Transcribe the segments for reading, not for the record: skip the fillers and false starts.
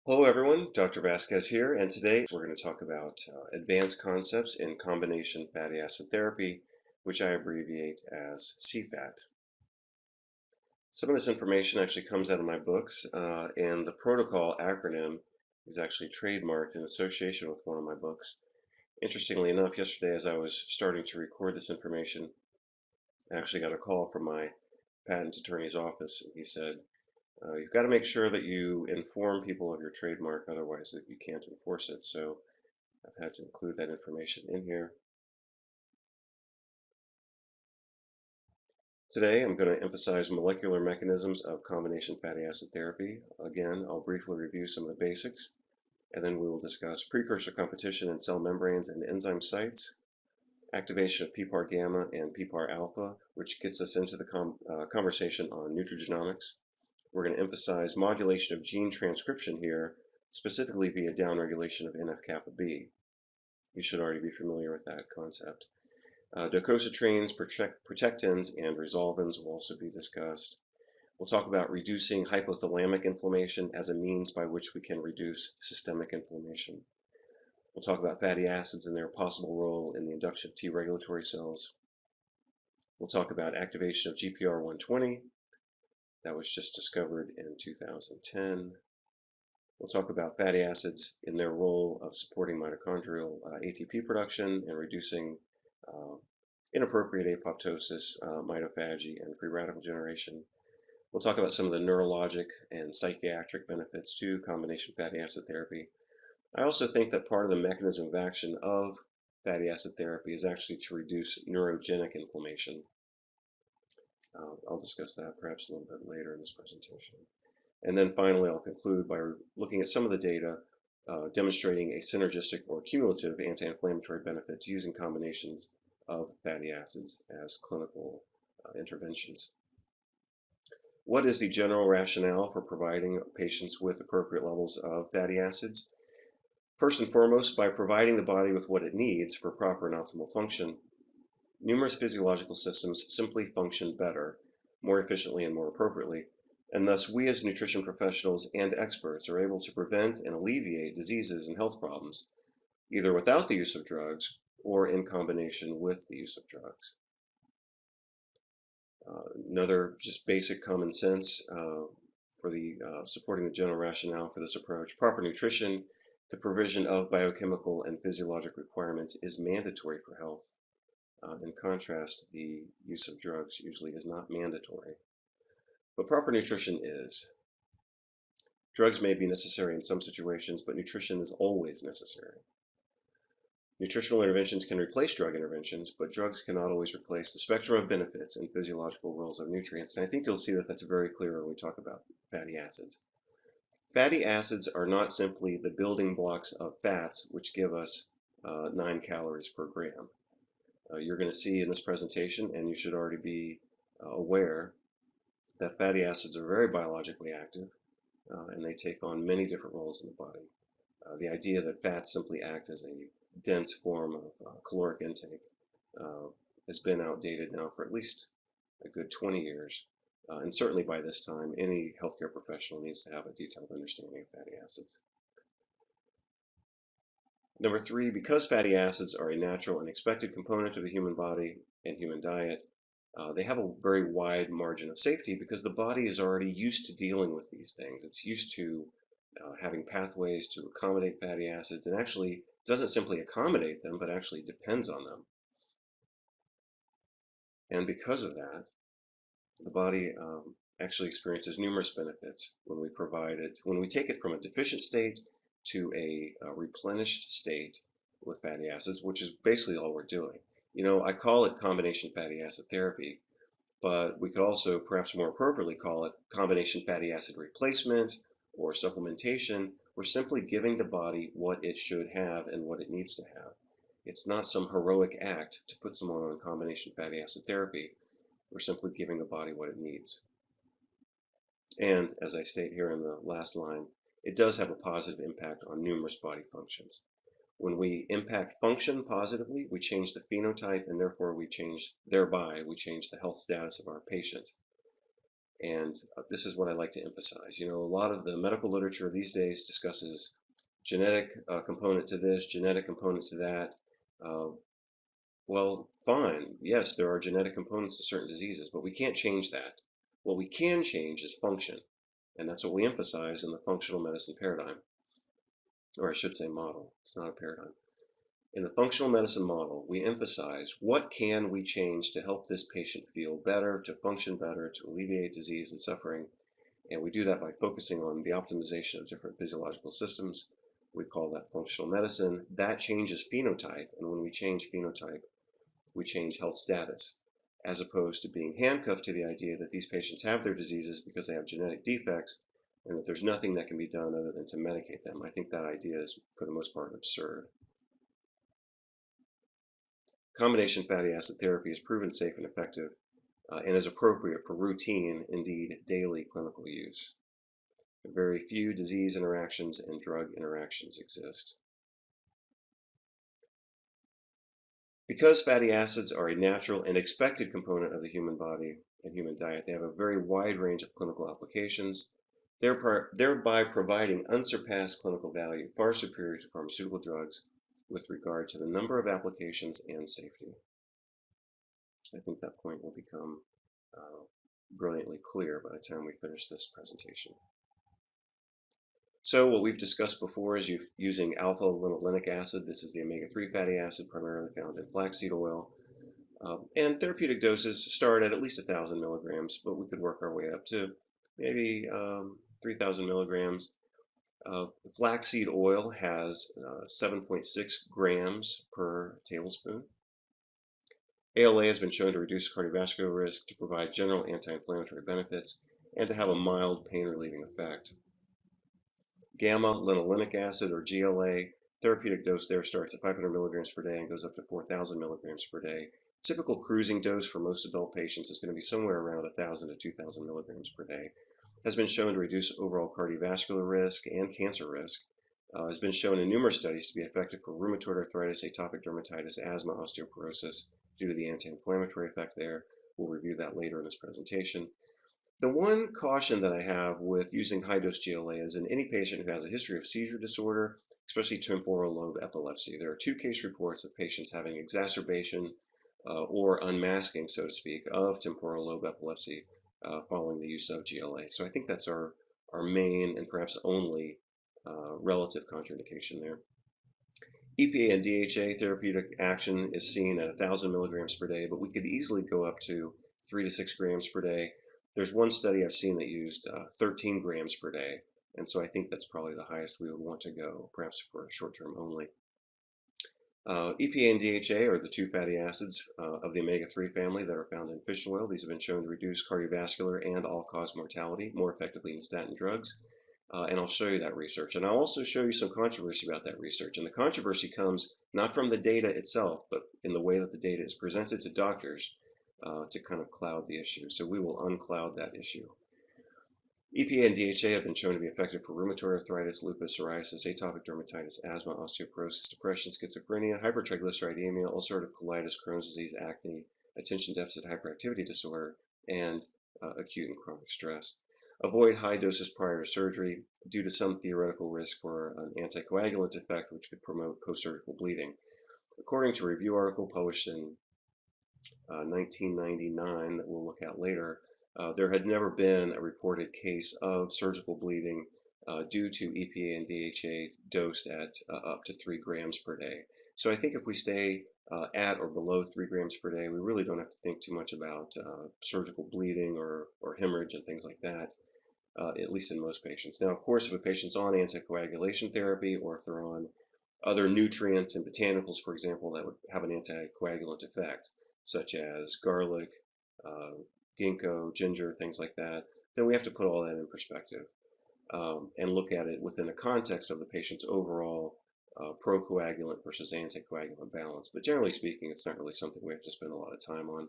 Hello everyone, Dr. Vasquez here, and today we're going to talk about advanced concepts in combination fatty acid therapy, which I abbreviate as CFAT. Some of this information actually comes out of my books, and the protocol acronym is actually trademarked in association with one of my books. Interestingly enough, yesterday as I was starting to record this information, I actually got a call from my patent attorney's office, and he said, you've got to make sure that you inform people of your trademark, otherwise that you can't enforce it. So I've had to include that information in here. Today I'm going to emphasize molecular mechanisms of combination fatty acid therapy. Again, I'll briefly review some of the basics, and then we will discuss precursor competition in cell membranes and enzyme sites, activation of PPAR gamma and PPAR alpha, which gets us into the conversation on nutrigenomics. We're going to emphasize modulation of gene transcription here, specifically via downregulation of NF-kappa B. You should already be familiar with that concept. Docosahexaenes, protectins, and resolvins will also be discussed. We'll talk about reducing hypothalamic inflammation as a means by which we can reduce systemic inflammation. We'll talk about fatty acids and their possible role in the induction of T regulatory cells. We'll talk about activation of GPR120. That was just discovered in 2010. We'll talk about fatty acids in their role of supporting mitochondrial ATP production and reducing inappropriate apoptosis, mitophagy, and free radical generation. We'll talk about some of the neurologic and psychiatric benefits to combination fatty acid therapy. I also think that part of the mechanism of action of fatty acid therapy is actually to reduce neurogenic inflammation. I'll discuss that perhaps a little bit later in this presentation. And then finally, I'll conclude by looking at some of the data demonstrating a synergistic or cumulative anti-inflammatory benefits using combinations of fatty acids as clinical interventions. What is the general rationale for providing patients with appropriate levels of fatty acids? First and foremost, by providing the body with what it needs for proper and optimal function, numerous physiological systems simply function better, more efficiently, and more appropriately, and thus we as nutrition professionals and experts are able to prevent and alleviate diseases and health problems, either without the use of drugs or in combination with the use of drugs. Another just basic common sense for supporting the general rationale for this approach: proper nutrition, the provision of biochemical and physiologic requirements is mandatory for health. In contrast, the use of drugs usually is not mandatory. But proper nutrition is. Drugs may be necessary in some situations, but nutrition is always necessary. Nutritional interventions can replace drug interventions, but drugs cannot always replace the spectrum of benefits and physiological roles of nutrients. And I think you'll see that that's very clear when we talk about fatty acids. Fatty acids are not simply the building blocks of fats, which give us 9 calories per gram. You're going to see in this presentation, and you should already be aware, that fatty acids are very biologically active, and they take on many different roles in the body. The idea that fats simply act as a dense form of caloric intake has been outdated now for at least a good 20 years. And certainly by this time, any healthcare professional needs to have a detailed understanding of fatty acids. Number 3, because fatty acids are a natural and expected component of the human body and human diet, they have a very wide margin of safety because the body is already used to dealing with these things. It's used to having pathways to accommodate fatty acids, and actually doesn't simply accommodate them, but actually depends on them. And because of that, the body actually experiences numerous benefits when we provide it, when we take it from a deficient state to a replenished state with fatty acids, which is basically all we're doing. You know, I call it combination fatty acid therapy, but we could also perhaps more appropriately call it combination fatty acid replacement or supplementation. We're simply giving the body what it should have and what it needs to have. It's not some heroic act to put someone on combination fatty acid therapy. We're simply giving the body what it needs. And as I state here in the last line, it does have a positive impact on numerous body functions. When we impact function positively, we change the phenotype, and therefore thereby we change the health status of our patients. And this is what I like to emphasize. A lot of the medical literature these days discusses genetic component to this, genetic component to that. Uh, well, fine. Yes, there are genetic components to certain diseases, but we can't change that. What we can change is function, and that's what we emphasize in the functional medicine paradigm, or I should say model. It's not a paradigm. In the functional medicine model, we emphasize what can we change to help this patient feel better, to function better, to alleviate disease and suffering, and we do that by focusing on the optimization of different physiological systems. We call that functional medicine. That changes phenotype, and when we change phenotype, we change health status, as opposed to being handcuffed to the idea that these patients have their diseases because they have genetic defects and that there's nothing that can be done other than to medicate them. I think that idea is, for the most part, absurd. Combination fatty acid therapy is proven safe and effective and is appropriate for routine, indeed daily clinical use. Very few disease interactions and drug interactions exist. Because fatty acids are a natural and expected component of the human body and human diet, they have a very wide range of clinical applications, thereby providing unsurpassed clinical value, far superior to pharmaceutical drugs with regard to the number of applications and safety. I think that point will become brilliantly clear by the time we finish this presentation. So what we've discussed before is using alpha-linolenic acid. This is the omega-3 fatty acid primarily found in flaxseed oil. And therapeutic doses start at least 1,000 milligrams, but we could work our way up to maybe 3,000 milligrams. Flaxseed oil has 7.6 grams per tablespoon. ALA has been shown to reduce cardiovascular risk, to provide general anti-inflammatory benefits, and to have a mild pain-relieving effect. Gamma-linolenic acid, or GLA, therapeutic dose there starts at 500 milligrams per day and goes up to 4,000 milligrams per day. Typical cruising dose for most adult patients is going to be somewhere around 1,000 to 2,000 milligrams per day. Has been shown to reduce overall cardiovascular risk and cancer risk. Has been shown in numerous studies to be effective for rheumatoid arthritis, atopic dermatitis, asthma, osteoporosis, due to the anti-inflammatory effect there. We'll review that later in this presentation. The one caution that I have with using high-dose GLA is in any patient who has a history of seizure disorder, especially temporal lobe epilepsy. There are 2 case reports of patients having exacerbation or unmasking, so to speak, of temporal lobe epilepsy following the use of GLA. So I think that's our main and perhaps only relative contraindication there. EPA and DHA therapeutic action is seen at 1,000 milligrams per day, but we could easily go up to 3 to 6 grams per day. There's one study I've seen that used 13 grams per day, and so I think that's probably the highest we would want to go, perhaps for short term only. EPA and DHA are the 2 fatty acids of the omega-3 family that are found in fish oil. These have been shown to reduce cardiovascular and all-cause mortality more effectively than statin drugs. And I'll show you that research. And I'll also show you some controversy about that research. And the controversy comes not from the data itself, but in the way that the data is presented to doctors to kind of cloud the issue. So we will uncloud that issue. EPA and DHA have been shown to be effective for rheumatoid arthritis, lupus, psoriasis, atopic dermatitis, asthma, osteoporosis, depression, schizophrenia, hypertriglyceridemia, ulcerative colitis, Crohn's disease, acne, attention deficit hyperactivity disorder, and acute and chronic stress. Avoid high doses prior to surgery due to some theoretical risk for an anticoagulant effect, which could promote post-surgical bleeding. According to a review article published in 1999 that we'll look at later, there had never been a reported case of surgical bleeding due to EPA and DHA dosed at up to 3 grams per day. So I think if we stay at or below 3 grams per day, we really don't have to think too much about surgical bleeding or hemorrhage and things like that, at least in most patients. Now, of course, if a patient's on anticoagulation therapy or if they're on other nutrients and botanicals, for example, that would have an anticoagulant effect, such as garlic, ginkgo, ginger, things like that, then we have to put all that in perspective and look at it within the context of the patient's overall procoagulant versus anticoagulant balance. But generally speaking, it's not really something we have to spend a lot of time on.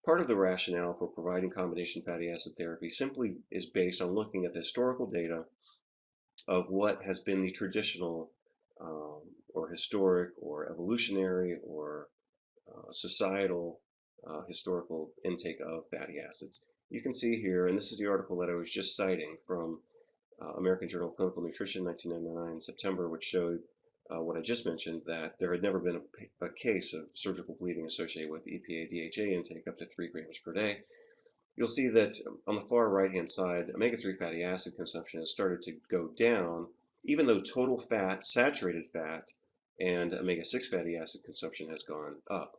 Part of the rationale for providing combination fatty acid therapy simply is based on looking at the historical data of what has been the traditional or historic or evolutionary or societal historical intake of fatty acids. you can see here, and this is the article that I was just citing from American Journal of Clinical Nutrition, 1999, September, which showed what I just mentioned, that there had never been a case of surgical bleeding associated with EPA-DHA intake up to 3 grams per day. You'll see that on the far right-hand side, omega-3 fatty acid consumption has started to go down, even though total fat, saturated fat, and omega-6 fatty acid consumption has gone up.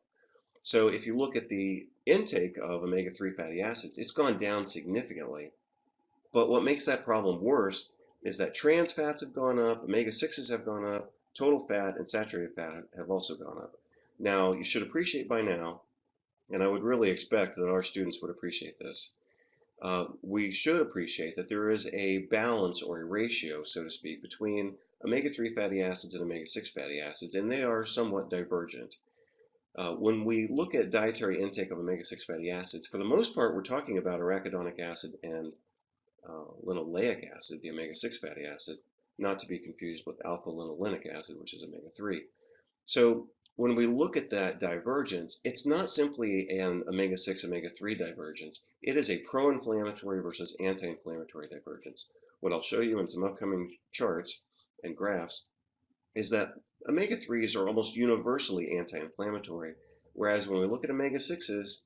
So if you look at the intake of omega-3 fatty acids, it's gone down significantly. But what makes that problem worse is that trans fats have gone up, omega-6s have gone up, total fat and saturated fat have also gone up. Now, you should appreciate by now, and I would really expect that our students would appreciate this, we should appreciate that there is a balance or a ratio, so to speak, between omega-3 fatty acids and omega-6 fatty acids, and they are somewhat divergent. When we look at dietary intake of omega-6 fatty acids, for the most part, we're talking about arachidonic acid and linoleic acid, the omega-6 fatty acid, not to be confused with alpha-linolenic acid, which is omega-3. So when we look at that divergence, it's not simply an omega-6, omega-3 divergence. It is a pro-inflammatory versus anti-inflammatory divergence. What I'll show you in some upcoming charts and graphs is that omega-3s are almost universally anti-inflammatory, whereas when we look at omega-6s,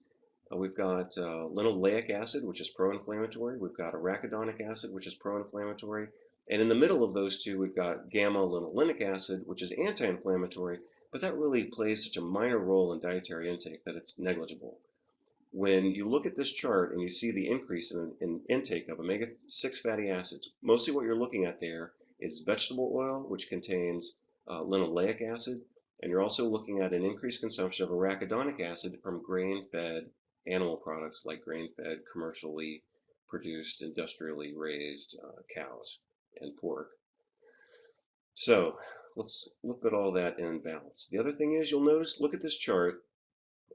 we've got linoleic acid, which is pro-inflammatory. We've got arachidonic acid, which is pro-inflammatory. And in the middle of those two, we've got gamma-linolenic acid, which is anti-inflammatory, but that really plays such a minor role in dietary intake that it's negligible. When you look at this chart and you see the increase in intake of omega-6 fatty acids, mostly what you're looking at there is vegetable oil, which contains linoleic acid, and you're also looking at an increased consumption of arachidonic acid from grain-fed animal products like grain-fed, commercially produced, industrially raised cows and pork. So let's look at all that in balance. The other thing is, you'll notice, look at this chart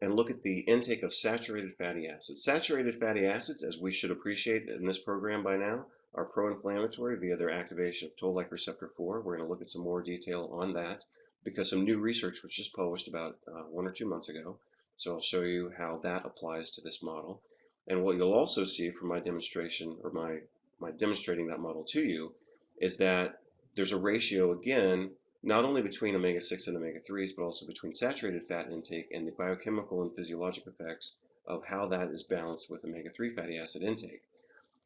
and look at the intake of saturated fatty acids. Saturated fatty acids, as we should appreciate in this program by now, are pro-inflammatory via their activation of toll-like receptor 4. We're going to look at some more detail on that because some new research was just published about 1 or 2 months ago. So I'll show you how that applies to this model. And what you'll also see from my demonstration, or my demonstrating that model to you, is that there's a ratio, again, not only between omega-6 and omega-3s, but also between saturated fat intake and the biochemical and physiologic effects of how that is balanced with omega-3 fatty acid intake.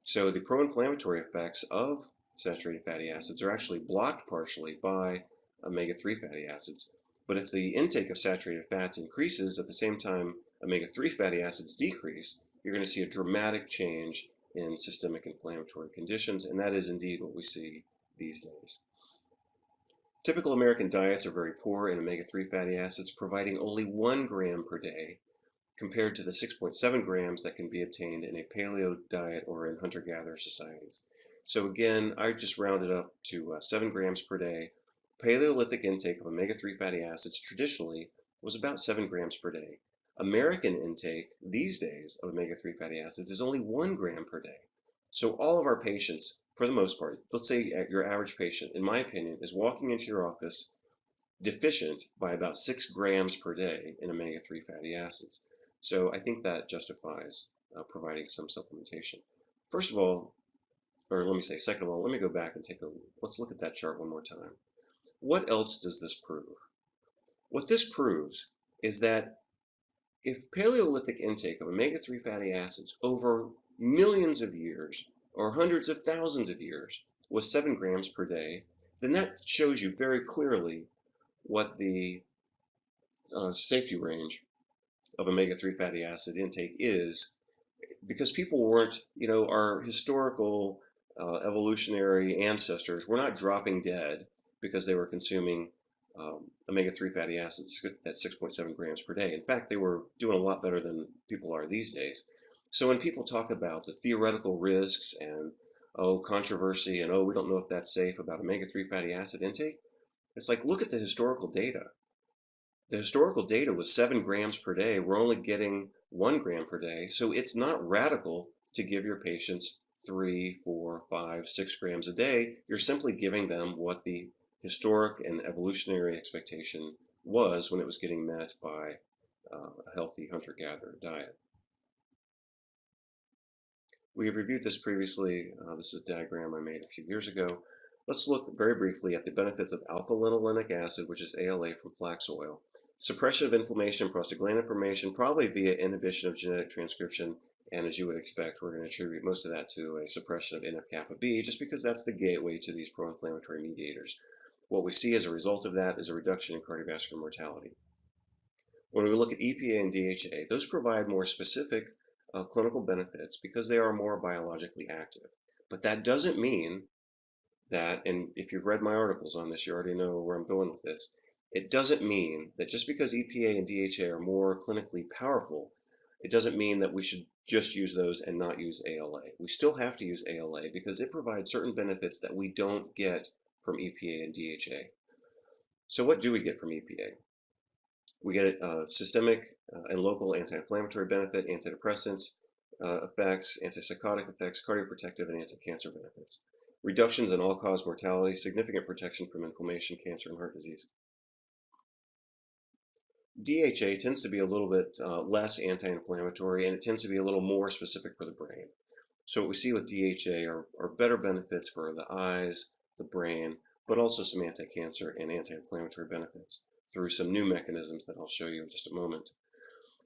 So the pro-inflammatory effects of saturated fatty acids are actually blocked partially by omega-3 fatty acids. But if the intake of saturated fats increases at the same time omega-3 fatty acids decrease, you're going to see a dramatic change in systemic inflammatory conditions, and that is indeed what we see these days. Typical American diets are very poor in omega-3 fatty acids, providing only 1 gram per day compared to the 6.7 grams that can be obtained in a paleo diet or in hunter-gatherer societies. So again, I just rounded up to 7 grams per day. Paleolithic intake of omega-3 fatty acids traditionally was about 7 grams per day. American intake these days of omega-3 fatty acids is only 1 gram per day. So all of our patients, for the most part, let's say your average patient, in my opinion, is walking into your office deficient by about 6 grams per day in omega-3 fatty acids. So I think that justifies providing some supplementation. First of all, or let me say, second of all, let me go back and let's look at that chart one more time. What else does this prove? What this proves is that if Paleolithic intake of omega-3 fatty acids over millions of years or hundreds of thousands of years was 7 grams per day, then that shows you very clearly what the safety range of omega-3 fatty acid intake is, because people weren't, our historical evolutionary ancestors were not dropping dead because they were consuming omega-3 fatty acids at 6.7 grams per day. In fact, they were doing a lot better than people are these days. So when people talk about the theoretical risks and controversy and we don't know if that's safe about omega-3 fatty acid intake, it's like, look at the historical data. The historical data was 7 grams per day. We're only getting 1 gram per day. So it's not radical to give your patients 3, 4, 5, 6 grams a day. You're simply giving them what the historic and evolutionary expectation was when it was getting met by a healthy hunter-gatherer diet. We have reviewed this previously. This is a diagram I made a few years ago. Let's look very briefly at the benefits of alpha-linolenic acid, which is ALA from flax oil. Suppression of inflammation, prostaglandin formation, probably via inhibition of genetic transcription, and as you would expect, we're going to attribute most of that to a suppression of NF-kappa B, just because that's the gateway to these pro-inflammatory mediators. What we see as a result of that is a reduction in cardiovascular mortality. When we look at EPA and DHA, those provide more specific clinical benefits because they are more biologically active. But that doesn't mean that, and if you've read my articles on this, you already know where I'm going with this. It doesn't mean that just because EPA and DHA are more clinically powerful, it doesn't mean that we should just use those and not use ALA. We still have to use ALA because it provides certain benefits that we don't get from EPA and DHA. So what do we get from EPA? We get systemic and local anti-inflammatory benefit, antidepressants effects, antipsychotic effects, cardioprotective, and anti-cancer benefits. Reductions in all-cause mortality, significant protection from inflammation, cancer, and heart disease. DHA tends to be a little bit less anti-inflammatory, and it tends to be a little more specific for the brain. So what we see with DHA are better benefits for the eyes, the brain, but also some anti-cancer and anti-inflammatory benefits through some new mechanisms that I'll show you in just a moment.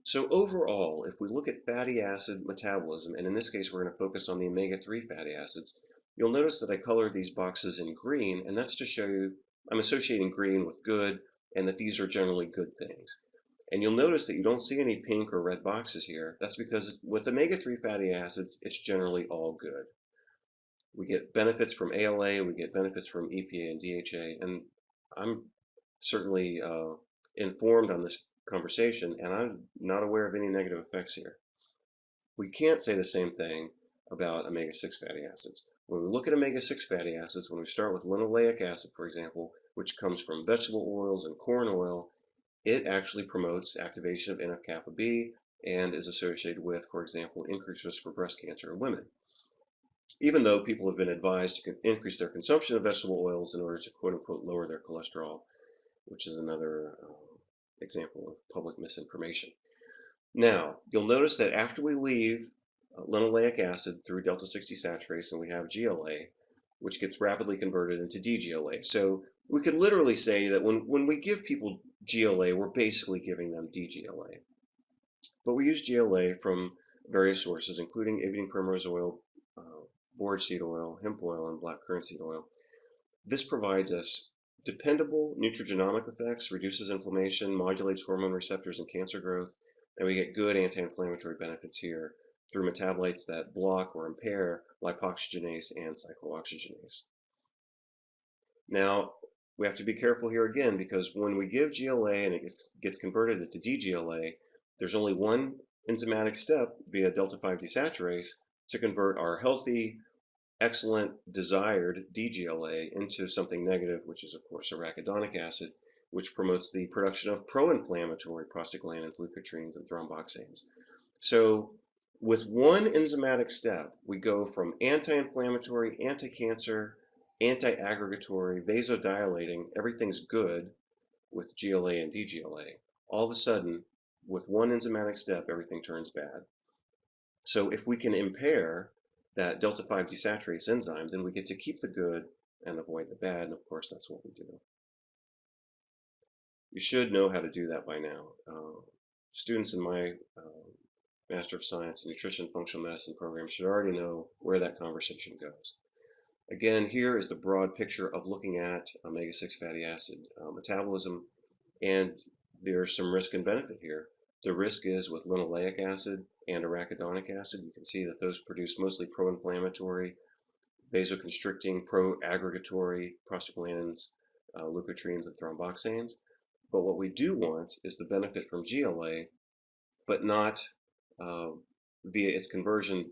So overall, if we look at fatty acid metabolism, and in this case we're going to focus on the omega-3 fatty acids, you'll notice that I colored these boxes in green, and that's to show you I'm associating green with good, and that these are generally good things. And you'll notice that you don't see any pink or red boxes here. That's because with omega-3 fatty acids, it's generally all good. We get benefits from ALA, we get benefits from EPA and DHA, and I'm certainly informed on this conversation, and I'm not aware of any negative effects here. We can't say the same thing about omega-6 fatty acids. When we look at omega-6 fatty acids, when we start with linoleic acid, for example, which comes from vegetable oils and corn oil, it actually promotes activation of NF-kappa B and is associated with, for example, increased risk for breast cancer in women. Even though people have been advised to increase their consumption of vegetable oils in order to quote-unquote lower their cholesterol, which is another example of public misinformation. Now, you'll notice that after we leave linoleic acid through delta-6 desaturase, and we have GLA, which gets rapidly converted into DGLA. So we could literally say that when we give people GLA, we're basically giving them DGLA. But we use GLA from various sources, including evening primrose oil, board seed oil, hemp oil, and black currant seed oil. This provides us dependable nutrigenomic effects, reduces inflammation, modulates hormone receptors and cancer growth, and we get good anti-inflammatory benefits here through metabolites that block or impair lipoxygenase and cyclooxygenase. Now, we have to be careful here again, because when we give GLA and it gets converted into DGLA, there's only one enzymatic step via delta-5 desaturase to convert our healthy, excellent, desired DGLA into something negative, which is, of course, arachidonic acid, which promotes the production of pro-inflammatory prostaglandins, leukotrienes, and thromboxanes. So with one enzymatic step, we go from anti-inflammatory, anti-cancer, anti-aggregatory, vasodilating, everything's good with GLA and DGLA. All of a sudden, with one enzymatic step, everything turns bad. So if we can impair that delta-5 desaturase enzyme, then we get to keep the good and avoid the bad, and of course that's what we do. You should know how to do that by now. Students in my Master of Science in Nutrition Functional Medicine program should already know where that conversation goes. Again, here is the broad picture of looking at omega-6 fatty acid metabolism, and there's some risk and benefit here. The risk is with linoleic acid and arachidonic acid. You can see that those produce mostly pro-inflammatory, vasoconstricting, pro-aggregatory prostaglandins, leukotrienes, and thromboxanes. But what we do want is the benefit from GLA, but not via its conversion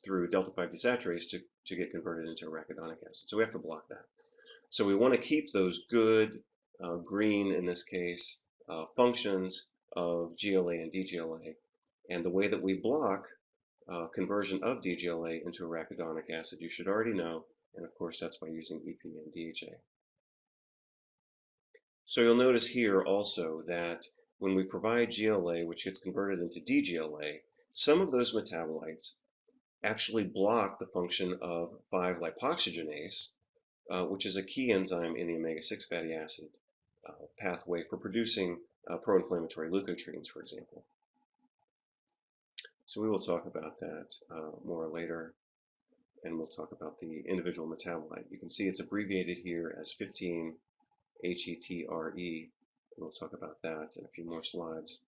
through delta-5 desaturase to get converted into arachidonic acid. So we have to block that. So we want to keep those good, green in this case, functions of GLA and DGLA. And the way that we block conversion of DGLA into arachidonic acid, you should already know, and of course that's by using EPA and DHA. So you'll notice here also that when we provide GLA, which gets converted into DGLA, some of those metabolites actually block the function of 5-lipoxygenase, which is a key enzyme in the omega-6 fatty acid pathway for producing pro-inflammatory leukotrienes, for example. So we will talk about that more later, and we'll talk about the individual metabolite. You can see it's abbreviated here as 15-HETRE. We'll talk about that in a few more slides.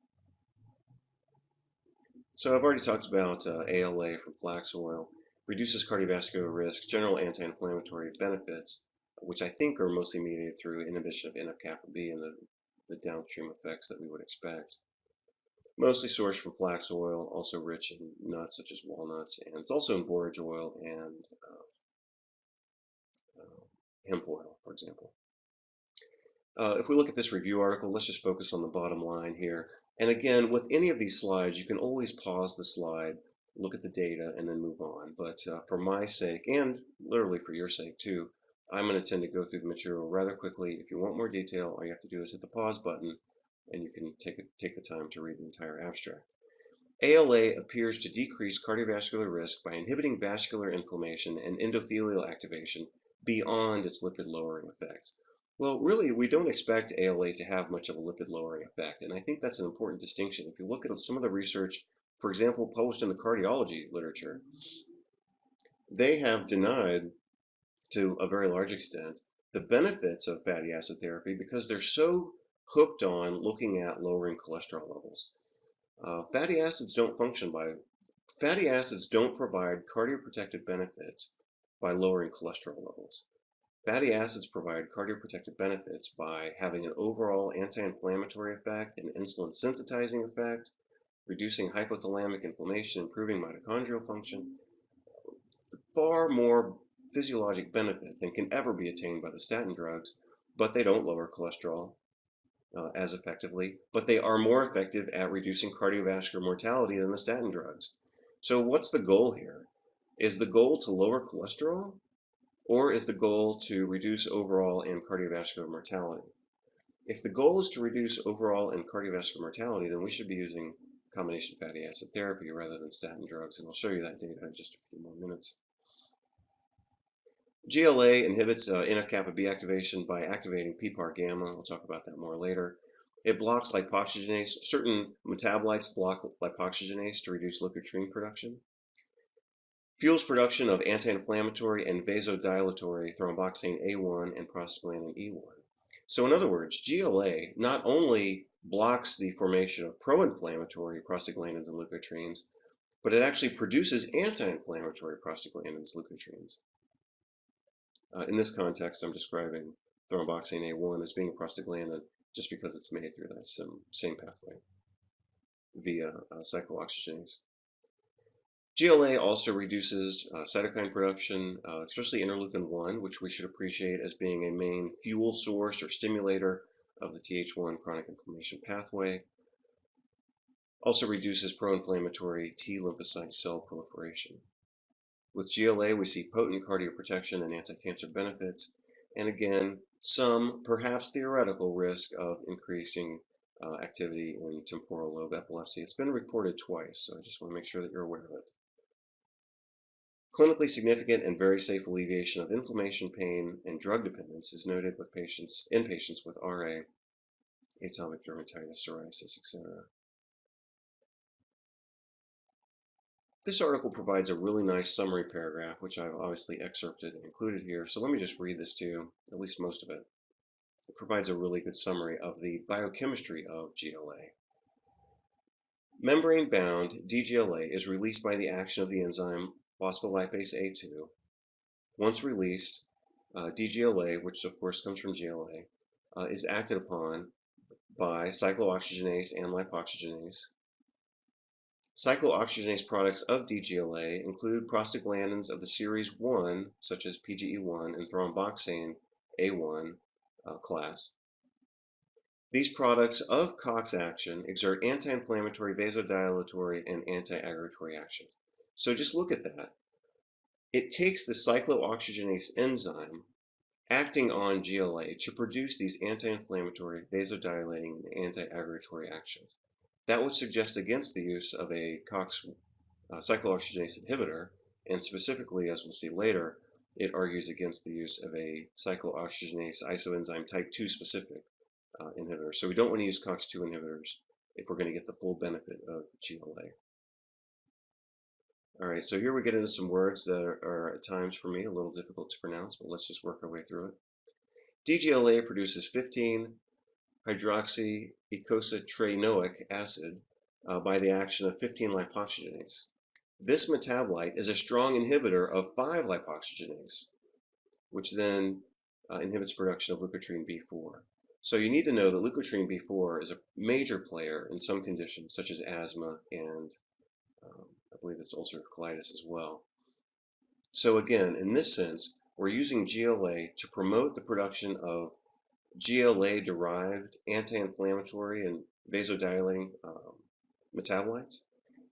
So I've already talked about ALA from flax oil, reduces cardiovascular risk, general anti-inflammatory benefits, which I think are mostly mediated through inhibition of NF-kappa B and the downstream effects that we would expect. Mostly sourced from flax oil, also rich in nuts such as walnuts, and it's also in borage oil and hemp oil, for example. If we look at this review article, let's just focus on the bottom line here. And again, with any of these slides, you can always pause the slide, look at the data, and then move on. But for my sake, and literally for your sake too, I'm going to tend to go through the material rather quickly. If you want more detail, all you have to do is hit the pause button, and you can take the time to read the entire abstract. ALA appears to decrease cardiovascular risk by inhibiting vascular inflammation and endothelial activation beyond its lipid-lowering effects. Well, really, we don't expect ALA to have much of a lipid-lowering effect, and I think that's an important distinction. If you look at some of the research, for example, published in the cardiology literature, they have denied, to a very large extent, the benefits of fatty acid therapy because they're so hooked on looking at lowering cholesterol levels. Fatty acids don't provide cardioprotective benefits by lowering cholesterol levels. Fatty acids provide cardioprotective benefits by having an overall anti-inflammatory effect, an insulin sensitizing effect, reducing hypothalamic inflammation, improving mitochondrial function. Far more physiologic benefit than can ever be attained by the statin drugs, but they don't lower cholesterol as effectively, but they are more effective at reducing cardiovascular mortality than the statin drugs. So what's the goal here? Is the goal to lower cholesterol? Or is the goal to reduce overall and cardiovascular mortality? If the goal is to reduce overall and cardiovascular mortality, then we should be using combination fatty acid therapy rather than statin drugs, and I'll show you that data in just a few more minutes. GLA inhibits NF-kappa B activation by activating PPAR-gamma. We'll talk about that more later. It blocks lipoxygenase. Certain metabolites block lipoxygenase to reduce leukotriene production. Fuels production of anti-inflammatory and vasodilatory thromboxane A1 and prostaglandin E1. So in other words, GLA not only blocks the formation of pro-inflammatory prostaglandins and leukotrienes, but it actually produces anti-inflammatory prostaglandins and leukotrienes. In this context, I'm describing thromboxane A1 as being a prostaglandin just because it's made through that same pathway via cyclooxygenase. GLA also reduces cytokine production, especially interleukin-1, which we should appreciate as being a main fuel source or stimulator of the Th1 chronic inflammation pathway. Also reduces pro-inflammatory T lymphocyte cell proliferation. With GLA, we see potent cardioprotection and anti-cancer benefits, and again, some, perhaps theoretical, risk of increasing activity in temporal lobe epilepsy. It's been reported twice, so I just want to make sure that you're aware of it. Clinically significant and very safe alleviation of inflammation, pain, and drug dependence is noted with patients with RA, atopic dermatitis, psoriasis, etc. This article provides a really nice summary paragraph, which I've obviously excerpted and included here. So let me just read this to you, at least most of it. It provides a really good summary of the biochemistry of GLA. Membrane-bound DGLA is released by the action of the enzyme phospholipase A2. Once released, DGLA, which of course comes from GLA, is acted upon by cyclooxygenase and lipoxygenase. Cyclooxygenase products of DGLA include prostaglandins of the series 1, such as PGE1 and thromboxane A1 class. These products of COX action exert anti-inflammatory, vasodilatory, and anti-aggregatory actions. So just look at that. It takes the cyclooxygenase enzyme acting on GLA to produce these anti-inflammatory, vasodilating, and anti-aggregatory actions. That would suggest against the use of a COX cyclooxygenase inhibitor And specifically, as we'll see later, it argues against the use of a cyclooxygenase isoenzyme type 2 specific inhibitor. So we don't want to use COX-2 inhibitors if we're going to get the full benefit of GLA. All right, so here we get into some words that are at times for me a little difficult to pronounce, but let's just work our way through it. DGLA produces 15-hydroxyeicosatraenoic acid by the action of 15-lipoxygenase. This metabolite is a strong inhibitor of 5-lipoxygenase, which then inhibits production of leukotriene B4. So you need to know that leukotriene B4 is a major player in some conditions such as asthma and I believe it's ulcerative colitis as well. So again, in this sense, we're using GLA to promote the production of GLA-derived anti-inflammatory and vasodilating metabolites,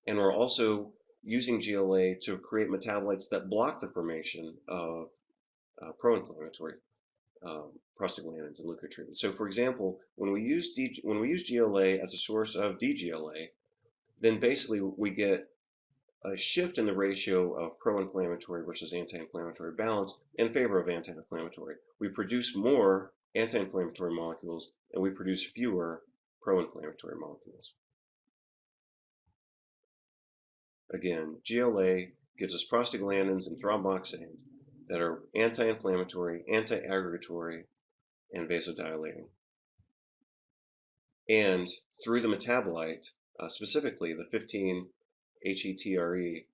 and we're also using GLA to create metabolites that block the formation of pro-inflammatory prostaglandins and leukotriene. So, for example, when we use GLA as a source of DGLA, then basically we get a shift in the ratio of pro-inflammatory versus anti-inflammatory balance in favor of anti-inflammatory. We produce more anti-inflammatory molecules and we produce fewer pro-inflammatory molecules. Again, GLA gives us prostaglandins and thromboxanes that are anti-inflammatory, anti-aggregatory, and vasodilating. And through the metabolite, specifically the 15-HETRE,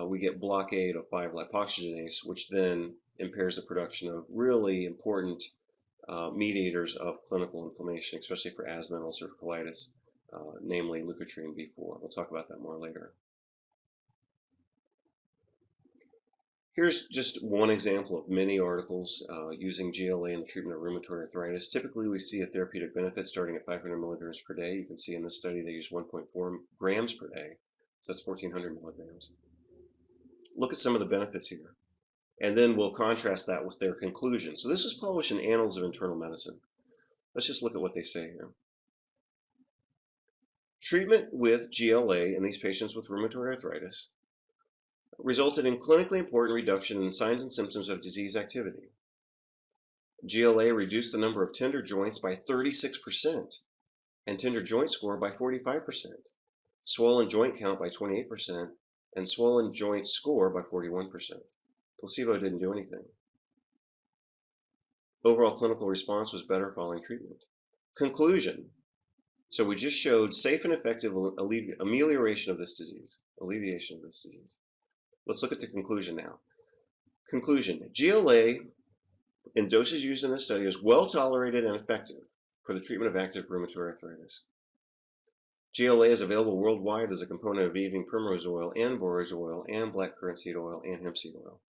we get blockade of 5-lipoxygenase, which then impairs the production of really important mediators of clinical inflammation, especially for asthma and ulcerative colitis, namely leukotriene B4. We'll talk about that more later. Here's just one example of many articles using GLA in the treatment of rheumatoid arthritis. Typically, we see a therapeutic benefit starting at 500 milligrams per day. You can see in this study they use 1.4 grams per day, so that's 1,400 milligrams. Look at some of the benefits here, and then we'll contrast that with their conclusion. So this was published in Annals of Internal Medicine. Let's just look at what they say here. Treatment with GLA in these patients with rheumatoid arthritis resulted in clinically important reduction in signs and symptoms of disease activity. GLA reduced the number of tender joints by 36% and tender joint score by 45%, swollen joint count by 28%, and swollen joint score by 41%. Placebo didn't do anything. Overall clinical response was better following treatment. Conclusion. So we just showed safe and effective amelioration of this disease, alleviation of this disease. Let's look at the conclusion now. Conclusion. GLA in doses used in this study is well tolerated and effective for the treatment of active rheumatoid arthritis. GLA is available worldwide as a component of evening primrose oil and borage oil and black currant seed oil and hemp seed oil.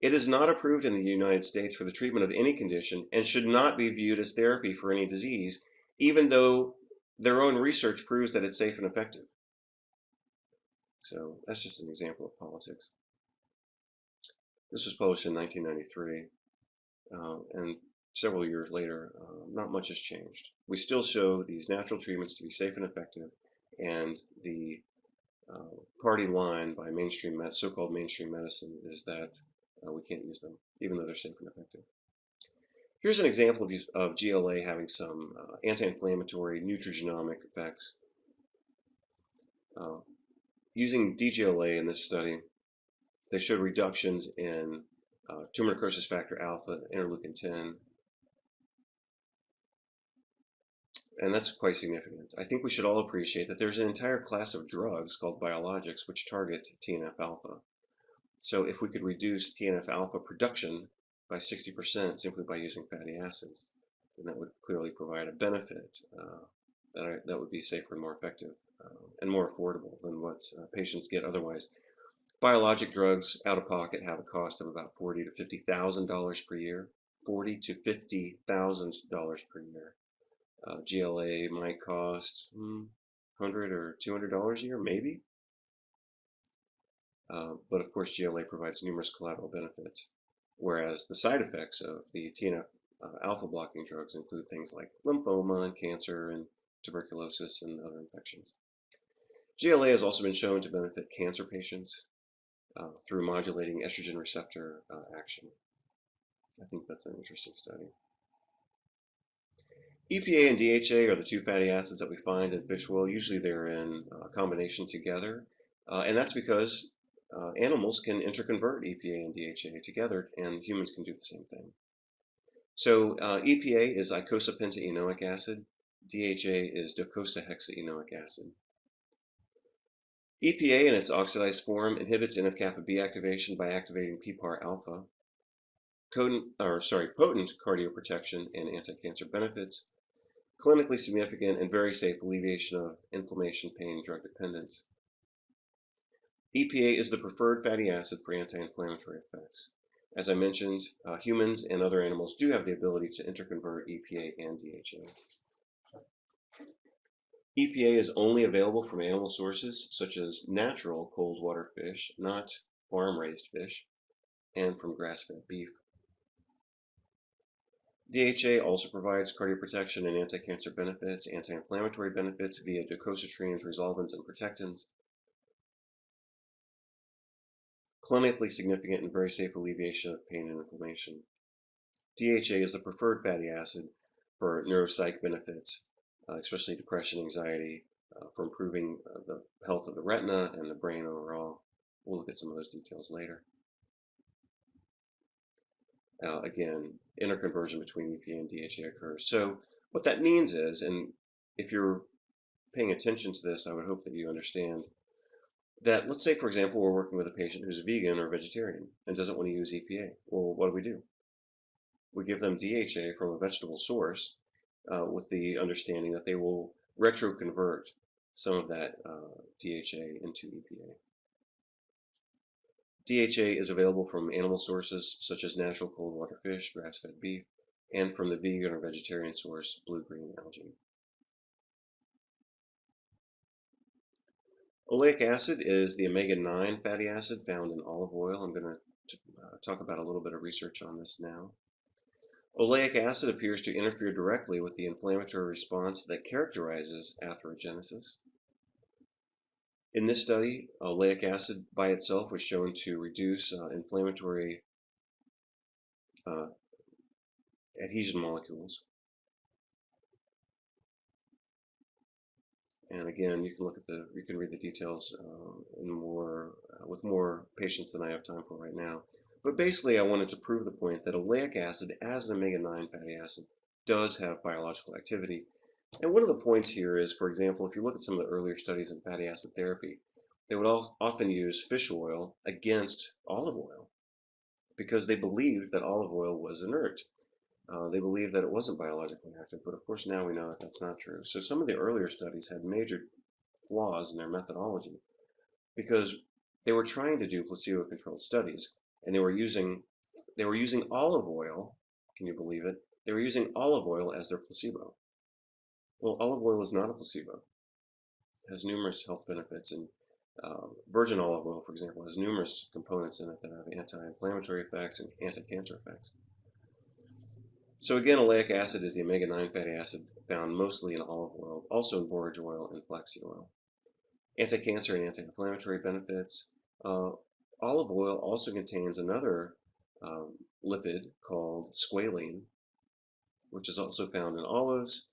It is not approved in the United States for the treatment of any condition and should not be viewed as therapy for any disease, even though their own research proves that it's safe and effective. So that's just an example of politics. This was published in 1993, and several years later, not much has changed. We still show these natural treatments to be safe and effective, and the party line by so-called mainstream medicine is that we can't use them, even though they're safe and effective. Here's an example of GLA having some anti-inflammatory nutrigenomic effects. Using DGLA in this study, they showed reductions in tumor necrosis factor alpha, interleukin 10, and that's quite significant. I think we should all appreciate that there's an entire class of drugs called biologics which target TNF alpha. So if we could reduce TNF alpha production by 60% simply by using fatty acids, then that would clearly provide a benefit that would be safer and more effective and more affordable than what patients get otherwise. Biologic drugs out of pocket have a cost of about $40,000 to $50,000 per year. $40,000 to $50,000 per year. GLA might cost $100 or $200 a year, maybe. But of course, GLA provides numerous collateral benefits, whereas the side effects of the TNF alpha blocking drugs include things like lymphoma and cancer and tuberculosis and other infections. GLA has also been shown to benefit cancer patients. through modulating estrogen receptor action. I think that's an interesting study. EPA and DHA are the two fatty acids that we find in fish oil. Usually they're in combination together, and that's because animals can interconvert EPA and DHA together, and humans can do the same thing. So EPA is eicosapentaenoic acid. DHA is docosahexaenoic acid. EPA in its oxidized form inhibits NF-kappa B activation by activating PPAR alpha. Potent cardioprotection and anti-cancer benefits. Clinically significant and very safe alleviation of inflammation, pain, and drug dependence. EPA is the preferred fatty acid for anti-inflammatory effects. As I mentioned, humans and other animals do have the ability to interconvert EPA and DHA. EPA is only available from animal sources such as natural cold water fish, not farm-raised fish, and from grass-fed beef. DHA also provides cardioprotection and anti-cancer benefits, anti-inflammatory benefits via docosahexaenones, resolvins, and protectins. Clinically significant and very safe alleviation of pain and inflammation. DHA is the preferred fatty acid for neuropsych benefits, especially depression, anxiety, for improving the health of the retina and the brain overall. We'll look at some of those details later. Again, interconversion between EPA and DHA occurs. So what that means is, and if you're paying attention to this, I would hope that you understand that, let's say, for example, we're working with a patient who's vegan or vegetarian and doesn't want to use EPA. Well, what do? We give them DHA from a vegetable source with the understanding that they will retroconvert some of that DHA into EPA. DHA is available from animal sources such as natural cold water fish, grass-fed beef, and from the vegan or vegetarian source, blue-green algae. Oleic acid is the omega-9 fatty acid found in olive oil. I'm going to talk about a little bit of research on this now. Oleic acid appears to interfere directly with the inflammatory response that characterizes atherogenesis. In this study, oleic acid by itself was shown to reduce inflammatory adhesion molecules. And again, you can read the details with more patience than I have time for right now. But basically, I wanted to prove the point that oleic acid, as an omega-9 fatty acid, does have biological activity. And one of the points here is, for example, if you look at some of the earlier studies in fatty acid therapy, they would often use fish oil against olive oil because they believed that olive oil was inert. They believed that it wasn't biologically active, but of course now we know that that's not true. So some of the earlier studies had major flaws in their methodology because they were trying to do placebo-controlled studies, and they were using olive oil. Can you believe it? They were using olive oil as their placebo. Well, olive oil is not a placebo. It has numerous health benefits, and virgin olive oil, for example, has numerous components in it that have anti-inflammatory effects and anti-cancer effects. So again, oleic acid is the omega-9 fatty acid found mostly in olive oil, also in borage oil and flaxseed oil. Anti-cancer and anti-inflammatory benefits. Olive oil also contains another lipid called squalene, which is also found in olives,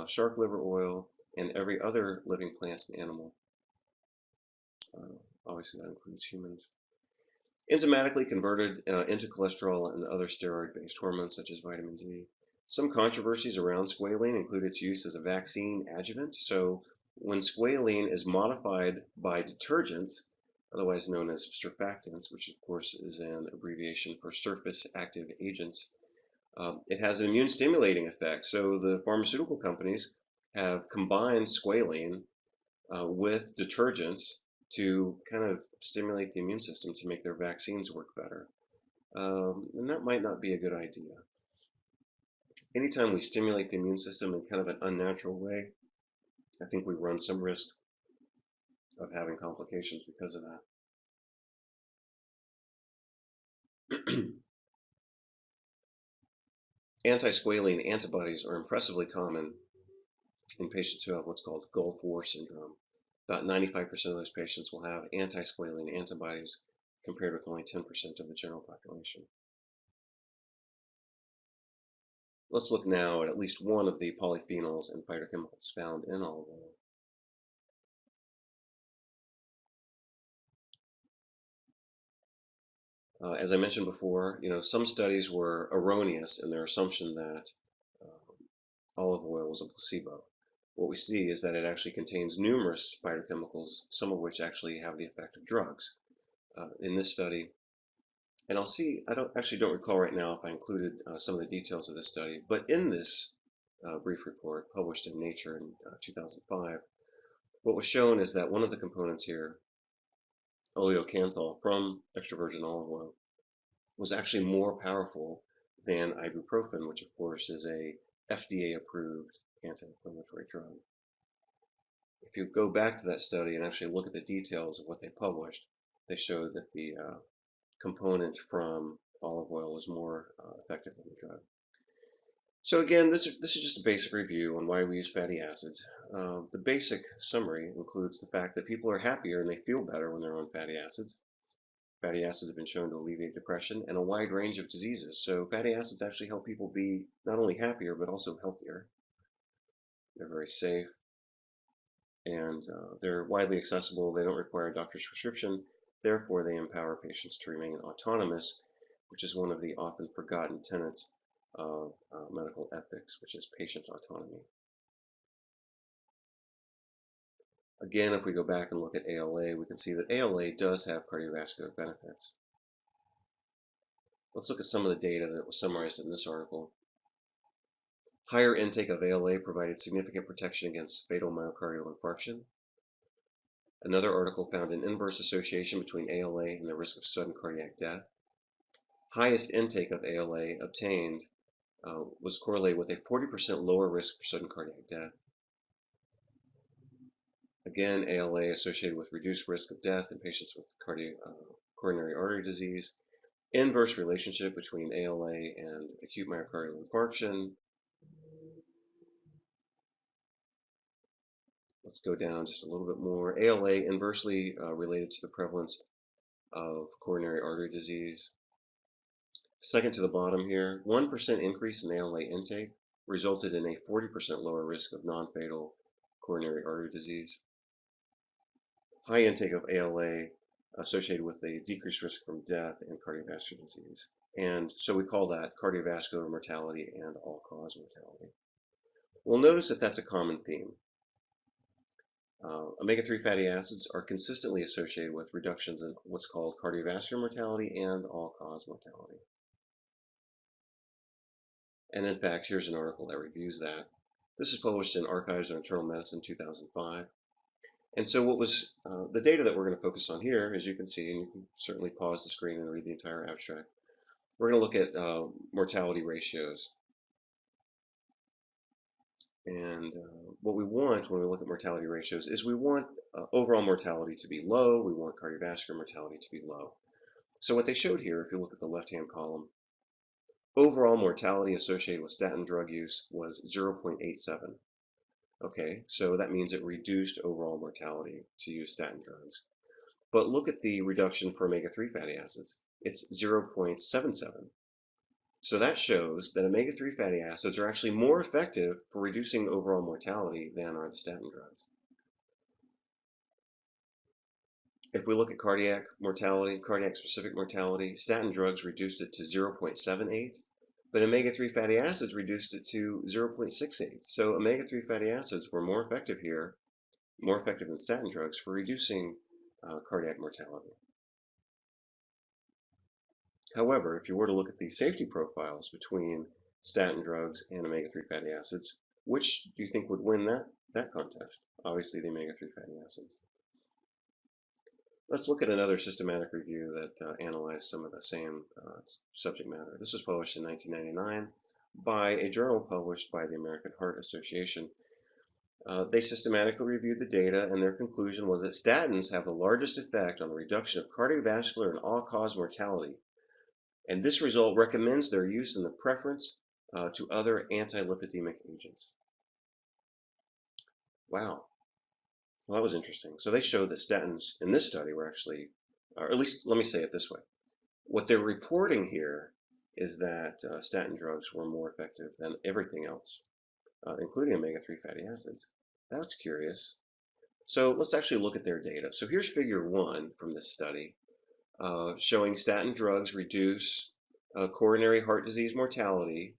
shark liver oil, and every other living plant and animal. Obviously, that includes humans. Enzymatically converted into cholesterol and other steroid-based hormones such as vitamin D. Some controversies around squalene include its use as a vaccine adjuvant. So when squalene is modified by detergents, otherwise known as surfactants, which of course is an abbreviation for surface active agents, it has an immune stimulating effect. So the pharmaceutical companies have combined squalene with detergents to kind of stimulate the immune system to make their vaccines work better. And that might not be a good idea. Anytime we stimulate the immune system in kind of an unnatural way, I think we run some risk of having complications because of that. Anti-squalene antibodies are impressively common in patients who have what's called Gulf War syndrome. About 95% of those patients will have anti-squalene antibodies compared with only 10% of the general population. Let's look now at least one of the polyphenols and phytochemicals found in olive oil. As I mentioned before, some studies were erroneous in their assumption that olive oil was a placebo. What we see is that it actually contains numerous phytochemicals, some of which actually have the effect of drugs. In this study, and I don't recall right now if I included some of the details of this study, but in this brief report published in Nature in 2005, what was shown is that one of the components here, oleocanthal from extra virgin olive oil, was actually more powerful than ibuprofen, which of course is a FDA-approved anti-inflammatory drug. If you go back to that study and actually look at the details of what they published, they showed that the component from olive oil was more effective than the drug. So again, this is just a basic review on why we use fatty acids. The basic summary includes the fact that people are happier and they feel better when they're on fatty acids. Fatty acids have been shown to alleviate depression and a wide range of diseases. So fatty acids actually help people be not only happier, but also healthier. They're very safe, and they're widely accessible. They don't require a doctor's prescription. Therefore, they empower patients to remain autonomous, which is one of the often forgotten tenets of medical ethics, which is patient autonomy. Again, if we go back and look at ALA, we can see that ALA does have cardiovascular benefits. Let's look at some of the data that was summarized in this article. Higher intake of ALA provided significant protection against fatal myocardial infarction. Another article found an inverse association between ALA and the risk of sudden cardiac death. Highest intake of ALA obtained was correlated with a 40% lower risk for sudden cardiac death. Again, ALA associated with reduced risk of death in patients with coronary artery disease. Inverse relationship between ALA and acute myocardial infarction. Let's go down just a little bit more. ALA inversely related to the prevalence of coronary artery disease. Second to the bottom here, 1% increase in ALA intake resulted in a 40% lower risk of non-fatal coronary artery disease. High intake of ALA associated with a decreased risk from death and cardiovascular disease. And so we call that cardiovascular mortality and all-cause mortality. We'll notice that that's a common theme. Omega-3 fatty acids are consistently associated with reductions in what's called cardiovascular mortality and all-cause mortality. And in fact, here's an article that reviews that. This is published in Archives of Internal Medicine 2005. And so what was the data that we're going to focus on here, as you can see, and you can certainly pause the screen and read the entire abstract, we're going to look at mortality ratios. And what we want when we look at mortality ratios is we want overall mortality to be low, we want cardiovascular mortality to be low. So what they showed here, if you look at the left-hand column, overall mortality associated with statin drug use was 0.87. Okay, so that means it reduced overall mortality to use statin drugs. But look at the reduction for omega-3 fatty acids. It's 0.77. So that shows that omega-3 fatty acids are actually more effective for reducing overall mortality than are the statin drugs. If we look at cardiac mortality, cardiac-specific mortality, statin drugs reduced it to 0.78. But omega-3 fatty acids reduced it to 0.68. So omega-3 fatty acids were more effective here, more effective than statin drugs for reducing cardiac mortality. However, if you were to look at the safety profiles between statin drugs and omega-3 fatty acids, which do you think would win that contest? Obviously the omega-3 fatty acids. Let's look at another systematic review that analyzed some of the same subject matter. This was published in 1999 by a journal published by the American Heart Association. They systematically reviewed the data, and their conclusion was that statins have the largest effect on the reduction of cardiovascular and all-cause mortality. And this result recommends their use in the preference to other anti-lipidemic agents. Wow. Well, that was interesting. So they showed that statins in this study were actually or at least let me say it this way. What they're reporting here is that statin drugs were more effective than everything else, including omega-3 fatty acids. That's curious. So let's actually look at their data. So here's figure 1 from this study, showing statin drugs reduce coronary heart disease mortality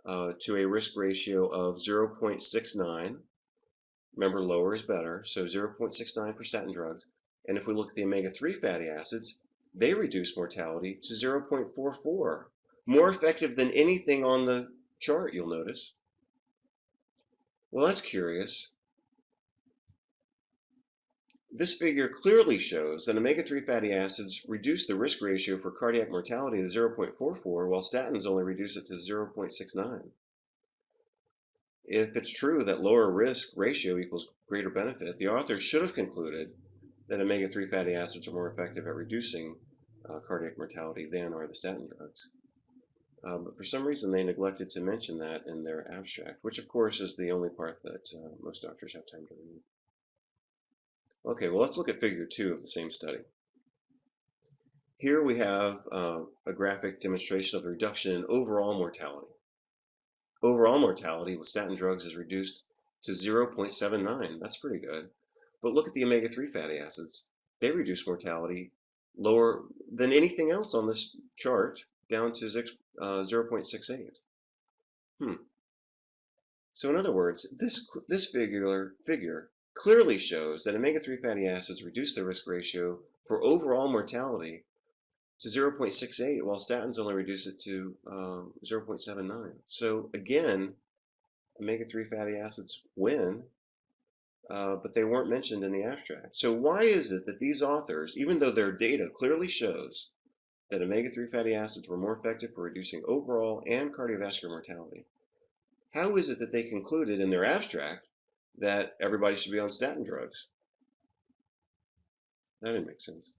to a risk ratio of 0.69. Remember, lower is better, so 0.69 for statin drugs. And if we look at the omega-3 fatty acids, they reduce mortality to 0.44. More effective than anything on the chart, you'll notice. Well, that's curious. This figure clearly shows that omega-3 fatty acids reduce the risk ratio for cardiac mortality to 0.44, while statins only reduce it to 0.69. If it's true that lower risk ratio equals greater benefit, the authors should have concluded that omega-3 fatty acids are more effective at reducing cardiac mortality than are the statin drugs. But for some reason, they neglected to mention that in their abstract, which of course is the only part that most doctors have time to read. Okay, well, let's look at figure 2 of the same study. Here we have a graphic demonstration of the reduction in overall mortality. Overall mortality with statin drugs is reduced to 0.79. That's pretty good. But look at the omega-3 fatty acids. They reduce mortality lower than anything else on this chart, down to 0.68. So in other words, this figure clearly shows that omega-3 fatty acids reduce the risk ratio for overall mortality to 0.68, while statins only reduce it to 0.79. So again, omega-3 fatty acids win, but they weren't mentioned in the abstract. So why is it that these authors, even though their data clearly shows that omega-3 fatty acids were more effective for reducing overall and cardiovascular mortality, how is it that they concluded in their abstract that everybody should be on statin drugs? That didn't make sense.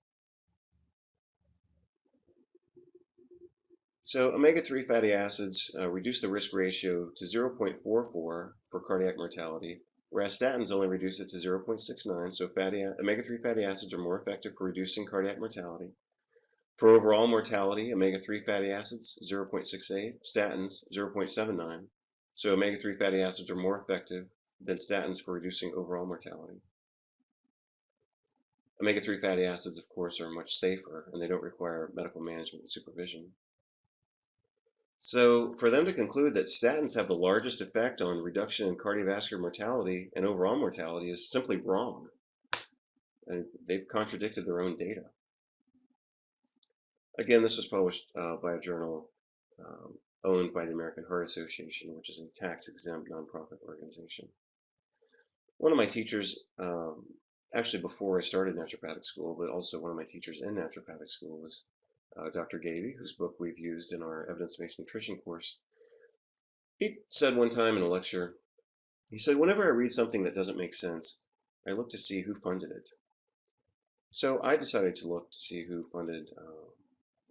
So omega-3 fatty acids reduce the risk ratio to 0.44 for cardiac mortality, whereas statins only reduce it to 0.69. So omega-3 fatty acids are more effective for reducing cardiac mortality. For overall mortality, omega-3 fatty acids 0.68, statins 0.79. So omega-3 fatty acids are more effective than statins for reducing overall mortality. Omega-3 fatty acids, of course, are much safer, and they don't require medical management and supervision. So for them to conclude that statins have the largest effect on reduction in cardiovascular mortality and overall mortality is simply wrong. And they've contradicted their own data. Again, this was published by a journal owned by the American Heart Association, which is a tax-exempt nonprofit organization. One of my teachers, actually before I started naturopathic school, but also one of my teachers in naturopathic school was Dr. Gaby, whose book we've used in our evidence-based nutrition course. He said one time in a lecture, he said, whenever I read something that doesn't make sense, I look to see who funded it. So I decided to look to see who funded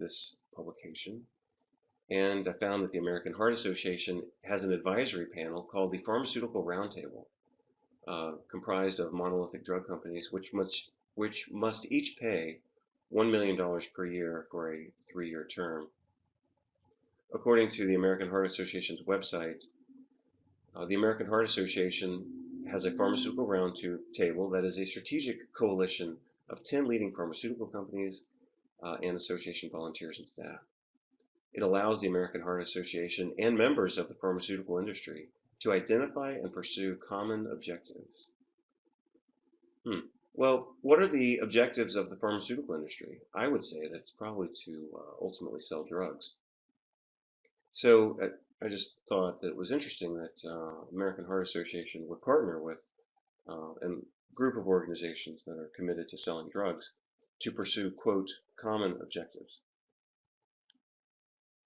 this publication, and I found that the American Heart Association has an advisory panel called the Pharmaceutical Roundtable, comprised of monolithic drug companies, which must each pay $1 million per year for a 3-year term. According to the American Heart Association's website, the American Heart Association has a pharmaceutical roundtable that is a strategic coalition of 10 leading pharmaceutical companies and association volunteers and staff. It allows the American Heart Association and members of the pharmaceutical industry to identify and pursue common objectives. Well, what are the objectives of the pharmaceutical industry? I would say that it's probably to ultimately sell drugs. So I just thought that it was interesting that American Heart Association would partner with a group of organizations that are committed to selling drugs to pursue, quote, common objectives.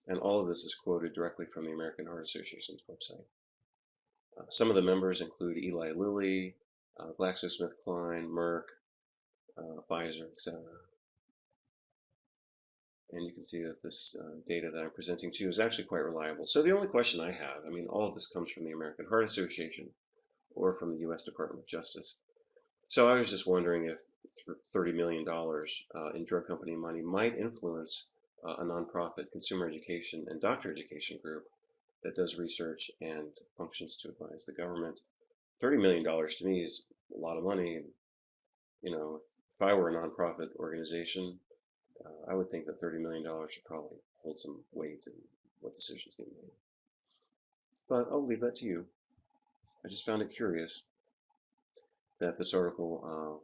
And all of this is quoted directly from the American Heart Association's website. Some of the members include Eli Lilly, GlaxoSmithKline, Merck, Pfizer, etc. And you can see that this data that I'm presenting to you is actually quite reliable. So the only question I have, all of this comes from the American Heart Association or from the U.S. Department of Justice. So I was just wondering if $30 million in drug company money might influence a nonprofit consumer education and doctor education group that does research and functions to advise the government. $30 million to me is a lot of money. You know, if I were a nonprofit organization, I would think that $30 million should probably hold some weight in what decisions get made. But I'll leave that to you. I just found it curious that this article,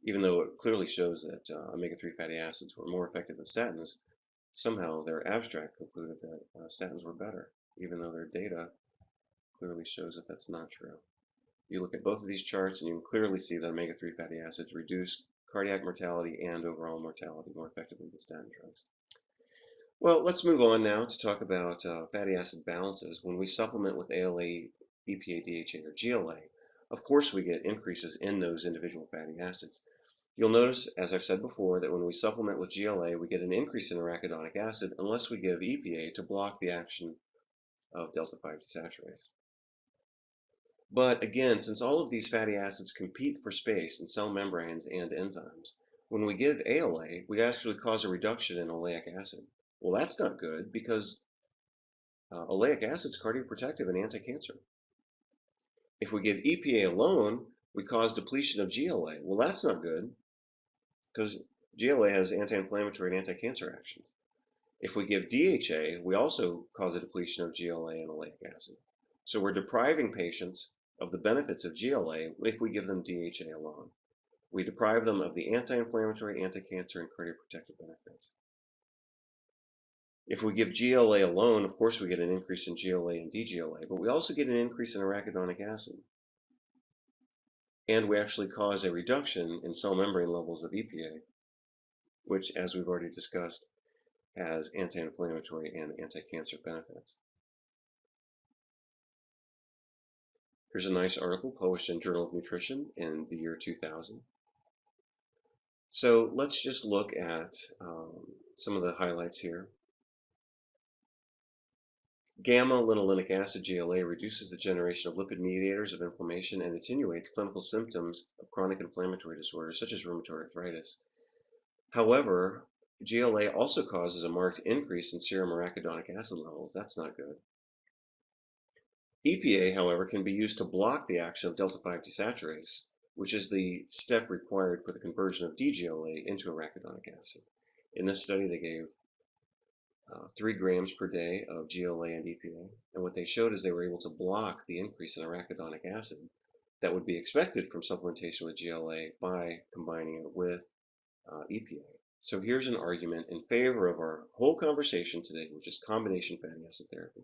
even though it clearly shows that omega-3 fatty acids were more effective than statins, somehow their abstract concluded that statins were better, even though their data clearly shows that that's not true. You look at both of these charts and you can clearly see that omega-3 fatty acids reduce cardiac mortality and overall mortality more effectively than statin drugs. Well, let's move on now to talk about fatty acid balances. When we supplement with ALA, EPA, DHA, or GLA, of course we get increases in those individual fatty acids. You'll notice, as I've said before, that when we supplement with GLA, we get an increase in arachidonic acid unless we give EPA to block the action of delta-5 desaturase. But again, since all of these fatty acids compete for space in cell membranes and enzymes, when we give ALA, we actually cause a reduction in oleic acid. Well, that's not good because oleic acid is cardioprotective and anti-cancer. If we give EPA alone, we cause depletion of GLA. Well, that's not good because GLA has anti-inflammatory and anti-cancer actions. If we give DHA, we also cause a depletion of GLA and oleic acid. So we're depriving patients of the benefits of GLA if we give them DHA alone. We deprive them of the anti-inflammatory, anti-cancer, and cardioprotective benefits. If we give GLA alone, of course we get an increase in GLA and DGLA, but we also get an increase in arachidonic acid. And we actually cause a reduction in cell membrane levels of EPA, which, as we've already discussed, has anti-inflammatory and anti-cancer benefits. Here's a nice article published in Journal of Nutrition in the year 2000. So let's just look at some of the highlights here. Gamma-linolenic acid, GLA, reduces the generation of lipid mediators of inflammation and attenuates clinical symptoms of chronic inflammatory disorders such as rheumatoid arthritis. However, GLA also causes a marked increase in serum arachidonic acid levels. That's not good. EPA, however, can be used to block the action of delta-5 desaturase, which is the step required for the conversion of DGLA into arachidonic acid. In this study, they gave 3 grams per day of GLA and EPA, and what they showed is they were able to block the increase in arachidonic acid that would be expected from supplementation with GLA by combining it with EPA. So here's an argument in favor of our whole conversation today, which is combination fatty acid therapy.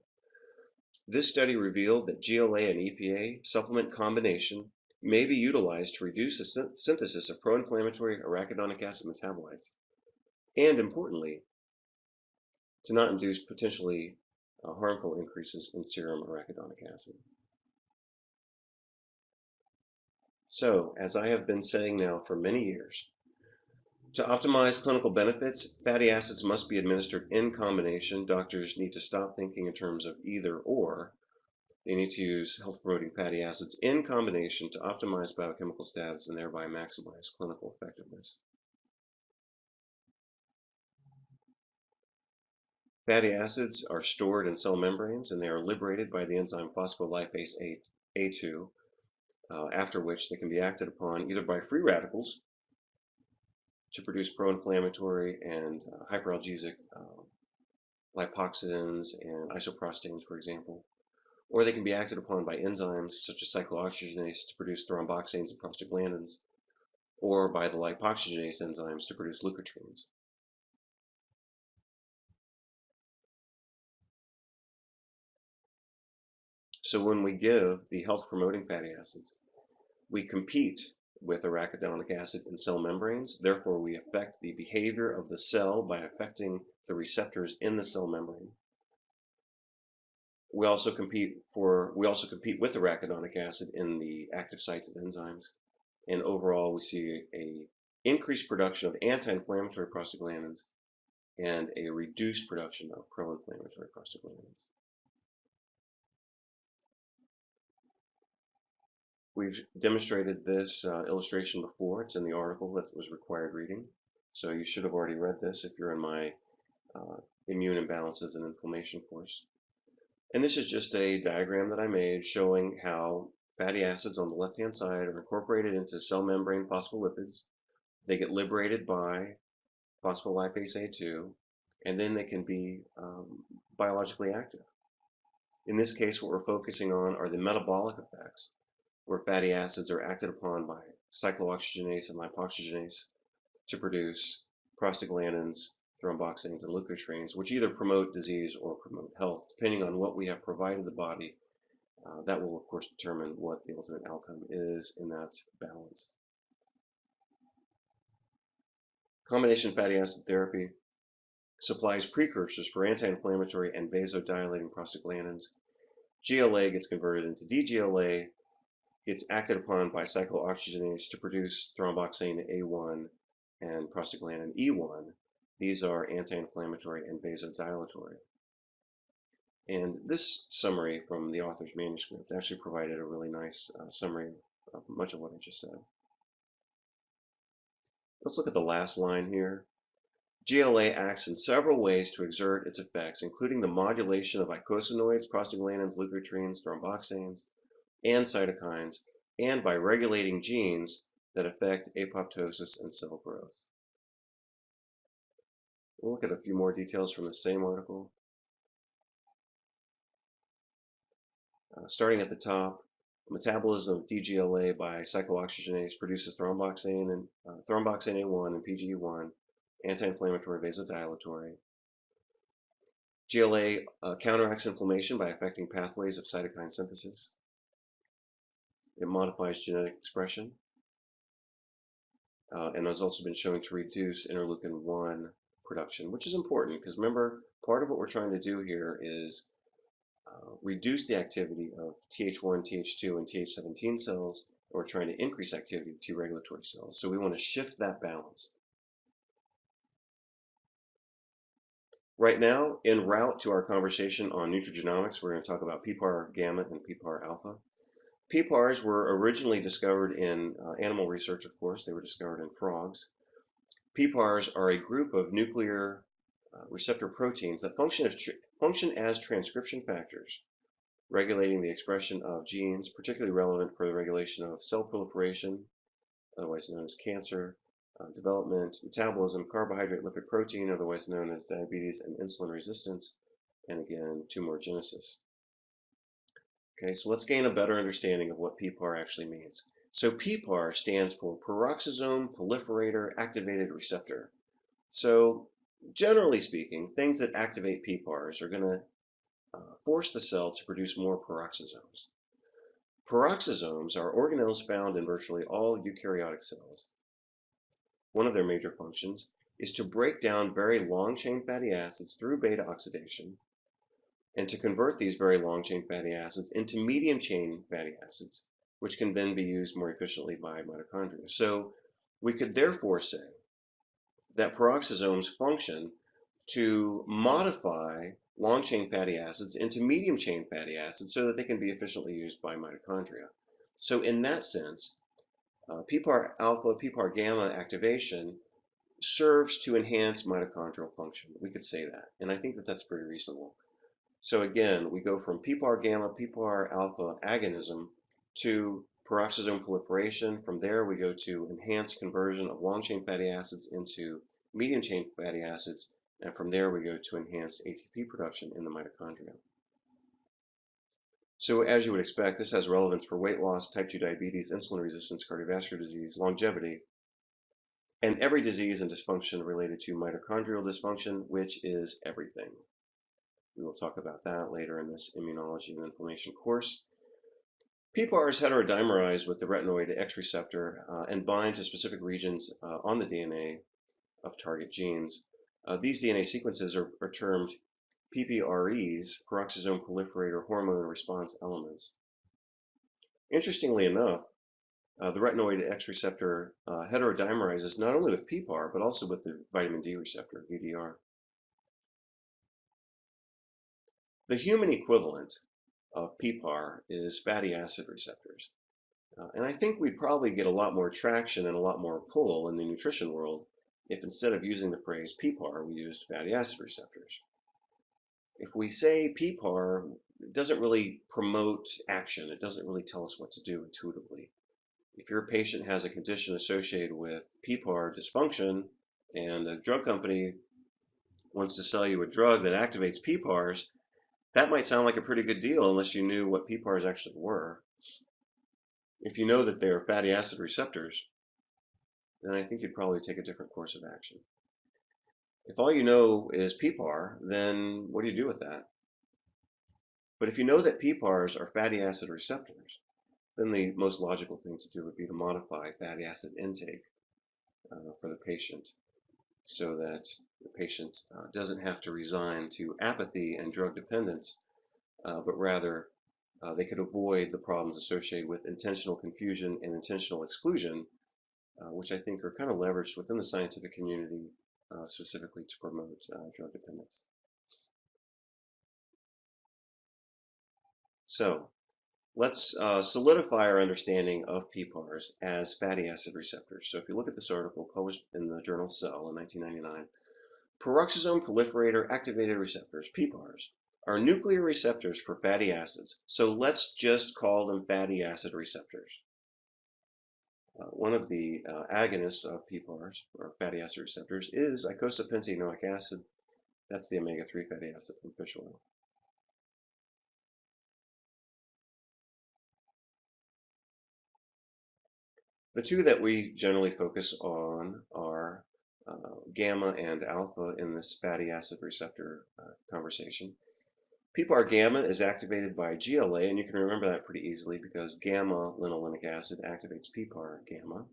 This study revealed that GLA and EPA supplement combination may be utilized to reduce the synthesis of pro-inflammatory arachidonic acid metabolites, and importantly, to not induce potentially harmful increases in serum arachidonic acid. So, as I have been saying now for many years, to optimize clinical benefits, fatty acids must be administered in combination. Doctors need to stop thinking in terms of either or. They need to use health-promoting fatty acids in combination to optimize biochemical status and thereby maximize clinical effectiveness. Fatty acids are stored in cell membranes and they are liberated by the enzyme phospholipase A2, after which they can be acted upon either by free radicals to produce pro-inflammatory and hyperalgesic lipoxidants and isoprostanes, for example, or they can be acted upon by enzymes such as cyclooxygenase to produce thromboxanes and prostaglandins, or by the lipoxygenase enzymes to produce leukotrienes. So when we give the health-promoting fatty acids, we compete with arachidonic acid in cell membranes. Therefore, we affect the behavior of the cell by affecting the receptors in the cell membrane. We also compete with arachidonic acid in the active sites of enzymes. And overall, we see a increased production of anti-inflammatory prostaglandins and a reduced production of pro-inflammatory prostaglandins. We've demonstrated this illustration before. It's in the article that was required reading. So you should have already read this if you're in my immune imbalances and inflammation course. And this is just a diagram that I made showing how fatty acids on the left-hand side are incorporated into cell membrane phospholipids. They get liberated by phospholipase A2, and then they can be biologically active. In this case, what we're focusing on are the metabolic effects, where fatty acids are acted upon by cyclooxygenase and lipoxygenase to produce prostaglandins, thromboxanes, and leukotrienes, which either promote disease or promote health, depending on what we have provided the body. That will, of course, determine what the ultimate outcome is in that balance. Combination fatty acid therapy supplies precursors for anti-inflammatory and vasodilating prostaglandins. GLA gets converted into DGLA, gets acted upon by cyclooxygenase to produce thromboxane A1 and prostaglandin E1. These are anti-inflammatory and vasodilatory. And this summary from the author's manuscript actually provided a really nice summary of much of what I just said. Let's look at the last line here. GLA acts in several ways to exert its effects, including the modulation of eicosanoids, prostaglandins, leukotrienes, thromboxanes, and cytokines, and by regulating genes that affect apoptosis and cell growth. We'll look at a few more details from the same article. Starting at the top, metabolism of DGLA by cyclooxygenase produces thromboxane A1 and PGE1, anti-inflammatory, vasodilatory. GLA counteracts inflammation by affecting pathways of cytokine synthesis. It modifies genetic expression, and has also been shown to reduce interleukin-1 production, which is important because remember, part of what we're trying to do here is reduce the activity of Th1, Th2, and Th17 cells, and we're trying to increase activity of T regulatory cells. So we want to shift that balance. Right now, en route to our conversation on nutrigenomics, we're going to talk about PPAR gamma and PPAR alpha. PPARs were originally discovered in animal research, of course. They were discovered in frogs. PPARs are a group of nuclear receptor proteins that function as transcription factors, regulating the expression of genes, particularly relevant for the regulation of cell proliferation, otherwise known as cancer, development, metabolism, carbohydrate, lipid, protein, otherwise known as diabetes and insulin resistance, and again, tumorigenesis. Okay, so let's gain a better understanding of what PPAR actually means. So PPAR stands for peroxisome proliferator activated receptor. So generally speaking, things that activate PPARs are going to force the cell to produce more peroxisomes. Peroxisomes are organelles found in virtually all eukaryotic cells. One of their major functions is to break down very long-chain fatty acids through beta oxidation and to convert these very long-chain fatty acids into medium-chain fatty acids, which can then be used more efficiently by mitochondria. So we could therefore say that peroxisomes function to modify long-chain fatty acids into medium-chain fatty acids so that they can be efficiently used by mitochondria. So in that sense, PPAR alpha, PPAR gamma activation serves to enhance mitochondrial function. We could say that, and I think that that's very reasonable. So again, we go from PPAR gamma, PPAR alpha agonism to peroxisome proliferation. From there, we go to enhanced conversion of long-chain fatty acids into medium-chain fatty acids, and from there we go to enhanced ATP production in the mitochondria. So as you would expect, this has relevance for weight loss, type 2 diabetes, insulin resistance, cardiovascular disease, longevity, and every disease and dysfunction related to mitochondrial dysfunction, which is everything. We will talk about that later in this immunology and inflammation course. PPAR is heterodimerize with the retinoid X receptor and bind to specific regions on the DNA of target genes. These DNA sequences are termed PPREs, peroxisome proliferator hormone response elements. Interestingly enough, the retinoid X receptor heterodimerizes not only with PPAR, but also with the vitamin D receptor, VDR. The human equivalent of PPAR is fatty acid receptors. And I think we'd probably get a lot more traction and a lot more pull in the nutrition world if instead of using the phrase PPAR, we used fatty acid receptors. If we say PPAR, it doesn't really promote action. It doesn't really tell us what to do intuitively. If your patient has a condition associated with PPAR dysfunction and a drug company wants to sell you a drug that activates PPARs, that might sound like a pretty good deal unless you knew what PPARs actually were. If you know that they are fatty acid receptors, then I think you'd probably take a different course of action. If all you know is PPAR, then what do you do with that? But if you know that PPARs are fatty acid receptors, then the most logical thing to do would be to modify fatty acid intake for the patient so that the patient doesn't have to resign to apathy and drug dependence, but rather they could avoid the problems associated with intentional confusion and intentional exclusion, which I think are kind of leveraged within the scientific community specifically to promote drug dependence. So let's solidify our understanding of PPARs as fatty acid receptors. So if you look at this article published in the journal Cell in 1999, peroxisome proliferator activated receptors, PPARs, are nuclear receptors for fatty acids. So let's just call them fatty acid receptors. One of the agonists of PPARs, or fatty acid receptors, is icosapentaenoic Oleic Acid. That's the omega-3 fatty acid from fish oil. The two that we generally focus on are gamma and alpha in this fatty acid receptor conversation. PPAR gamma is activated by GLA, and you can remember that pretty easily because gamma linolenic acid activates PPAR gamma.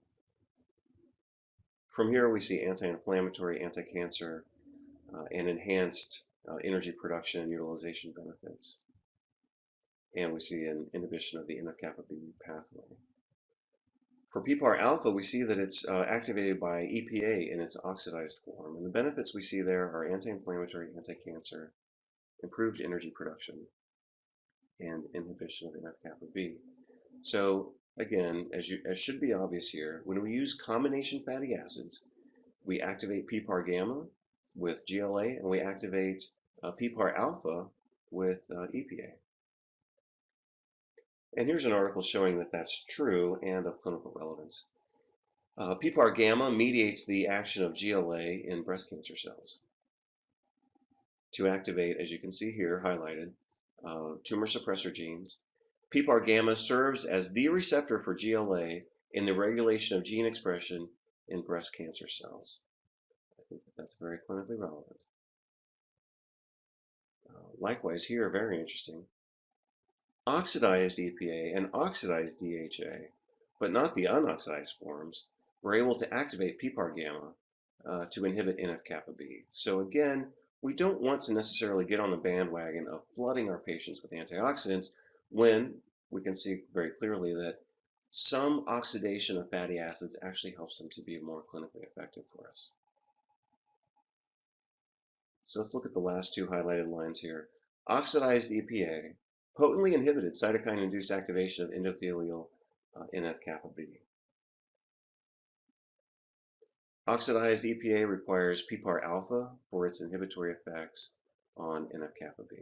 From here we see anti-inflammatory, anti-cancer, and enhanced energy production and utilization benefits. And we see an inhibition of the NF-kappa B pathway. For PPAR alpha, we see that it's activated by EPA in its oxidized form. And the benefits we see there are anti-inflammatory, anti-cancer, improved energy production, and inhibition of NF-kappa B. So again, as should be obvious here, when we use combination fatty acids, we activate PPAR gamma with GLA, and we activate PPAR alpha with EPA. And here's an article showing that that's true and of clinical relevance. PPAR gamma mediates the action of GLA in breast cancer cells to activate, as you can see here highlighted, tumor suppressor genes. PPAR gamma serves as the receptor for GLA in the regulation of gene expression in breast cancer cells. I think that that's very clinically relevant. Likewise here, very interesting. Oxidized EPA and oxidized DHA, but not the unoxidized forms, were able to activate PPAR gamma to inhibit NF-kappa B. So again, we don't want to necessarily get on the bandwagon of flooding our patients with antioxidants when we can see very clearly that some oxidation of fatty acids actually helps them to be more clinically effective for us. So let's look at the last two highlighted lines here. Oxidized EPA potently inhibited cytokine-induced activation of endothelial NF-kappa B. Oxidized EPA requires PPAR alpha for its inhibitory effects on NF-kappa B.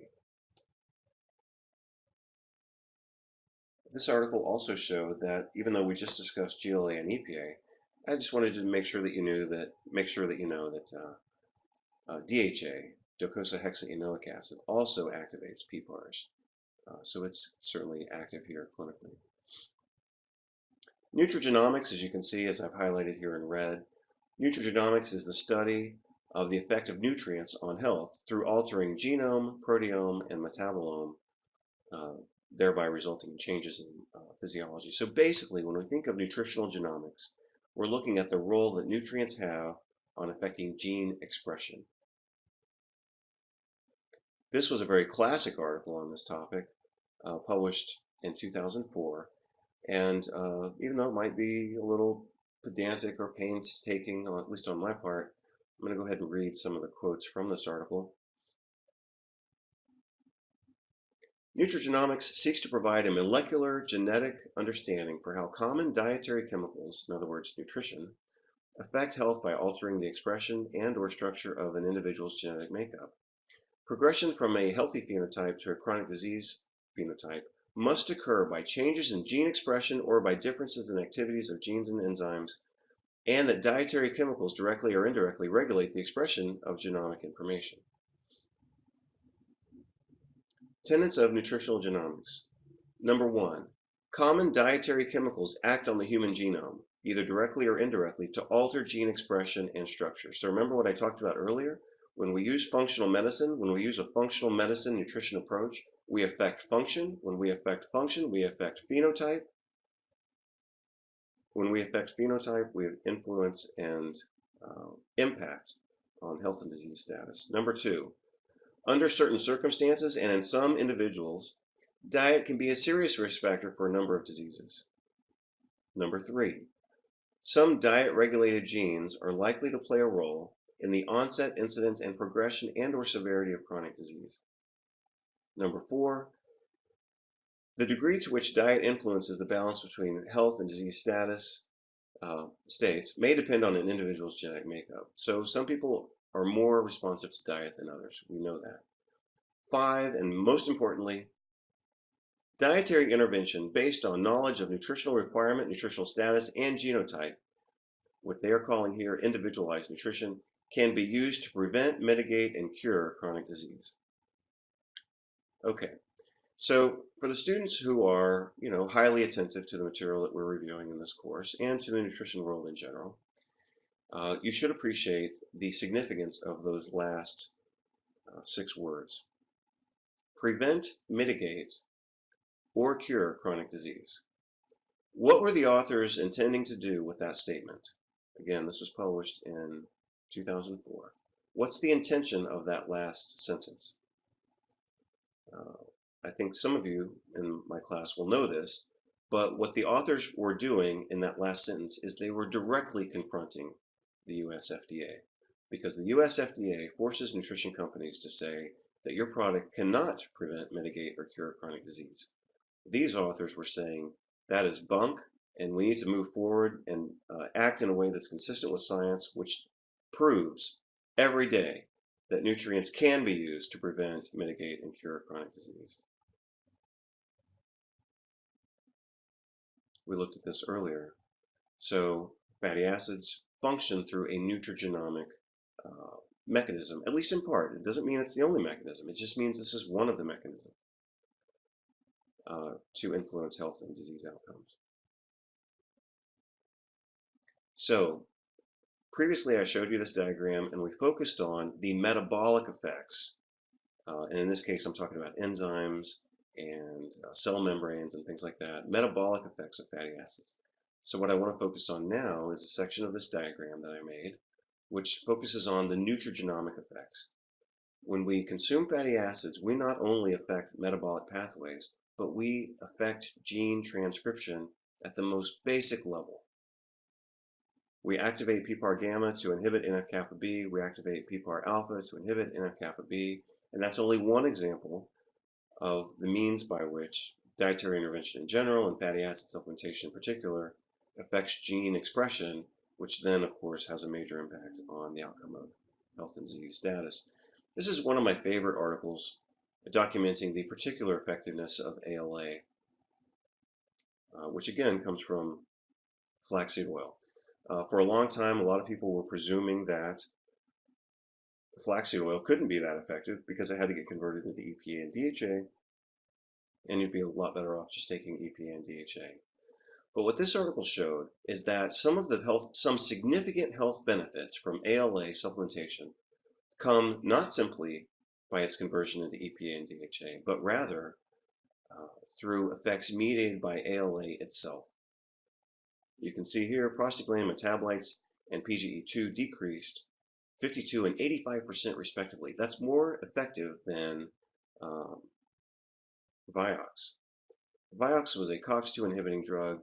This article also showed that even though we just discussed GLA and EPA, I just wanted to make sure that you know that DHA, docosahexaenoic acid, also activates PPARs. So it's certainly active here clinically. Nutrigenomics, as you can see, as I've highlighted here in red, nutrigenomics is the study of the effect of nutrients on health through altering genome, proteome, and metabolome, thereby resulting in changes in physiology. So basically, when we think of nutritional genomics, we're looking at the role that nutrients have on affecting gene expression. This was a very classic article on this topic, published in 2004, and even though it might be a little pedantic or painstaking, at least on my part, I'm going to go ahead and read some of the quotes from this article. Nutrigenomics seeks to provide a molecular genetic understanding for how common dietary chemicals, in other words, nutrition, affect health by altering the expression and/or structure of an individual's genetic makeup. Progression from a healthy phenotype to a chronic disease phenotype must occur by changes in gene expression or by differences in activities of genes and enzymes, and that dietary chemicals directly or indirectly regulate the expression of genomic information. Tenets of nutritional genomics. Number 1. Common dietary chemicals act on the human genome, either directly or indirectly, to alter gene expression and structure. So remember what I talked about earlier? When we use functional medicine, when we use a functional medicine nutrition approach, we affect function. When we affect function, we affect phenotype. When we affect phenotype, we influence and impact on health and disease status. Number 2, under certain circumstances and in some individuals, diet can be a serious risk factor for a number of diseases. Number 3, some diet-regulated genes are likely to play a role in the onset, incidence, and progression and/or severity of chronic disease. Number 4, the degree to which diet influences the balance between health and disease states may depend on an individual's genetic makeup. So some people are more responsive to diet than others. We know that. 5, and most importantly, dietary intervention based on knowledge of nutritional requirement, nutritional status, and genotype, what they are calling here individualized nutrition, can be used to prevent, mitigate, and cure chronic disease. Okay, so for the students who are, highly attentive to the material that we're reviewing in this course and to the nutrition world in general, you should appreciate the significance of those last 6 words. Prevent, mitigate, or cure chronic disease. What were the authors intending to do with that statement? Again, this was published in 2004. What's the intention of that last sentence? I think some of you in my class will know this, but what the authors were doing in that last sentence is they were directly confronting the US FDA, because the US FDA forces nutrition companies to say that your product cannot prevent, mitigate, or cure chronic disease. These authors were saying that is bunk, and we need to move forward and act in a way that's consistent with science, which proves every day that nutrients can be used to prevent, mitigate, and cure chronic disease. We looked at this earlier. So fatty acids function through a nutrigenomic mechanism, at least in part. It doesn't mean it's the only mechanism. It just means this is one of the mechanisms to influence health and disease outcomes. So previously I showed you this diagram and we focused on the metabolic effects. And in this case I'm talking about enzymes and cell membranes and things like that, metabolic effects of fatty acids. So what I want to focus on now is a section of this diagram that I made, which focuses on the nutrigenomic effects. When we consume fatty acids, we not only affect metabolic pathways, but we affect gene transcription at the most basic level. We activate PPAR gamma to inhibit NF-kappa B, we activate PPAR alpha to inhibit NF-kappa B, and that's only one example of the means by which dietary intervention in general and fatty acid supplementation in particular affects gene expression, which then of course has a major impact on the outcome of health and disease status. This is one of my favorite articles documenting the particular effectiveness of ALA, which again comes from flaxseed oil. For a long time, a lot of people were presuming that flaxseed oil couldn't be that effective because it had to get converted into EPA and DHA, and you'd be a lot better off just taking EPA and DHA. But what this article showed is that some significant health benefits from ALA supplementation come not simply by its conversion into EPA and DHA, but rather through effects mediated by ALA itself. You can see here prostaglandin metabolites and PGE2 decreased 52 and 85% respectively. That's more effective than Vioxx. Vioxx was a COX-2 inhibiting drug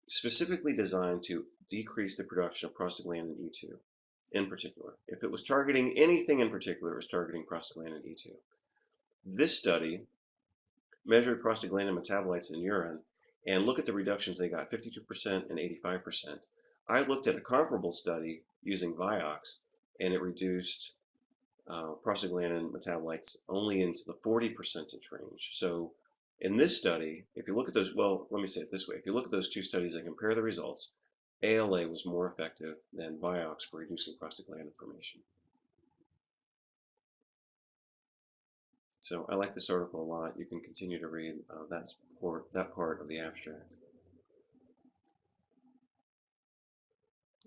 specifically designed to decrease the production of prostaglandin E2 in particular. If it was targeting anything in particular, it was targeting prostaglandin E2. This study measured prostaglandin metabolites in urine, and look at the reductions they got, 52% and 85%. I looked at a comparable study using Vioxx, and it reduced prostaglandin metabolites only into the 40% range. So in this study, if you look at those, well, let me say it this way. If you look at those two studies and compare the results, ALA was more effective than Vioxx for reducing prostaglandin formation. So I like this article a lot. You can continue to read that part of the abstract.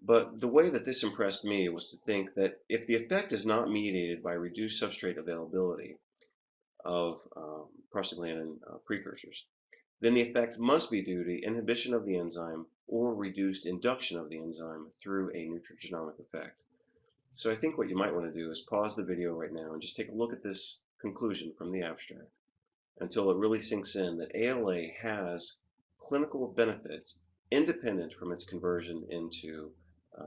But the way that this impressed me was to think that if the effect is not mediated by reduced substrate availability of prostaglandin precursors, then the effect must be due to inhibition of the enzyme or reduced induction of the enzyme through a nutrigenomic effect. So I think what you might want to do is pause the video right now and just take a look at this conclusion from the abstract until it really sinks in that ALA has clinical benefits independent from its conversion into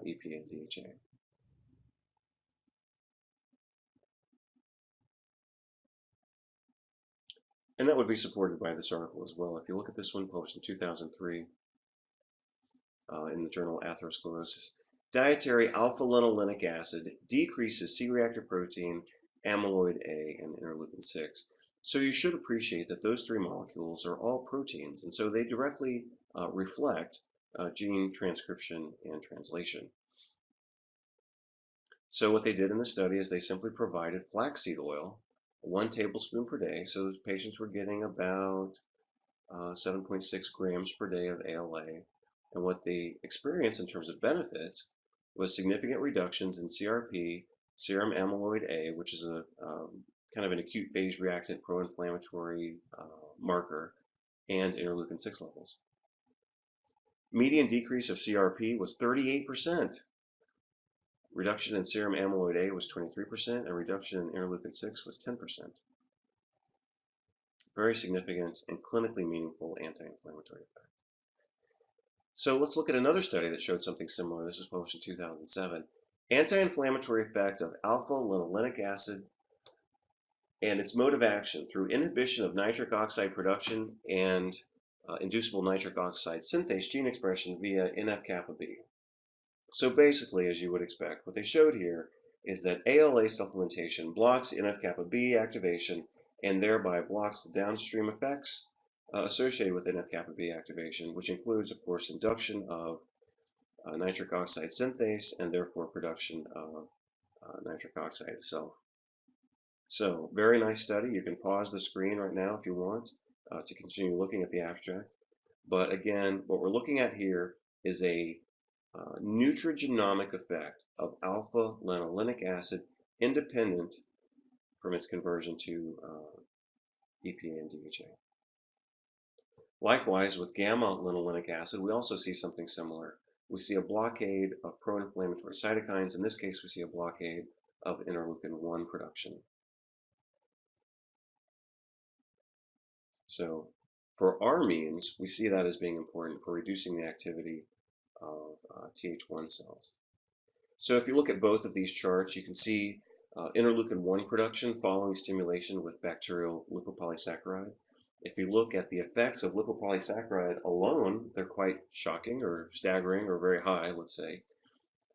EPA and DHA. And that would be supported by this article as well. If you look at this one published in 2003 in the journal Atherosclerosis, dietary alpha-linolenic acid decreases C-reactive protein, amyloid A, and interleukin 6. So you should appreciate that those three molecules are all proteins, and so they directly reflect gene transcription and translation. So what they did in the study is they simply provided flaxseed oil, 1 tablespoon per day. So those patients were getting about 7.6 grams per day of ALA. And what they experienced in terms of benefits was significant reductions in CRP, serum amyloid A, which is a kind of an acute phase reactant pro-inflammatory marker, and interleukin 6 levels. Median decrease of CRP was 38%. Reduction in serum amyloid A was 23%, and reduction in interleukin 6 was 10%. Very significant and clinically meaningful anti-inflammatory effect. So let's look at another study that showed something similar. This was published in 2007. Anti-inflammatory effect of alpha-linolenic acid and its mode of action through inhibition of nitric oxide production and inducible nitric oxide synthase gene expression via NF-kappa B. So basically, as you would expect, what they showed here is that ALA supplementation blocks NF-kappa B activation and thereby blocks the downstream effects associated with NF-kappa B activation, which includes, of course, induction of nitric oxide synthase and therefore production of nitric oxide itself. So, very nice study. You can pause the screen right now if you want to continue looking at the abstract. But again, what we're looking at here is a nutrigenomic effect of alpha-linolenic acid independent from its conversion to EPA and DHA. Likewise, with gamma-linolenic acid, we also see something similar. We see a blockade of pro-inflammatory cytokines. In this case, we see a blockade of interleukin 1 production. So for our means, we see that as being important for reducing the activity of Th1 cells. So if you look at both of these charts, you can see interleukin 1 production following stimulation with bacterial lipopolysaccharide. If you look at the effects of lipopolysaccharide alone, they're quite shocking or staggering or very high, let's say.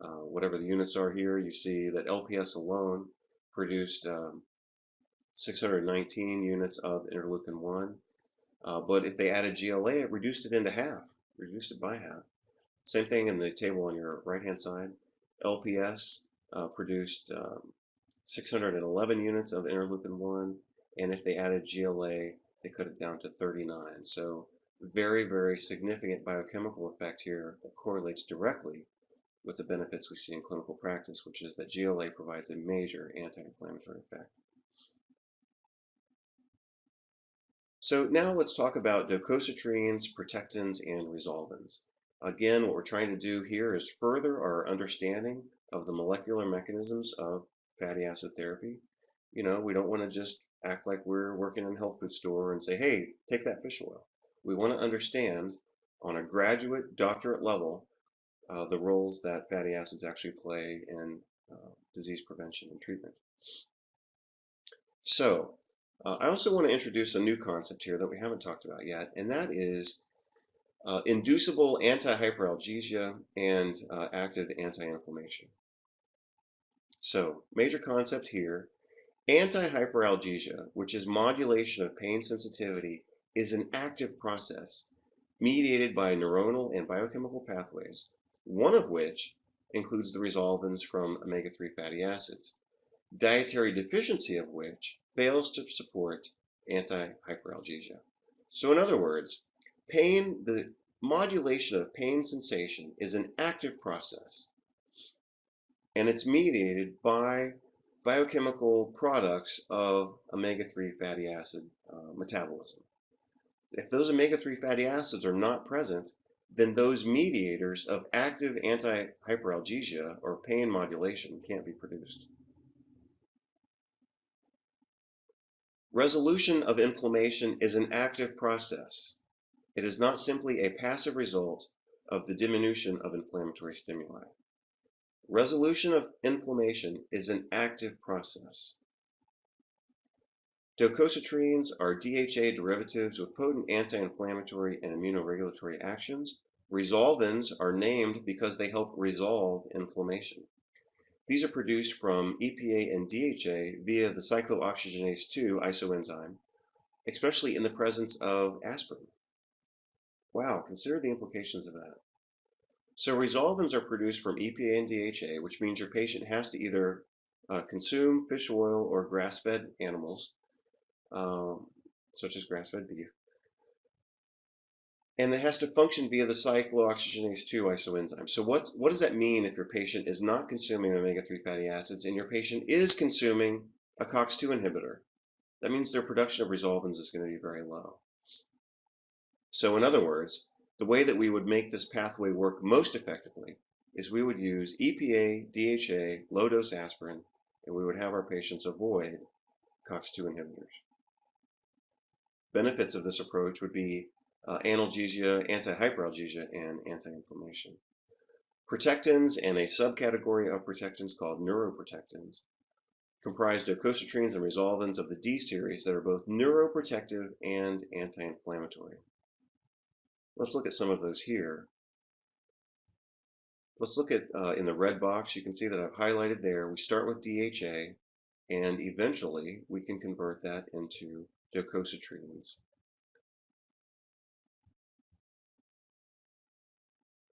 Whatever the units are here, you see that LPS alone produced 619 units of interleukin 1. But if they added GLA, it reduced it into half, reduced it by half. Same thing in the table on your right-hand side. LPS produced 611 units of interleukin 1, and if they added GLA, they cut it down to 39. So very, very significant biochemical effect here that correlates directly with the benefits we see in clinical practice, which is that GLA provides a major anti-inflammatory effect. So now let's talk about docosahexaenes, protectins, and resolvins. Again, what we're trying to do here is further our understanding of the molecular mechanisms of fatty acid therapy. You know, we don't want to just act like we're working in a health food store and say, hey, take that fish oil. We want to understand on a graduate doctorate level the roles that fatty acids actually play in disease prevention and treatment. So I also want to introduce a new concept here that we haven't talked about yet, and that is inducible anti-hyperalgesia and active anti-inflammation. So, major concept here, anti-hyperalgesia, which is modulation of pain sensitivity, is an active process mediated by neuronal and biochemical pathways, one of which includes the resolvins from omega-3 fatty acids, dietary deficiency of which fails to support anti-hyperalgesia. So in other words, the modulation of pain sensation is an active process, and it's mediated by biochemical products of omega-3 fatty acid metabolism. If those omega-3 fatty acids are not present, then those mediators of active anti-hyperalgesia or pain modulation can't be produced. Resolution of inflammation is an active process. It is not simply a passive result of the diminution of inflammatory stimuli. Resolution of inflammation is an active process. Docosahexaenes are DHA derivatives with potent anti-inflammatory and immunoregulatory actions. Resolvins are named because they help resolve inflammation. These are produced from EPA and DHA via the cyclooxygenase 2 isoenzyme, especially in the presence of aspirin. Wow, consider the implications of that. So resolvins are produced from EPA and DHA, which means your patient has to either consume fish oil or grass-fed animals, such as grass-fed beef, and it has to function via the cyclooxygenase 2 isoenzyme. So what does that mean if your patient is not consuming omega-3 fatty acids and your patient is consuming a COX-2 inhibitor? That means their production of resolvins is going to be very low. So in other words, the way that we would make this pathway work most effectively is we would use EPA, DHA, low-dose aspirin, and we would have our patients avoid COX-2 inhibitors. Benefits of this approach would be analgesia, anti-hyperalgesia, and anti-inflammation. Protectins and a subcategory of protectins called neuroprotectins comprise docosahexaenes and resolvins of the D series that are both neuroprotective and anti-inflammatory. Let's look at some of those here. Let's look at in the red box. You can see that I've highlighted there. We start with DHA, and eventually we can convert that into docosahexaenes.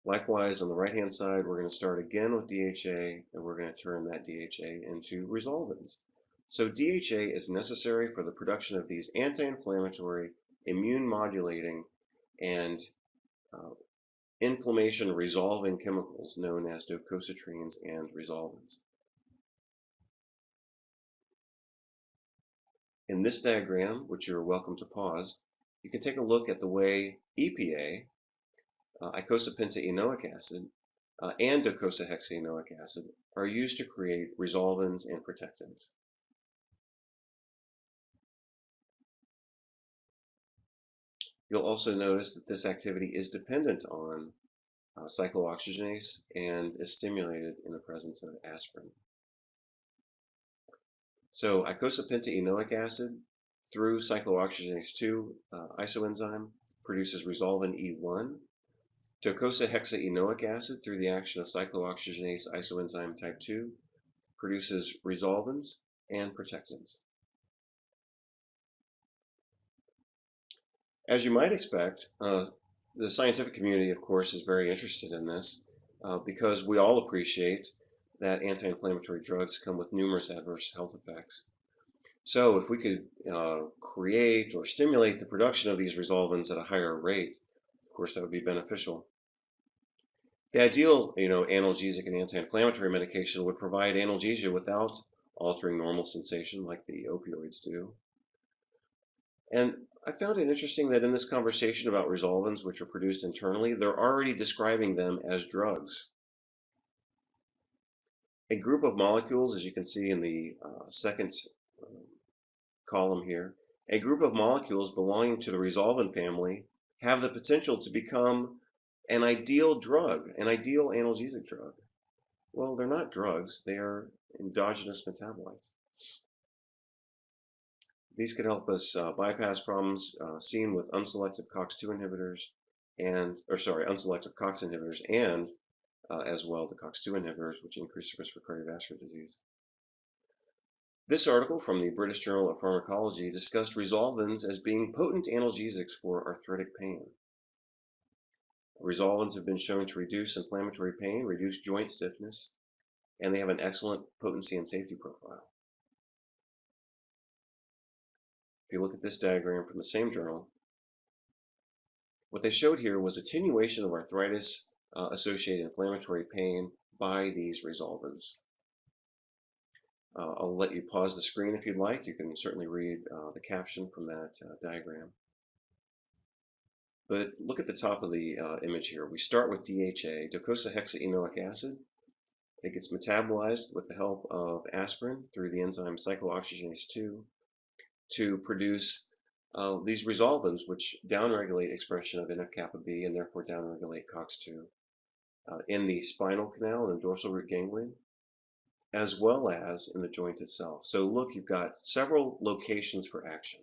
Likewise, on the right-hand side, we're going to start again with DHA, and we're going to turn that DHA into resolvins. So DHA is necessary for the production of these anti-inflammatory, immune-modulating, and inflammation-resolving chemicals known as docosahexaenes and resolvins. In this diagram, which you're welcome to pause, you can take a look at the way EPA, icosapentaenoic acid, and docosahexaenoic acid are used to create resolvins and protectins. You'll also notice that this activity is dependent on cyclooxygenase and is stimulated in the presence of aspirin. So icosapentaenoic acid through cyclooxygenase 2 isoenzyme produces resolvin E1. Docosahexaenoic acid through the action of cyclooxygenase isoenzyme type 2 produces resolvins and protectins. As you might expect, the scientific community, of course, is very interested in this because we all appreciate that anti-inflammatory drugs come with numerous adverse health effects. So if we could create or stimulate the production of these resolvins at a higher rate, of course, that would be beneficial. The ideal, analgesic and anti-inflammatory medication would provide analgesia without altering normal sensation like the opioids do. And I found it interesting that in this conversation about resolvins, which are produced internally, they're already describing them as drugs. A group of molecules, as you can see in the second column here, a group of molecules belonging to the resolvin family have the potential to become an ideal drug, an ideal analgesic drug. Well, they're not drugs, they are endogenous metabolites. These could help us bypass problems seen with unselective COX-2 inhibitors unselective COX inhibitors and as well the COX-2 inhibitors, which increase the risk for cardiovascular disease. This article from the British Journal of Pharmacology discussed resolvins as being potent analgesics for arthritic pain. Resolvins have been shown to reduce inflammatory pain, reduce joint stiffness, and they have an excellent potency and safety profile. If you look at this diagram from the same journal, what they showed here was attenuation of arthritis associated inflammatory pain by these resolvins. I'll let you pause the screen if you'd like. You can certainly read the caption from that diagram. But look at the top of the image here. We start with DHA, docosahexaenoic acid. It gets metabolized with the help of aspirin through the enzyme cyclooxygenase 2 to produce these resolvins, which downregulate expression of NF-kappa B and therefore downregulate COX-2 in the spinal canal and the dorsal root ganglion, as well as in the joint itself. So look, you've got several locations for action.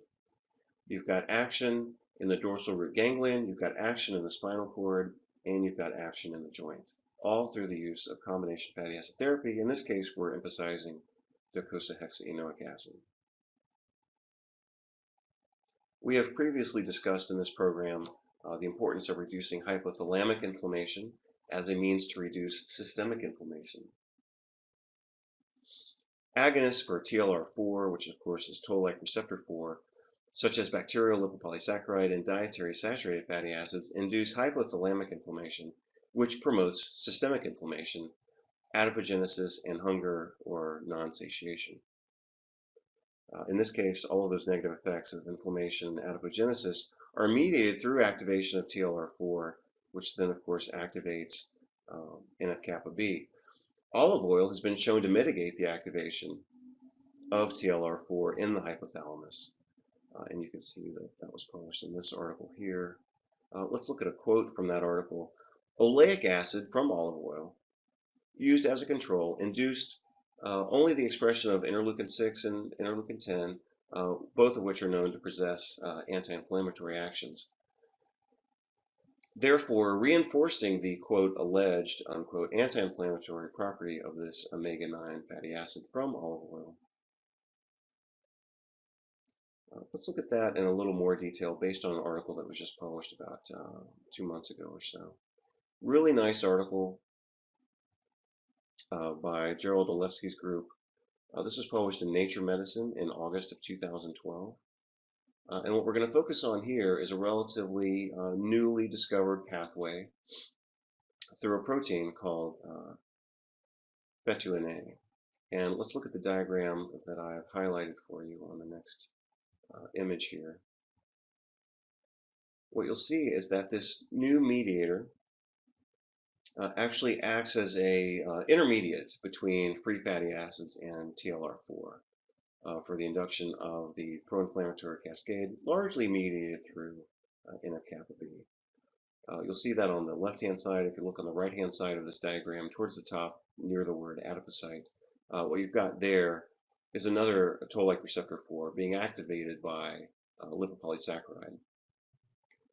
You've got action in the dorsal root ganglion, you've got action in the spinal cord, and you've got action in the joint, all through the use of combination fatty acid therapy. In this case, we're emphasizing docosahexaenoic acid. We have previously discussed in this program the importance of reducing hypothalamic inflammation as a means to reduce systemic inflammation. Agonists for TLR4, which of course is toll-like receptor 4, such as bacterial lipopolysaccharide and dietary saturated fatty acids, induce hypothalamic inflammation, which promotes systemic inflammation, adipogenesis, and hunger or non-satiation. In this case, all of those negative effects of inflammation and adipogenesis are mediated through activation of TLR4, which then, of course, activates NF-kappa B. Olive oil has been shown to mitigate the activation of TLR4 in the hypothalamus. And you can see that that was published in this article here. Let's look at a quote from that article. Oleic acid from olive oil, used as a control, induced only the expression of interleukin 6 and interleukin 10, both of which are known to possess anti-inflammatory actions. Therefore, reinforcing the, quote, alleged, unquote, anti-inflammatory property of this omega-9 fatty acid from olive oil. Let's look at that in a little more detail based on an article that was just published about 2 months ago or so. Really nice article by Gerald Olewski's group. This was published in Nature Medicine in August of 2012. And what we're going to focus on here is a relatively newly discovered pathway through a protein called betuin A. And let's look at the diagram that I've highlighted for you on the next image here. What you'll see is that this new mediator actually acts as a intermediate between free fatty acids and TLR4 for the induction of the pro-inflammatory cascade, largely mediated through NF-kappa B. You'll see that on the left-hand side. If you look on the right-hand side of this diagram, towards the top, near the word adipocyte, what you've got there is another toll-like receptor 4 being activated by lipopolysaccharide.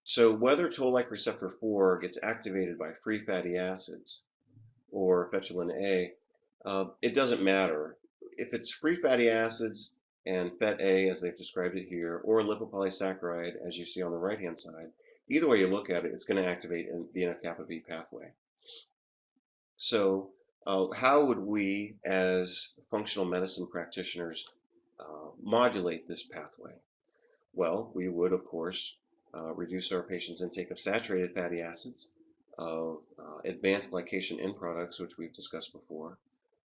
So whether toll-like receptor 4 gets activated by free fatty acids or fetulin A, it doesn't matter. If it's free fatty acids and Fet A, as they've described it here, or lipopolysaccharide, as you see on the right-hand side, either way you look at it, it's going to activate the NF-kappa B pathway. So how would we, as functional medicine practitioners, modulate this pathway? Well, we would, of course, reduce our patients' intake of saturated fatty acids, of advanced glycation end products, which we've discussed before.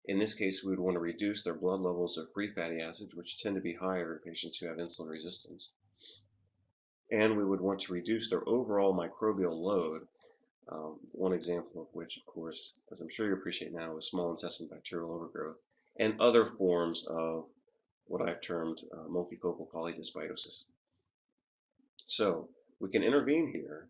In this case, we would want to reduce their blood levels of free fatty acids, which tend to be higher in patients who have insulin resistance. And we would want to reduce their overall microbial load, one example of which, of course, as I'm sure you appreciate now, is small intestine bacterial overgrowth and other forms of what I've termed multifocal polydysbiosis. So we can intervene here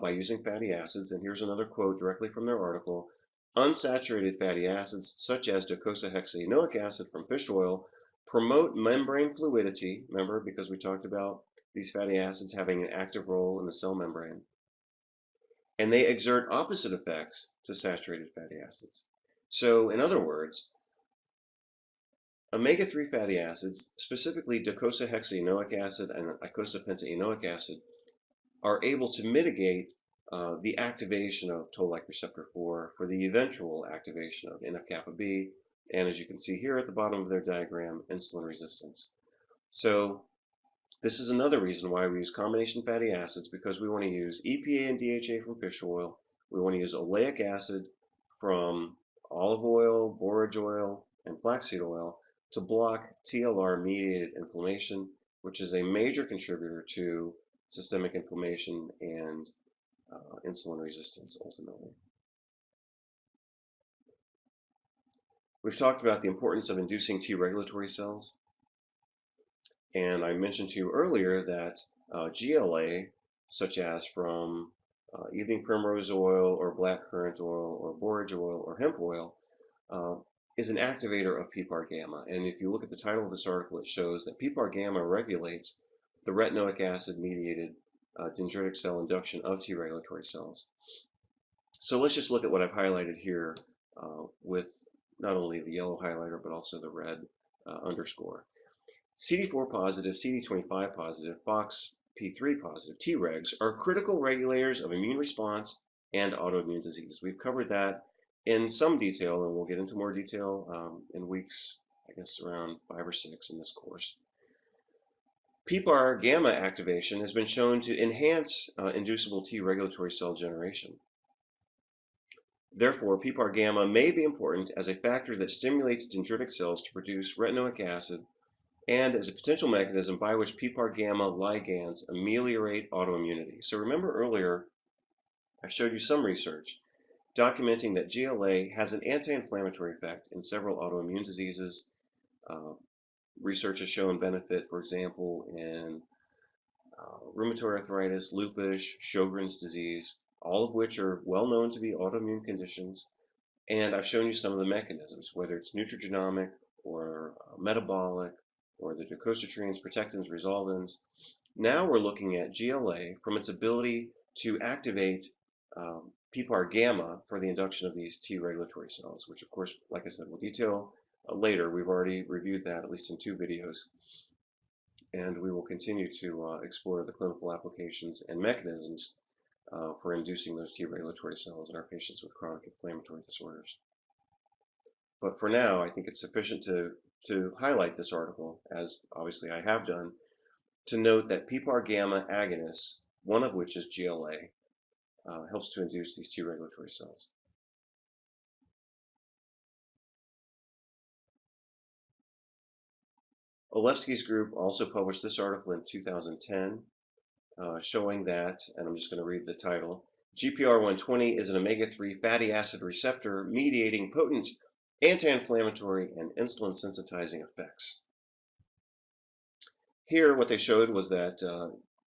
by using fatty acids, and here's another quote directly from their article. Unsaturated fatty acids, such as docosahexaenoic acid from fish oil, promote membrane fluidity, remember, because we talked about these fatty acids having an active role in the cell membrane, and they exert opposite effects to saturated fatty acids. So, in other words, omega-3 fatty acids, specifically docosahexaenoic acid and icosapentaenoic acid, are able to mitigate the activation of toll-like receptor 4 for the eventual activation of NF-kappa B, and as you can see here at the bottom of their diagram, insulin resistance. So this is another reason why we use combination fatty acids, because we want to use EPA and DHA from fish oil, we want to use oleic acid from olive oil, borage oil, and flaxseed oil to block TLR-mediated inflammation, which is a major contributor to systemic inflammation and insulin resistance ultimately. We've talked about the importance of inducing T regulatory cells, and I mentioned to you earlier that GLA, such as from evening primrose oil or blackcurrant oil or borage oil or hemp oil, is an activator of PPAR gamma. And if you look at the title of this article, it shows that PPAR gamma regulates the retinoic acid mediated dendritic cell induction of T regulatory cells. So let's just look at what I've highlighted here with not only the yellow highlighter but also the red underscore. CD4 positive, CD25 positive, FOXP3 positive Tregs are critical regulators of immune response and autoimmune disease. We've covered that in some detail, and we'll get into more detail in weeks, I guess around 5 or 6 in this course. PPAR gamma activation has been shown to enhance inducible T regulatory cell generation. Therefore, PPAR gamma may be important as a factor that stimulates dendritic cells to produce retinoic acid and as a potential mechanism by which PPAR gamma ligands ameliorate autoimmunity. So remember earlier, I showed you some research documenting that GLA has an anti-inflammatory effect in several autoimmune diseases. Research has shown benefit, for example, in rheumatoid arthritis, lupus, Sjogren's disease, all of which are well known to be autoimmune conditions. And I've shown you some of the mechanisms, whether it's nutrigenomic or metabolic, or the docosahexaenoids, protectins, resolvins. Now we're looking at GLA from its ability to activate PPAR gamma for the induction of these T regulatory cells, which of course, like I said, we'll detail later. We've already reviewed that at least in 2 videos. And we will continue to explore the clinical applications and mechanisms for inducing those T regulatory cells in our patients with chronic inflammatory disorders. But for now, I think it's sufficient to highlight this article, as obviously I have done, to note that PPAR gamma agonists, one of which is GLA, helps to induce these T regulatory cells. Olewski's group also published this article in 2010, showing that, and I'm just going to read the title, GPR120 is an omega-3 fatty acid receptor mediating potent anti-inflammatory and insulin sensitizing effects. Here, what they showed was that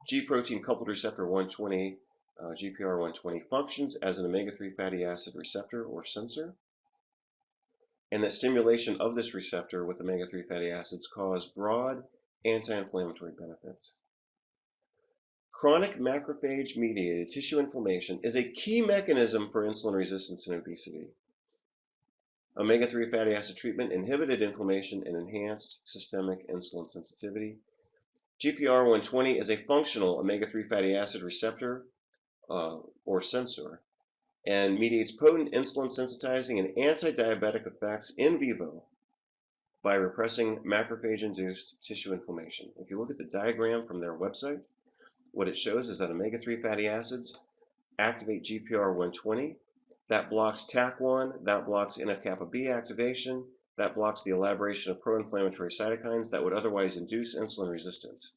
G protein coupled receptor 120, GPR120, functions as an omega-3 fatty acid receptor or sensor, and that stimulation of this receptor with omega-3 fatty acids cause broad anti-inflammatory benefits. Chronic macrophage-mediated tissue inflammation is a key mechanism for insulin resistance and obesity. Omega-3 fatty acid treatment inhibited inflammation and enhanced systemic insulin sensitivity. GPR120 is a functional omega-3 fatty acid receptor or sensor and mediates potent insulin sensitizing and anti-diabetic effects in vivo by repressing macrophage-induced tissue inflammation. If you look at the diagram from their website, what it shows is that omega-3 fatty acids activate GPR120. That blocks TAC1, that blocks NF-kappa B activation, that blocks the elaboration of pro-inflammatory cytokines that would otherwise induce insulin resistance.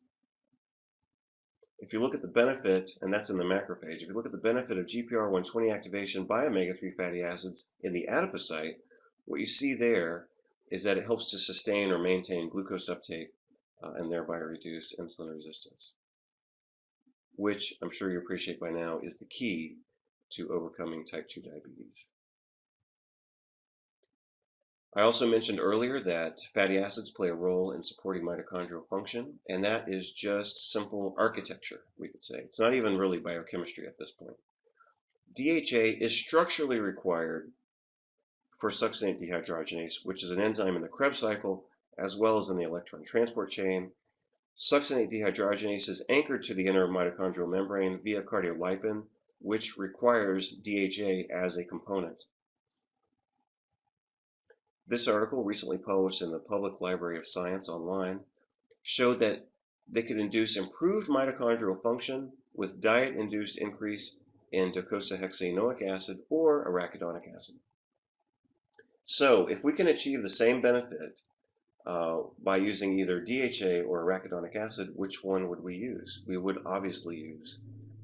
If you look at the benefit, and that's in the macrophage, if you look at the benefit of GPR120 activation by omega-3 fatty acids in the adipocyte, what you see there is that it helps to sustain or maintain glucose uptake and thereby reduce insulin resistance, which I'm sure you appreciate by now is the key to overcoming type 2 diabetes. I also mentioned earlier that fatty acids play a role in supporting mitochondrial function, and that is just simple architecture, we could say. It's not even really biochemistry at this point. DHA is structurally required for succinate dehydrogenase, which is an enzyme in the Krebs cycle, as well as in the electron transport chain. Succinate dehydrogenase is anchored to the inner mitochondrial membrane via cardiolipin, which requires DHA as a component. This article, recently published in the Public Library of Science online, showed that they could induce improved mitochondrial function with diet-induced increase in docosahexaenoic acid or arachidonic acid. So, if we can achieve the same benefit by using either DHA or arachidonic acid, which one would we use? We would obviously use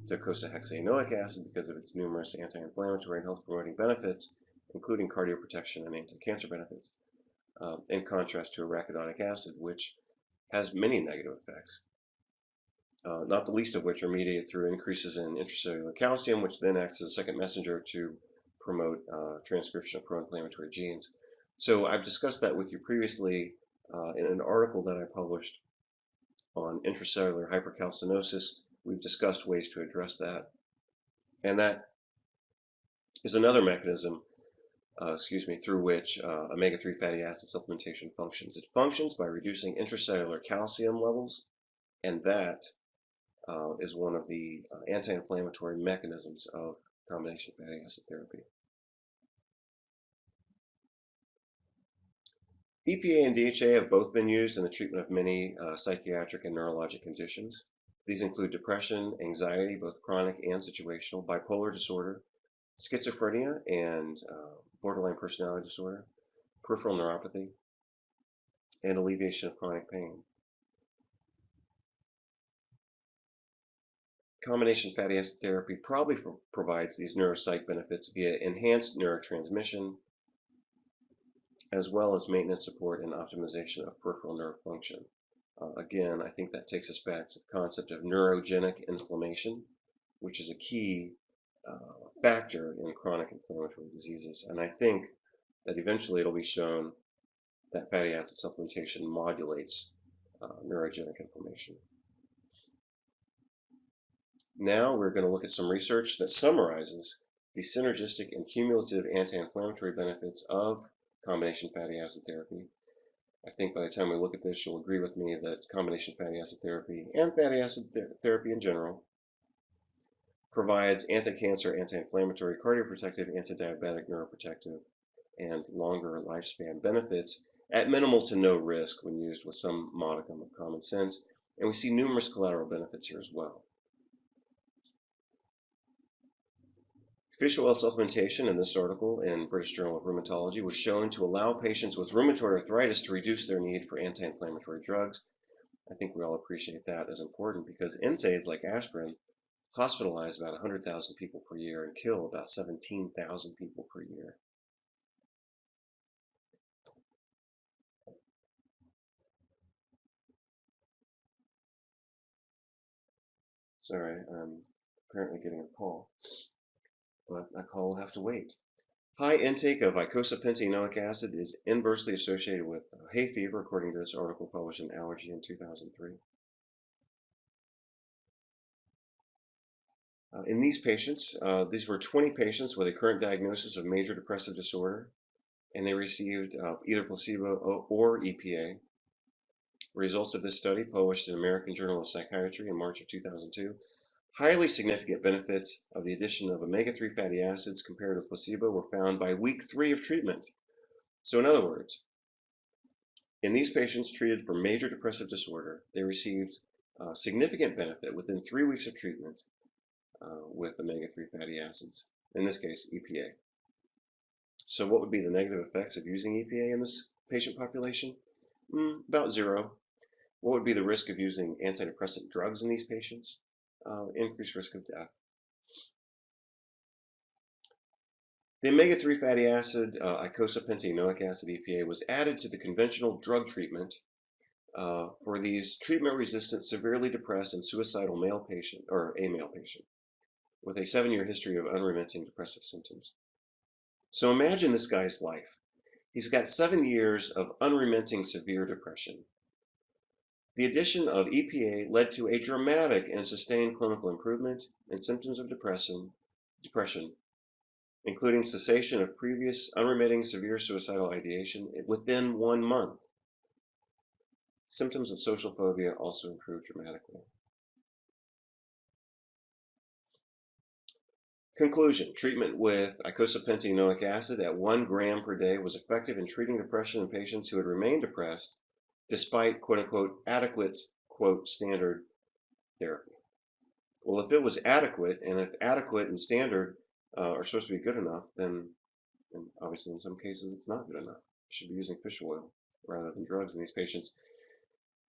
docosahexaenoic acid because of its numerous anti-inflammatory and health-promoting benefits, including cardioprotection and anti-cancer benefits, in contrast to arachidonic acid, which has many negative effects, not the least of which are mediated through increases in intracellular calcium, which then acts as a second messenger to promote transcription of pro-inflammatory genes. So I've discussed that with you previously in an article that I published on intracellular hypercalcinosis. We've discussed ways to address that. And that is another mechanism through which omega-3 fatty acid supplementation functions. It functions by reducing intracellular calcium levels, and that is one of the anti-inflammatory mechanisms of combination fatty acid therapy. EPA and DHA have both been used in the treatment of many psychiatric and neurologic conditions. These include depression, anxiety, both chronic and situational, bipolar disorder, schizophrenia and borderline personality disorder, peripheral neuropathy, and alleviation of chronic pain. Combination fatty acid therapy probably provides these neuropsych benefits via enhanced neurotransmission, as well as maintenance support and optimization of peripheral nerve function. Again, I think that takes us back to the concept of neurogenic inflammation, which is a key factor in chronic inflammatory diseases. And I think that eventually it'll be shown that fatty acid supplementation modulates neurogenic inflammation. Now we're going to look at some research that summarizes the synergistic and cumulative anti-inflammatory benefits of combination fatty acid therapy. I think by the time we look at this, you'll agree with me that combination fatty acid therapy and fatty acid therapy in general provides anti-cancer, anti-inflammatory, cardioprotective, anti-diabetic, neuroprotective, and longer lifespan benefits at minimal to no risk when used with some modicum of common sense. And we see numerous collateral benefits here as well. Fish oil supplementation in this article in British Journal of Rheumatology was shown to allow patients with rheumatoid arthritis to reduce their need for anti-inflammatory drugs. I think we all appreciate that as important because NSAIDs like aspirin hospitalize about 100,000 people per year and kill about 17,000 people per year. Sorry, I'm apparently getting a call, but that call will have to wait. High intake of icosapentaenoic acid is inversely associated with hay fever, according to this article published in Allergy in 2003. In these patients, these were 20 patients with a current diagnosis of major depressive disorder, and they received either placebo or EPA. Results of this study, published in American Journal of Psychiatry in March of 2002, highly significant benefits of the addition of omega-3 fatty acids compared with placebo were found by week 3 of treatment. So in other words, in these patients treated for major depressive disorder, they received significant benefit within 3 weeks of treatment with omega-3 fatty acids, in this case EPA. So what would be the negative effects of using EPA in this patient population? About 0. What would be the risk of using antidepressant drugs in these patients? Increased risk of death. The omega-3 fatty acid, icosapentaenoic acid EPA, was added to the conventional drug treatment for these treatment-resistant, severely depressed and suicidal male patient, or a male patient, with a 7-year history of unremitting depressive symptoms. So imagine this guy's life. He's got 7 years of unremitting severe depression. The addition of EPA led to a dramatic and sustained clinical improvement in symptoms of depression, including cessation of previous unremitting severe suicidal ideation within 1 month. Symptoms of social phobia also improved dramatically. Conclusion: treatment with icosapentaene Oleic acid at 1 gram per day was effective in treating depression in patients who had remained depressed despite quote-unquote adequate quote standard therapy. Well, if it was adequate, and if adequate and standard are supposed to be good enough, then obviously in some cases it's not good enough. You should be using fish oil rather than drugs in these patients.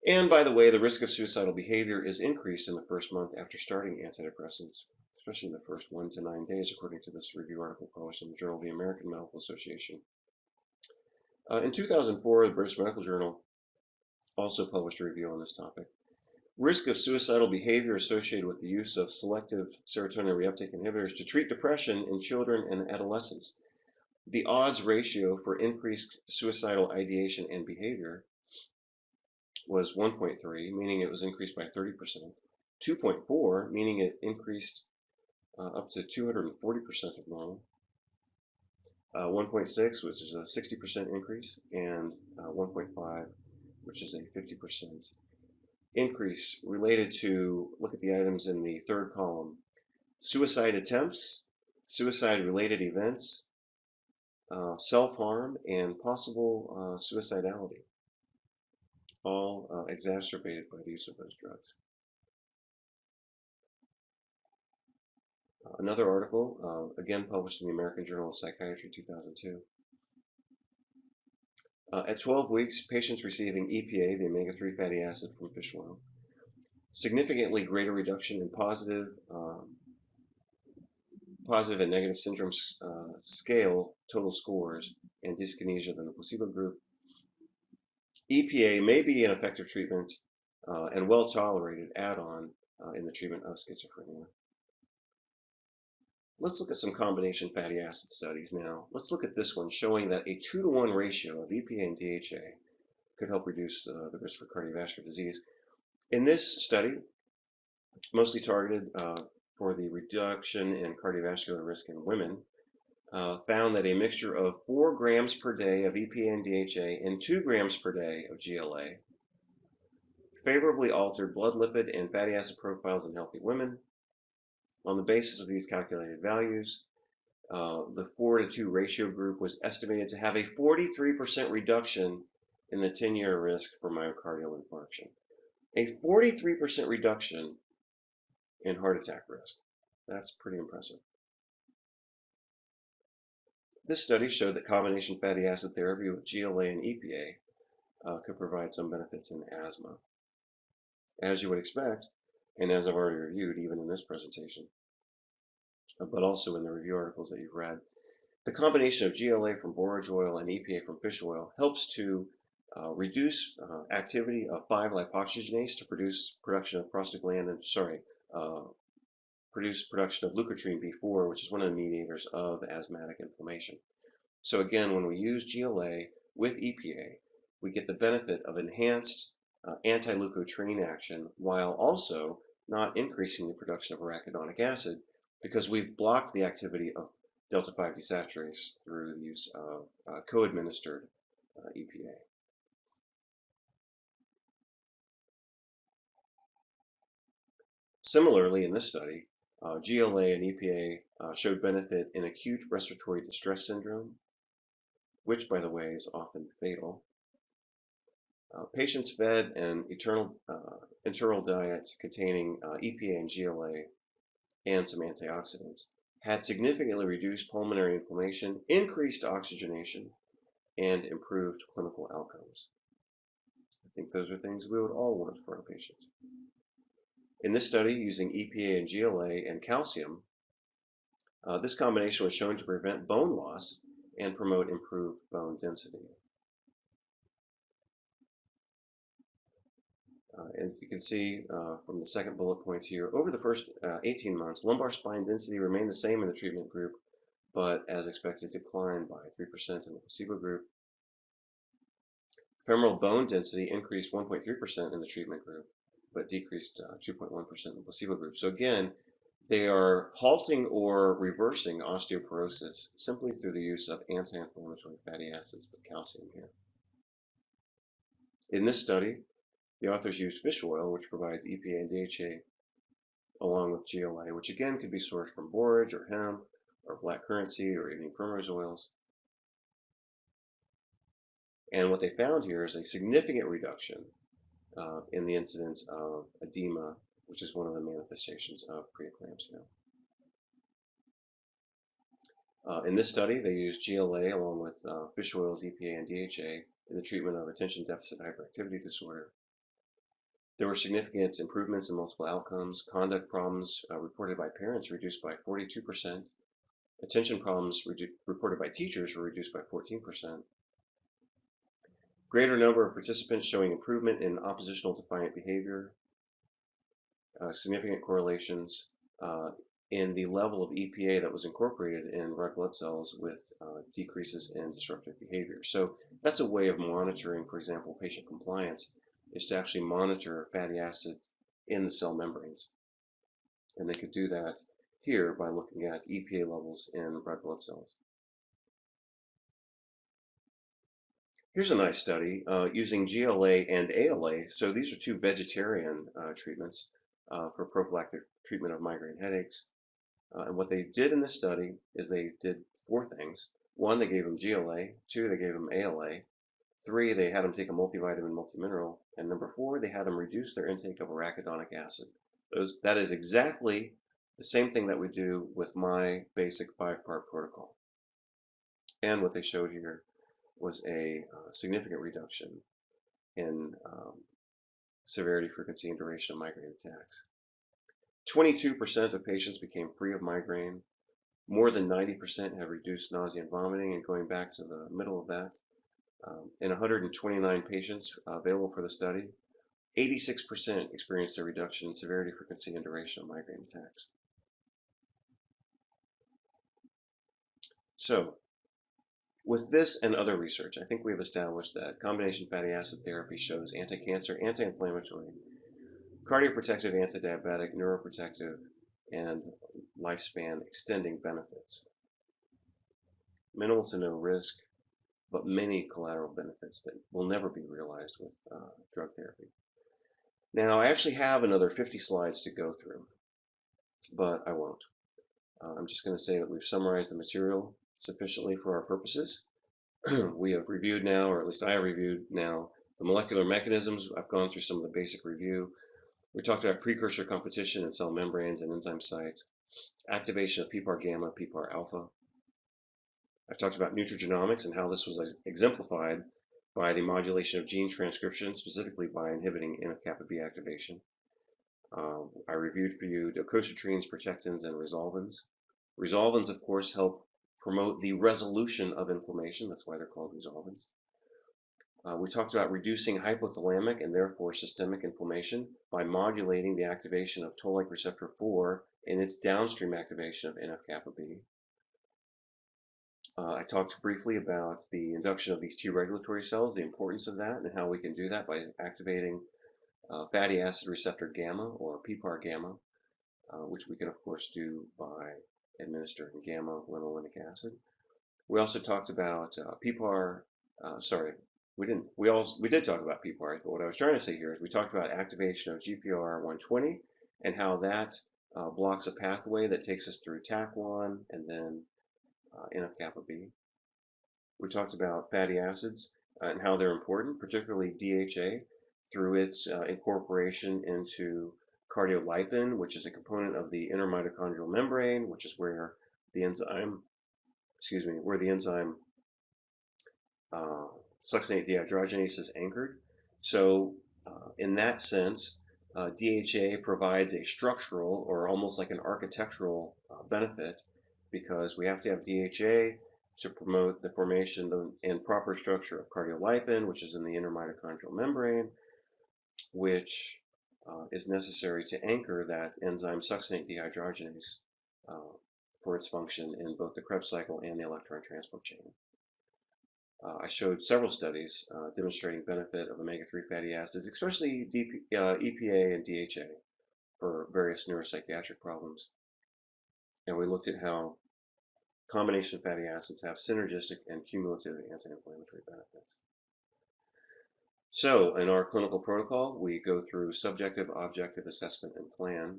And by the way, the risk of suicidal behavior is increased in the first month after starting antidepressants, especially in the first 1 to 9 days, according to this review article published in the Journal of the American Medical Association. In 2004, the British Medical Journal also published a review on this topic. Risk of suicidal behavior associated with the use of selective serotonin reuptake inhibitors to treat depression in children and adolescents. The odds ratio for increased suicidal ideation and behavior was 1.3, meaning it was increased by 30%, 2.4, meaning it increased up to 240% of normal, 1.6, which is a 60% increase, and 1.5, which is a 50% increase related to, look at the items in the third column, suicide attempts, suicide-related events, self-harm, and possible suicidality, all exacerbated by the use of those drugs. Another article, again published in the American Journal of Psychiatry, 2002. At 12 weeks, patients receiving EPA, the omega-3 fatty acid from fish oil, significantly greater reduction in positive and negative syndrome scale total scores and dyskinesia than the placebo group. EPA may be an effective treatment and well-tolerated add-on in the treatment of schizophrenia. Let's look at some combination fatty acid studies now. Let's look at this one showing that a 2-to-1 ratio of EPA and DHA could help reduce the risk for cardiovascular disease. In this study, mostly targeted for the reduction in cardiovascular risk in women, found that a mixture of 4 grams per day of EPA and DHA and 2 grams per day of GLA favorably altered blood lipid and fatty acid profiles in healthy women. On the basis of these calculated values, the 4-to-2 ratio group was estimated to have a 43% reduction in the 10-year risk for myocardial infarction. A 43% reduction in heart attack risk. That's pretty impressive. This study showed that combination fatty acid therapy with GLA and EPA could provide some benefits in asthma. As you would expect, and as I've already reviewed, even in this presentation, but also in the review articles that you've read, the combination of GLA from borage oil and EPA from fish oil helps to reduce activity of 5-lipoxygenase to produce production of production of leukotriene B4, which is one of the mediators of asthmatic inflammation. So again, when we use GLA with EPA, we get the benefit of enhanced anti-leukotriene action while also not increasing the production of arachidonic acid because we've blocked the activity of delta-5 desaturase through the use of co-administered EPA. Similarly, in this study, GLA and EPA showed benefit in acute respiratory distress syndrome, which, by the way, is often fatal. Patients fed an enteral diet containing EPA and GLA and some antioxidants had significantly reduced pulmonary inflammation, increased oxygenation, and improved clinical outcomes. I think those are things we would all want for our patients. In this study, using EPA and GLA and calcium, this combination was shown to prevent bone loss and promote improved bone density. And you can see from the second bullet point here, over the first 18 months, lumbar spine density remained the same in the treatment group, but as expected declined by 3% in the placebo group, Femoral bone density increased 1.3% in the treatment group, but decreased 2.1% in the placebo group. So again, they are halting or reversing osteoporosis simply through the use of anti-inflammatory fatty acids with calcium here. In this study, the authors used fish oil, which provides EPA and DHA, along with GLA, which again could be sourced from borage or hemp or black currant seed or even primrose oils. And what they found here is a significant reduction in the incidence of edema, which is one of the manifestations of preeclampsia. In this study, they used GLA along with fish oils, EPA, and DHA in the treatment of attention deficit hyperactivity disorder. There were significant improvements in multiple outcomes. Conduct problems reported by parents reduced by 42%. Attention problems reported by teachers were reduced by 14%. Greater number of participants showing improvement in oppositional defiant behavior. Significant correlations in the level of EPA that was incorporated in red blood cells with decreases in disruptive behavior. So that's a way of monitoring, for example, patient compliance, is to actually monitor fatty acid in the cell membranes. And they could do that here by looking at EPA levels in red blood cells. Here's a nice study using GLA and ALA. So these are two vegetarian treatments for prophylactic treatment of migraine headaches. And what they did in this study is they did 4 things. 1, they gave them GLA. 2, they gave them ALA. 3, they had them take a multivitamin, multimineral. And number 4, they had them reduce their intake of arachidonic acid. That is exactly the same thing that we do with my basic 5-part protocol. And what they showed here was a significant reduction in severity, frequency, and duration of migraine attacks. 22% of patients became free of migraine. More than 90% have reduced nausea and vomiting, and going back to the middle of that, in 129 patients available for the study, 86% experienced a reduction in severity, frequency, and duration of migraine attacks. So, with this and other research, I think we have established that combination fatty acid therapy shows anti-cancer, anti-inflammatory, cardioprotective, anti-diabetic, neuroprotective, and lifespan extending benefits. Minimal to no risk, but many collateral benefits that will never be realized with drug therapy. Now, I actually have another 50 slides to go through, but I won't. I'm just going to say that we've summarized the material sufficiently for our purposes. We have reviewed now, or at least I have reviewed now, the molecular mechanisms. I've gone through some of the basic review. We talked about precursor competition in cell membranes and enzyme sites, activation of PPAR gamma, PPAR alpha. I talked about nutrigenomics and how this was exemplified by the modulation of gene transcription, specifically by inhibiting NF-kappa B activation. I reviewed for you docosahexanes, protectins, and resolvins. Resolvins, of course, help promote the resolution of inflammation. That's why they're called resolvins. We talked about reducing hypothalamic and therefore systemic inflammation by modulating the activation of toll-like receptor 4 and its downstream activation of NF-kappa B. I talked briefly about the induction of these T regulatory cells, the importance of that, and how we can do that by activating fatty acid receptor gamma, or PPAR gamma, which we can of course do by administering gamma linolenic acid. We also talked about PPAR. We did talk about PPARs, but what I was trying to say here is we talked about activation of GPR 120 and how that blocks a pathway that takes us through TAC1 and then NF-kappa B. We talked about fatty acids and how they're important, particularly DHA, through its incorporation into cardiolipin, which is a component of the inner mitochondrial membrane, which is where the enzyme, succinate dehydrogenase is anchored. So in that sense, DHA provides a structural or almost like an architectural benefit, because we have to have DHA to promote the formation and proper structure of cardiolipin, which is in the inner mitochondrial membrane, which is necessary to anchor that enzyme succinate dehydrogenase for its function in both the Krebs cycle and the electron transport chain. I showed several studies demonstrating benefit of omega-3 fatty acids, especially EPA and DHA, for various neuropsychiatric problems. And we looked at how combination fatty acids have synergistic and cumulative anti-inflammatory benefits. So in our clinical protocol, we go through subjective, objective assessment and plan,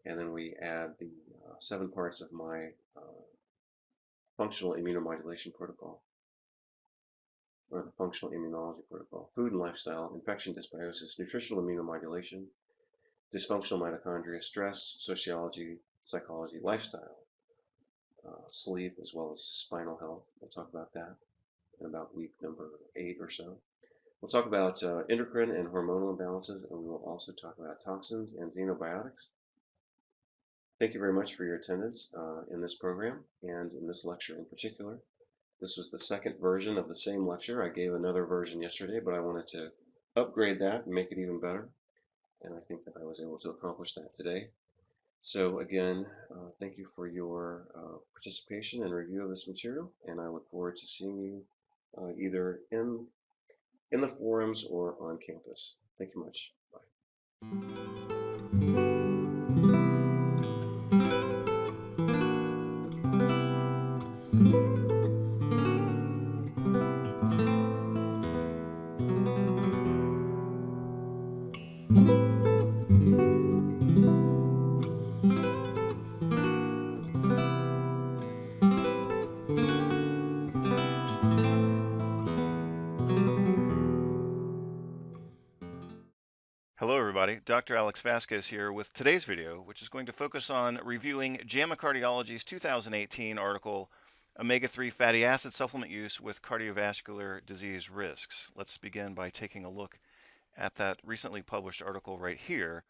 and then we add the 7 parts of my functional immunomodulation protocol, or the functional immunology protocol: food and lifestyle, infection dysbiosis, nutritional immunomodulation, dysfunctional mitochondria, stress, sociology, psychology, lifestyle, sleep, as well as spinal health. We'll talk about that in about week number 8 or so. We'll talk about endocrine and hormonal imbalances, and we will also talk about toxins and xenobiotics. Thank you very much for your attendance in this program and in this lecture in particular. This was the second version of the same lecture. I gave another version yesterday, but I wanted to upgrade that and make it even better. And I think that I was able to accomplish that today. So again, thank you for your participation and review of this material, and I look forward to seeing you either in the forums or on campus. Thank you much. Bye. Hello everybody, Dr. Alex Vasquez here with today's video, which is going to focus on reviewing JAMA Cardiology's 2018 article, Omega-3 Fatty Acid Supplement Use with Cardiovascular Disease Risks. Let's begin by taking a look at that recently published article right here.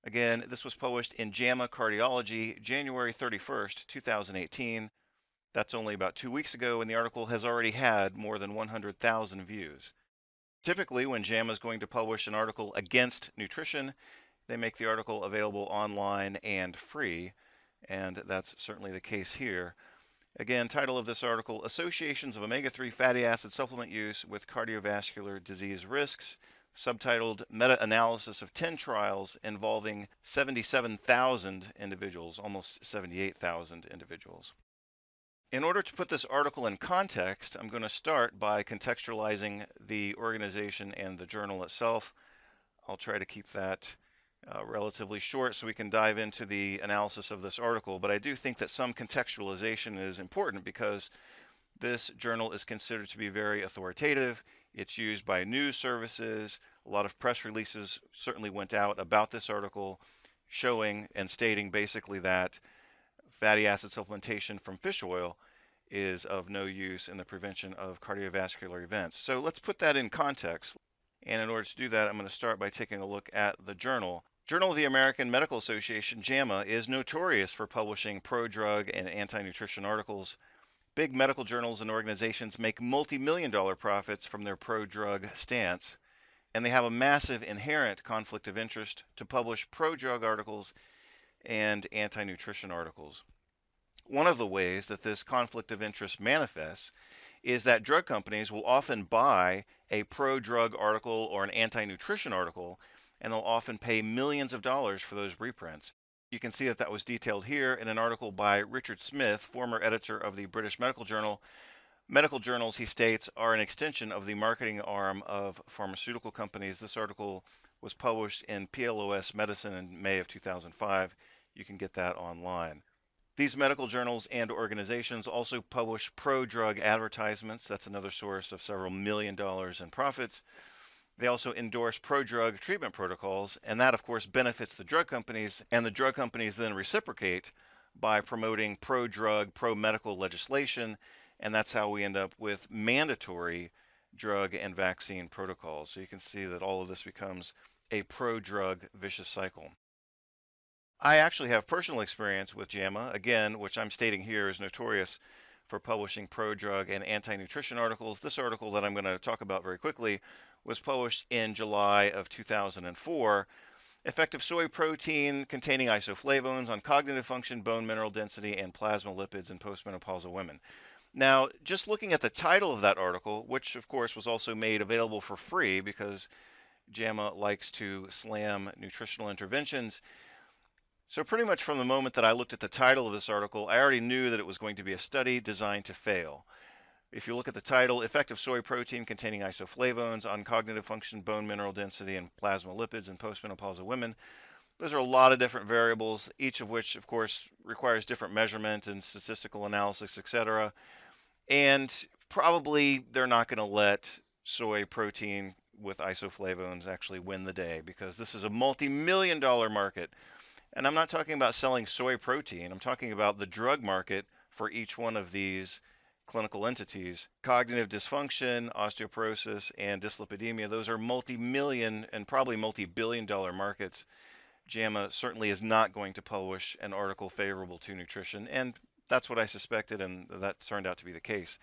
Again, this was published in JAMA Cardiology, January 31st, 2018. That's only about 2 weeks ago, and the article has already had more than 100,000 views. Typically, when JAMA is going to publish an article against nutrition, they make the article available online and free, and that's certainly the case here. Again, title of this article, Associations of Omega-3 Fatty Acid Supplement Use with Cardiovascular Disease Risks, subtitled Meta-Analysis of 10 Trials Involving 77,000 Individuals, almost 78,000 individuals. In order to put this article in context, I'm going to start by contextualizing the organization and the journal itself. I'll try to keep that relatively short so we can dive into the analysis of this article, but I do think that some contextualization is important because this journal is considered to be very authoritative. It's used by news services. A lot of press releases certainly went out about this article, showing and stating basically that fatty acid supplementation from fish oil is of no use in the prevention of cardiovascular events. So let's put that in context. And in order to do that, I'm going to start by taking a look at the journal. Journal of the American Medical Association, JAMA, is notorious for publishing pro-drug and anti-nutrition articles. Big medical journals and organizations make multi-million-dollar profits from their pro-drug stance, and they have a massive inherent conflict of interest to publish pro-drug articles and anti-nutrition articles. One of the ways that this conflict of interest manifests is that drug companies will often buy a pro-drug article or an anti-nutrition article, and they'll often pay millions of dollars for those reprints. You can see that that was detailed here in an article by Richard Smith, former editor of the British Medical Journal. Medical journals, he states, are an extension of the marketing arm of pharmaceutical companies. This article was published in PLOS Medicine in May of 2005. You can get that online. These medical journals and organizations also publish pro-drug advertisements. That's another source of several $1 million in profits. They also endorse pro-drug treatment protocols, and that, of course, benefits the drug companies, and the drug companies then reciprocate by promoting pro-drug, pro-medical legislation, and that's how we end up with mandatory drug and vaccine protocols. So you can see that all of this becomes a pro-drug vicious cycle. I actually have personal experience with JAMA, again, which I'm stating here is notorious for publishing pro-drug and anti-nutrition articles. This article that I'm going to talk about very quickly was published in July of 2004. Effective soy protein containing isoflavones on cognitive function, bone mineral density, and plasma lipids in postmenopausal women. Now, just looking at the title of that article, which of course was also made available for free because JAMA likes to slam nutritional interventions. So pretty much from the moment that I looked at the title of this article, I already knew that it was going to be a study designed to fail. If you look at the title, Effective Soy Protein Containing Isoflavones on Cognitive Function, Bone Mineral Density, and Plasma Lipids in Postmenopausal Women, those are a lot of different variables, each of which, of course, requires different measurement and statistical analysis, etc. And probably they're not going to let soy protein with isoflavones actually win the day because this is a multi-million-dollar market. And I'm not talking about selling soy protein. I'm talking about the drug market for each one of these clinical entities. Cognitive dysfunction, osteoporosis, and dyslipidemia, those are multi-million and probably multi-billion-dollar markets. JAMA certainly is not going to publish an article favorable to nutrition, and that's what I suspected, and that turned out to be the case.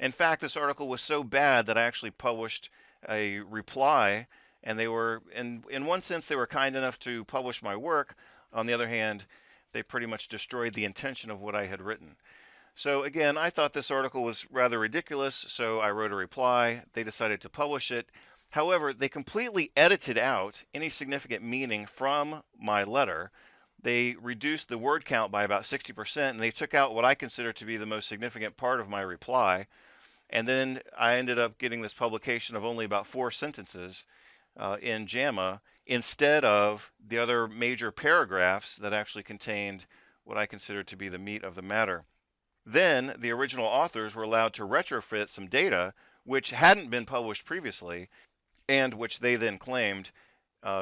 In fact, this article was so bad that I actually published a reply, and they were, in one sense, they were kind enough to publish my work. On the other hand, they pretty much destroyed the intention of what I had written. So again, I thought this article was rather ridiculous, so I wrote a reply. They decided to publish it. However, they completely edited out any significant meaning from my letter. They reduced the word count by about 60%, and they took out what I consider to be the most significant part of my reply. And then I ended up getting this publication of only about 4 sentences in JAMA instead of the other major paragraphs that actually contained what I considered to be the meat of the matter. Then the original authors were allowed to retrofit some data which hadn't been published previously and which they then claimed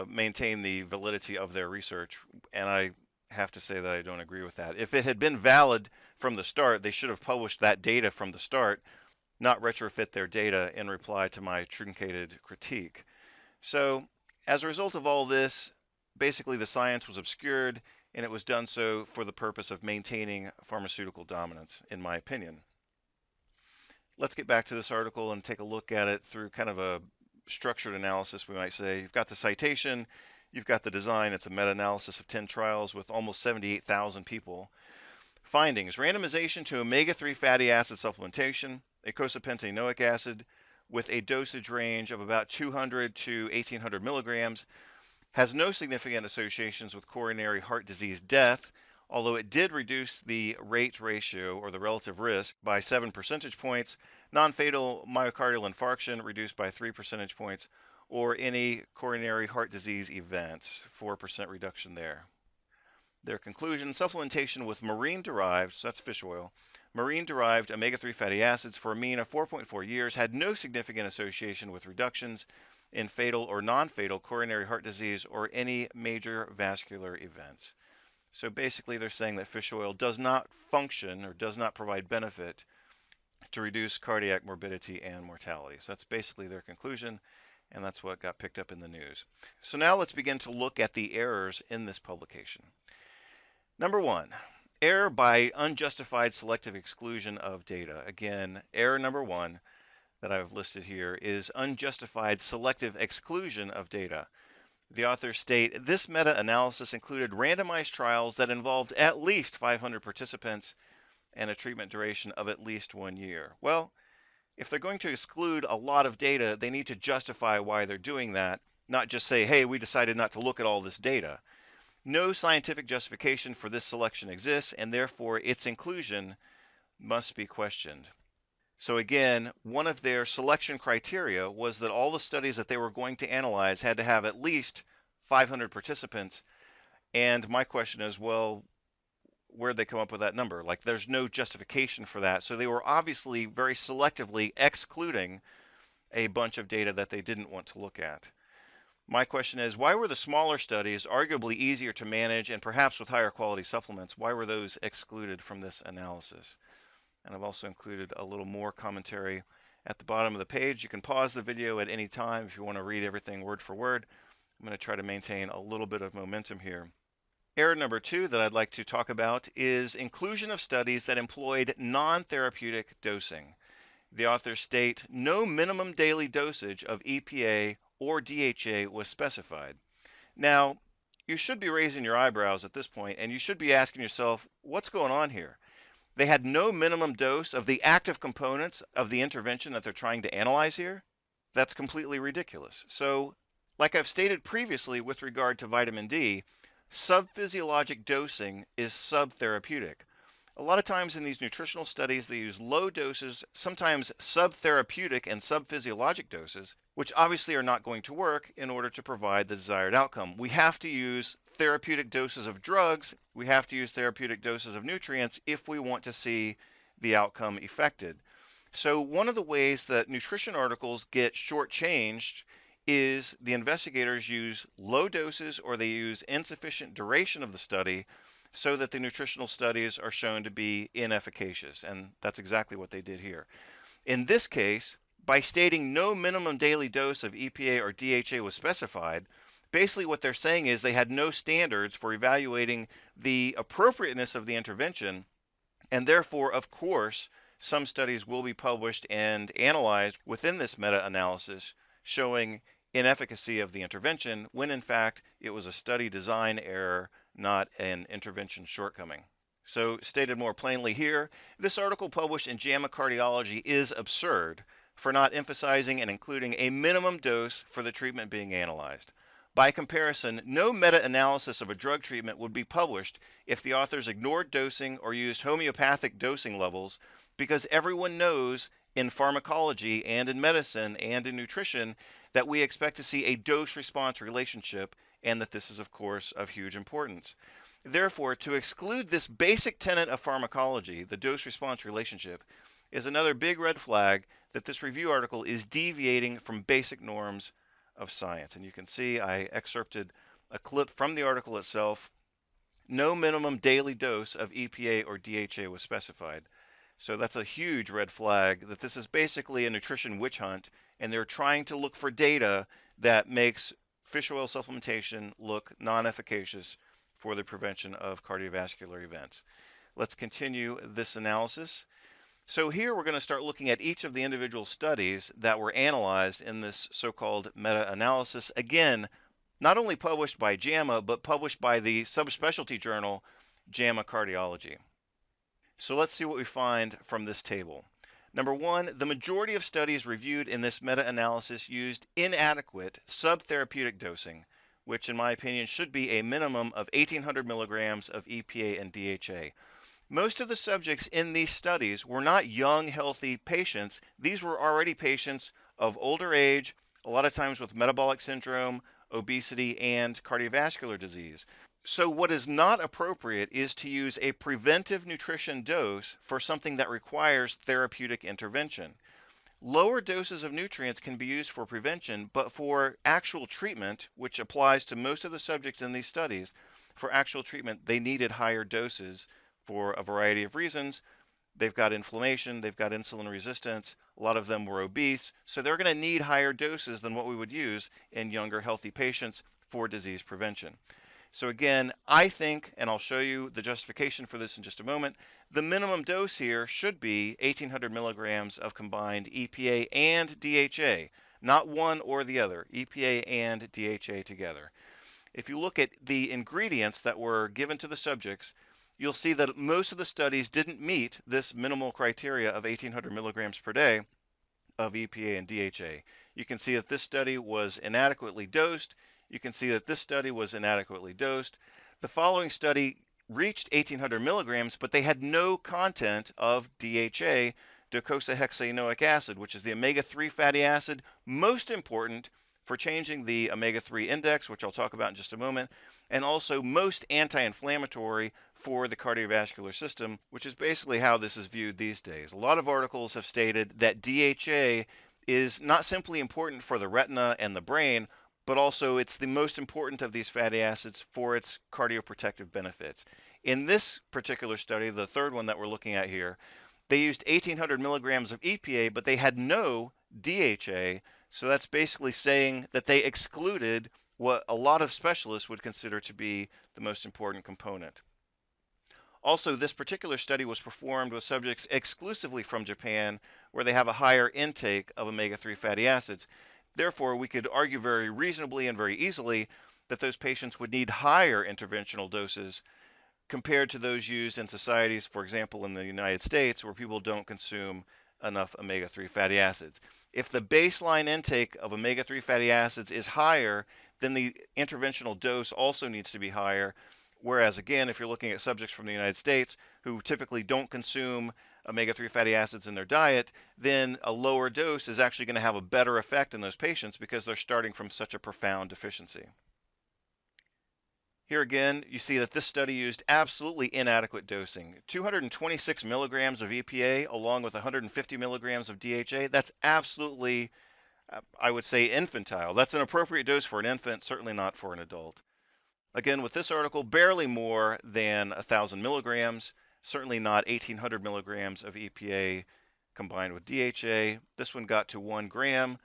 maintain the validity of their research. And I have to say that I don't agree with that. If it had been valid from the start, they should have published that data from the start, not retrofit their data in reply to my truncated critique. So as a result of all this, basically the science was obscured, and it was done so for the purpose of maintaining pharmaceutical dominance, in my opinion. Let's get back to this article and take a look at it through kind of a structured analysis, we might say. You've got the citation, you've got the design. It's a meta-analysis of 10 trials with almost 78,000 people. Findings: randomization to omega-3 fatty acid supplementation, eicosapentaenoic acid, with a dosage range of about 200 to 1800 milligrams, has no significant associations with coronary heart disease death, although it did reduce the rate ratio or the relative risk by 7 percentage points, non-fatal myocardial infarction reduced by 3 percentage points, or any coronary heart disease events, 4% reduction there. Their conclusion: supplementation with marine-derived, so that's fish oil, marine-derived omega-3 fatty acids for a mean of 4.4 years had no significant association with reductions in fatal or non-fatal coronary heart disease or any major vascular events. So basically they're saying that fish oil does not function or does not provide benefit to reduce cardiac morbidity and mortality. So that's basically their conclusion, and that's what got picked up in the news. So now let's begin to look at the errors in this publication. Number 1, error by unjustified selective exclusion of data. Again, error number 1 that I've listed here is unjustified selective exclusion of data. The authors state, this meta-analysis included randomized trials that involved at least 500 participants and a treatment duration of at least 1 year. Well, if they're going to exclude a lot of data, they need to justify why they're doing that, not just say, hey, we decided not to look at all this data. No scientific justification for this selection exists, and therefore its inclusion must be questioned. So again, one of their selection criteria was that all the studies that they were going to analyze had to have at least 500 participants. And my question is, well, where'd they come up with that number? Like, there's no justification for that. So they were obviously very selectively excluding a bunch of data that they didn't want to look at. My question is, why were the smaller studies, arguably easier to manage and perhaps with higher quality supplements, why were those excluded from this analysis? And I've also included a little more commentary at the bottom of the page. You can pause the video at any time if you want to read everything word for word. I'm going to try to maintain a little bit of momentum here. Error number 2 that I'd like to talk about is inclusion of studies that employed non-therapeutic dosing. The authors state, no minimum daily dosage of EPA or DHA was specified. Now, you should be raising your eyebrows at this point, and you should be asking yourself, what's going on here? They had no minimum dose of the active components of the intervention that they're trying to analyze here. That's completely ridiculous. So, like I've stated previously with regard to vitamin D, subphysiologic dosing is subtherapeutic. A lot of times in these nutritional studies, they use low doses, sometimes subtherapeutic and subphysiologic doses, which obviously are not going to work in order to provide the desired outcome. We have to use therapeutic doses of drugs, we have to use therapeutic doses of nutrients if we want to see the outcome effected. So one of the ways that nutrition articles get shortchanged is the investigators use low doses or they use insufficient duration of the study so that the nutritional studies are shown to be inefficacious. And that's exactly what they did here. In this case, by stating no minimum daily dose of EPA or DHA was specified, basically what they're saying is they had no standards for evaluating the appropriateness of the intervention, and therefore, of course, some studies will be published and analyzed within this meta-analysis showing inefficacy of the intervention when in fact it was a study design error, not an intervention shortcoming. So stated more plainly here, this article published in JAMA Cardiology is absurd for not emphasizing and including a minimum dose for the treatment being analyzed. By comparison, no meta-analysis of a drug treatment would be published if the authors ignored dosing or used homeopathic dosing levels, because everyone knows in pharmacology and in medicine and in nutrition that we expect to see a dose-response relationship, and that this is, of course, of huge importance. Therefore, to exclude this basic tenet of pharmacology, the dose-response relationship, is another big red flag that this review article is deviating from basic norms of science. And you can see I excerpted a clip from the article itself. No minimum daily dose of EPA or DHA was specified. So that's a huge red flag that this is basically a nutrition witch hunt, and they're trying to look for data that makes fish oil supplementation look non-efficacious for the prevention of cardiovascular events. Let's continue this analysis. So here we're going to start looking at each of the individual studies that were analyzed in this so-called meta-analysis. Again, not only published by JAMA, but published by the subspecialty journal JAMA Cardiology. So let's see what we find from this table. Number one, the majority of studies reviewed in this meta-analysis used inadequate subtherapeutic dosing, which in my opinion should be a minimum of 1,800 milligrams of EPA and DHA. Most of the subjects in these studies were not young, healthy patients. These were already patients of older age, a lot of times with metabolic syndrome, obesity, and cardiovascular disease. So what is not appropriate is to use a preventive nutrition dose for something that requires therapeutic intervention. Lower doses of nutrients can be used for prevention, but for actual treatment, which applies to most of the subjects in these studies, for actual treatment, they needed higher doses for a variety of reasons. They've got inflammation, they've got insulin resistance, a lot of them were obese, so they're going to need higher doses than what we would use in younger, healthy patients for disease prevention. So again, I think, and I'll show you the justification for this in just a moment, the minimum dose here should be 1,800 milligrams of combined EPA and DHA, not one or the other, EPA and DHA together. If you look at the ingredients that were given to the subjects, you'll see that most of the studies didn't meet this minimal criteria of 1,800 milligrams per day of EPA and DHA. You can see that this study was inadequately dosed. You can see that this study was inadequately dosed. The following study reached 1,800 milligrams, but they had no content of DHA, docosahexaenoic acid, which is the omega-3 fatty acid most important for changing the omega-3 index, which I'll talk about in just a moment, and also most anti-inflammatory for the cardiovascular system, which is basically how this is viewed these days. A lot of articles have stated that DHA is not simply important for the retina and the brain, but also it's the most important of these fatty acids for its cardioprotective benefits. In this particular study, the third one that we're looking at here, they used 1,800 milligrams of EPA, but they had no DHA, so that's basically saying that they excluded what a lot of specialists would consider to be the most important component. Also, this particular study was performed with subjects exclusively from Japan, where they have a higher intake of omega-3 fatty acids. Therefore, we could argue very reasonably and very easily that those patients would need higher interventional doses compared to those used in societies, for example, in the United States, where people don't consume enough omega-3 fatty acids. If the baseline intake of omega-3 fatty acids is higher, then the interventional dose also needs to be higher. Whereas, again, if you're looking at subjects from the United States who typically don't consume omega-3 fatty acids in their diet, then a lower dose is actually going to have a better effect in those patients because they're starting from such a profound deficiency. Here again, you see that this study used absolutely inadequate dosing. 226 milligrams of EPA along with 150 milligrams of DHA, that's absolutely, I would say, infantile. That's an appropriate dose for an infant, certainly not for an adult. Again, with this article, barely more than 1,000 milligrams, certainly not 1,800 milligrams of EPA combined with DHA. This one got to 1 gram,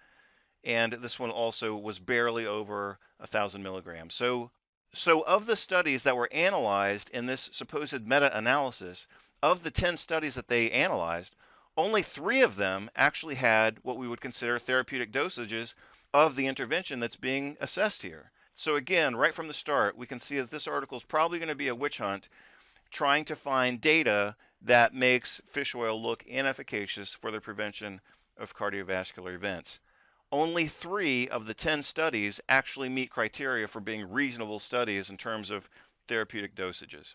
and this one also was barely over 1,000 milligrams. So of the studies that were analyzed in this supposed meta-analysis, of the 10 studies that they analyzed, only 3 of them actually had what we would consider therapeutic dosages of the intervention that's being assessed here. So again, right from the start, we can see that this article is probably going to be a witch hunt trying to find data that makes fish oil look inefficacious for the prevention of cardiovascular events. Only 3 of the 10 studies actually meet criteria for being reasonable studies in terms of therapeutic dosages.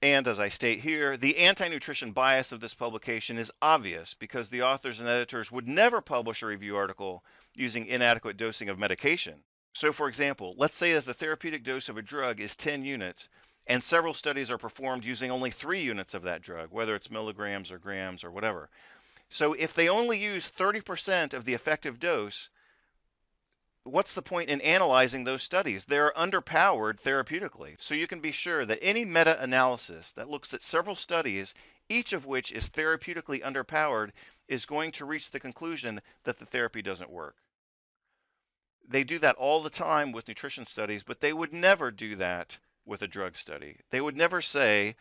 And as I state here, the anti-nutrition bias of this publication is obvious because the authors and editors would never publish a review article using inadequate dosing of medication. So for example, let's say that the therapeutic dose of a drug is 10 units and several studies are performed using only 3 units of that drug, whether it's milligrams or grams or whatever. So if they only use 30% of the effective dose, what's the point in analyzing those studies? They're underpowered therapeutically. So you can be sure that any meta-analysis that looks at several studies, each of which is therapeutically underpowered, is going to reach the conclusion that the therapy doesn't work. They do that all the time with nutrition studies, but they would never do that with a drug study. They would never say,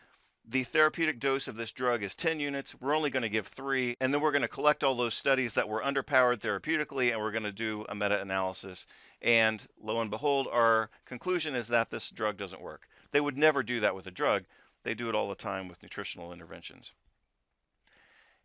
the therapeutic dose of this drug is 10 units, we're only going to give 3, and then we're going to collect all those studies that were underpowered therapeutically, and we're going to do a meta-analysis. And lo and behold, our conclusion is that this drug doesn't work. They would never do that with a drug. They do it all the time with nutritional interventions.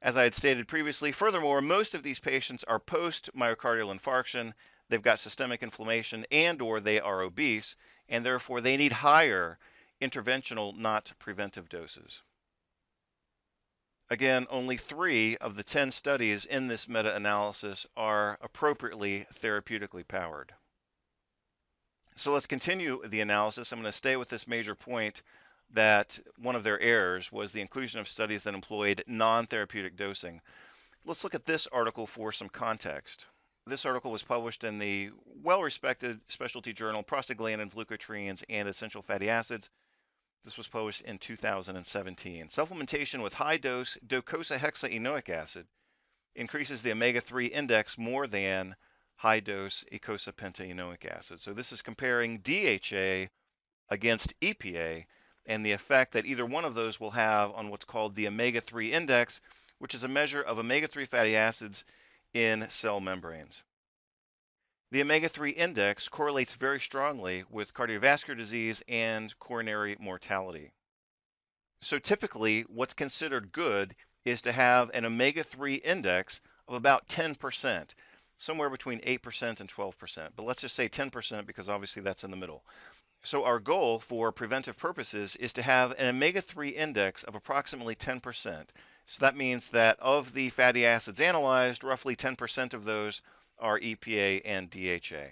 As I had stated previously, furthermore, most of these patients are post-myocardial infarction. They've got systemic inflammation and or they are obese, and therefore they need higher interventional, not preventive doses. Again, only 3 of the 10 studies in this meta-analysis are appropriately therapeutically powered. So let's continue the analysis. I'm going to stay with this major point that one of their errors was the inclusion of studies that employed non-therapeutic dosing. Let's look at this article for some context. This article was published in the well-respected specialty journal Prostaglandins, Leukotrienes, and Essential Fatty Acids. This was published in 2017. Supplementation with high-dose docosahexaenoic acid increases the omega-3 index more than high-dose eicosapentaenoic acid. So this is comparing DHA against EPA and the effect that either one of those will have on what's called the omega-3 index, which is a measure of omega-3 fatty acids in cell membranes. The omega-3 index correlates very strongly with cardiovascular disease and coronary mortality. So typically, what's considered good is to have an omega-3 index of about 10%, somewhere between 8% and 12%. But let's just say 10% because obviously that's in the middle. So our goal for preventive purposes is to have an omega-3 index of approximately 10%. So that means that of the fatty acids analyzed, roughly 10% of those are EPA and DHA.